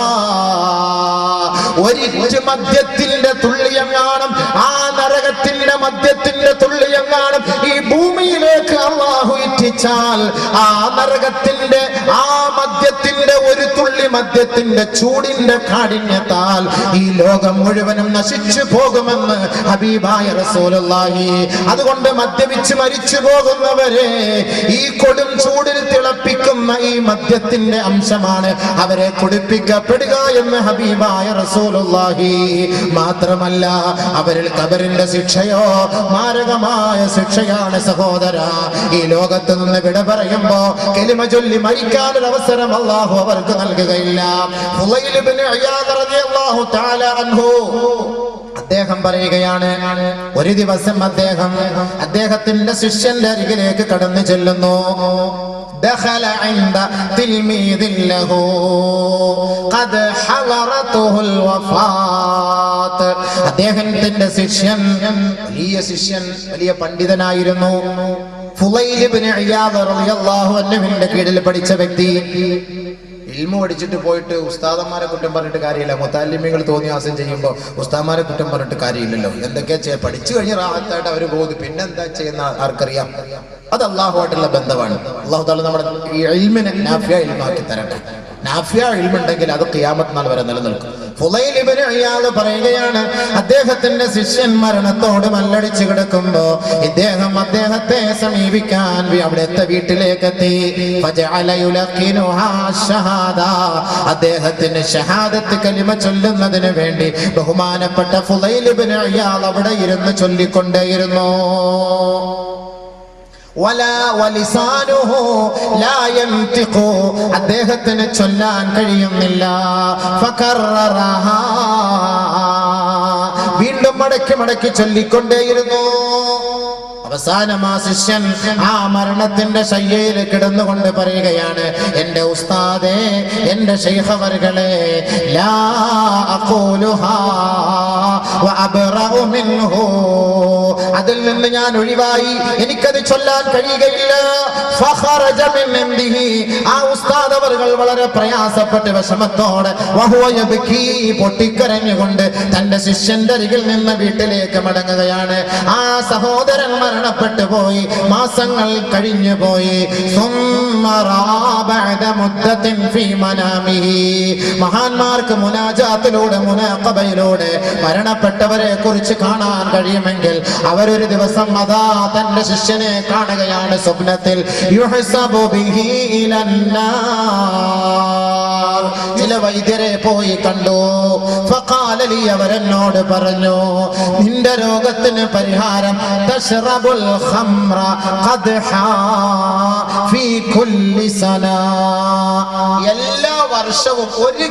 ഒരിറ്റ് മദ്യത്തിന്റെ തുള്ളിയെങ്ങാനും, ആ നരകത്തിന്റെ മദ്യത്തിന്റെ തുള്ളിയെങ്ങാനും ഈ ഭൂമിയിലേക്ക് അല്ലാഹു ഇറ്റിച്ചാൽ ആ നരകത്തിന്റെ ആ മദ്യത്തിന്റെ ഒരു തുള്ളി മദ്യത്തിന്റെ ചൂടിന്റെ കാഠിന്യത്താൽ ഈ ലോകം മുഴുവനും നശിച്ചു പോകുമെന്ന് ഹബീബായ റസൂലുള്ളാഹി. അതുകൊണ്ട് മദ്യപിച്ച് മരിച്ചു പോകുന്നവരെ ഈ കൊടും ചൂടിൽ തിളപ്പിക്കുന്ന ഈ മദ്യത്തിന്റെ അംശമാണ് അവരെ കുടിപ്പിക്കപ്പെടുക എന്ന് ഹബീബായ റസൂലുള്ളാഹി. മാത്രമല്ല അവരിൽ ഖബറിന്റെ ശിക്ഷയോ മാരകമായ ശിക്ഷയാണ് സഹോദര. ഈ ലോകത്ത് നിന്ന് വിട പറയുമ്പോ കലിമ ചൊല്ലി മരിക്കാനൊരു അവസരം അല്ലാഹു അവർക്ക് നൽകുകയില്ല. ഫുളൈൽ ഇബ്നു ഇയാദ് റളിയല്ലാഹു തആല അൻഹു അദ്ദേഹം പറയുകയാണ്, ഒരു ദിവസം അദ്ദേഹത്തിന്റെ ശിഷ്യന്റെ അരികിലേക്ക് കടന്നു ചെല്ലുന്നു. ദഖല ഇൻദ തിൽമീദിൻ ലഹു ഖദ് ഹളറതുൽ വഫാത്ത്. അദ്ദേഹത്തിന്റെ ശിഷ്യൻ വലിയ പണ്ഡിതനായിരുന്നു. ഫുളൈൽ ഇബ്നു ഇയാദ് റളിയല്ലാഹു അൻഹുവിന്റെ കീഴിൽ പഠിച്ച വ്യക്തി. ഇൽമു പഠിച്ചിട്ട് പോയിട്ട് ഉസ്താദന്മാരെ കുറ്റം പറഞ്ഞിട്ട് കാര്യമില്ല. മുതല്ലിമീങ്ങൾ തോന്നിയാസം ചെയ്യുമ്പോൾ ഉസ്താദന്മാരെ കുറ്റം പറഞ്ഞിട്ട് കാര്യമില്ലല്ലോ. എന്തൊക്കെയാ പഠിച്ചു കഴിഞ്ഞ റാഹത്തായിട്ട് അവർ പോകുന്നു, പിന്നെന്താ ചെയ്യുന്ന ആർക്കറിയാം. അത് അള്ളാഹുമായിട്ടുള്ള ബന്ധമാണ്. അള്ളാഹു താല നമ്മുടെ ഈ ഇൽമിനെ നാഫിയ ഇൽമാക്കി തരട്ടെ. നാഫിയ ഇൽമുണ്ടെങ്കിൽ അത് ഖിയാമത്ത് നാൾ വരെ നിലനിൽക്കും. ഫുളൈൽ ഇബ്നു ഇയാദ് പറയുകയാണ്, അദ്ദേഹത്തിന്റെ ശിഷ്യൻ മരണത്തോട് മല്ലടിച്ചു കിടക്കുമ്പോ ഇദ്ദേഹം അദ്ദേഹത്തെ സമീപിക്കാൻ അവിടുത്തെ വീട്ടിലേക്ക് എത്തി. അദ്ദേഹത്തിന് ഷഹാദത്ത് കലിമ ചൊല്ലുന്നതിന് വേണ്ടി ബഹുമാനപ്പെട്ട ഫുളൈൽ ഇബ്നു ഇയാദ് അവിടെ ഇരുന്ന് ചൊല്ലിക്കൊണ്ടേയിരുന്നു. അദ്ദേഹത്തിന് ചൊല്ലാൻ കഴിയുന്നില്ല. വീണ്ടും മടക്കി ചൊല്ലിക്കൊണ്ടേയിരുന്നു. അവസാനം ആ ശിഷ്യൻ ആ മരണത്തിന്റെ ശയ്യയിൽ കിടന്നുകൊണ്ട് പറയുകയാണ്, എന്റെ ഉസ്താദേ, എന്റെ ശൈഖ് അവർകളെ, ലാ അഖൂലുഹാ വഅബ്റഉ മിൻഹു, അതിൽ നിന്ന് ഞാൻ ഒഴിവായി, എനിക്കത് ചൊല്ലാൻ കഴിയുകയില്ല. ഫഖറജ മിൻ ഇൻദിഹി, ആ ഉസ്താദ് അവർകൾ വളരെ പ്രയാസപ്പെട്ട് വിഷമത്തോടെ വഹുവ യബ്കി, പൊട്ടിക്കരഞ്ഞുകൊണ്ട് തന്റെ ശിഷ്യന്റെ അരികിൽ നിന്ന് വീട്ടിലേക്ക് മടങ്ങുകയാണ്. ആ സഹോദരൻ മരണപ്പെട്ടു പോയി, മാസങ്ങൾ കഴിഞ്ഞു പോയി. മഹാന്മാർക്ക് മുനാജാത്തിലൂടെ മുനാഖബയിലൂടെ മരണപ്പെട്ടവരെ കുറിച്ച് കാണാൻ കഴിയുമെങ്കിൽ അവരൊരു ദിവസം അതാ തന്റെ ശിഷ്യനെ കാണുകയാണ് സ്വപ്നത്തിൽ. ചില വൈദ്യരെ പോയി കണ്ടു. ഫഖാലലി, അവരെന്നോട് പറഞ്ഞു, നിന്റെ രോഗത്തിന് പരിഹാരം തശ്റബുൽ ഖംറ ഖദ്ഹാ ഫീ കുല്ലി സനാ, എല്ലാ വർഷവും ഒരു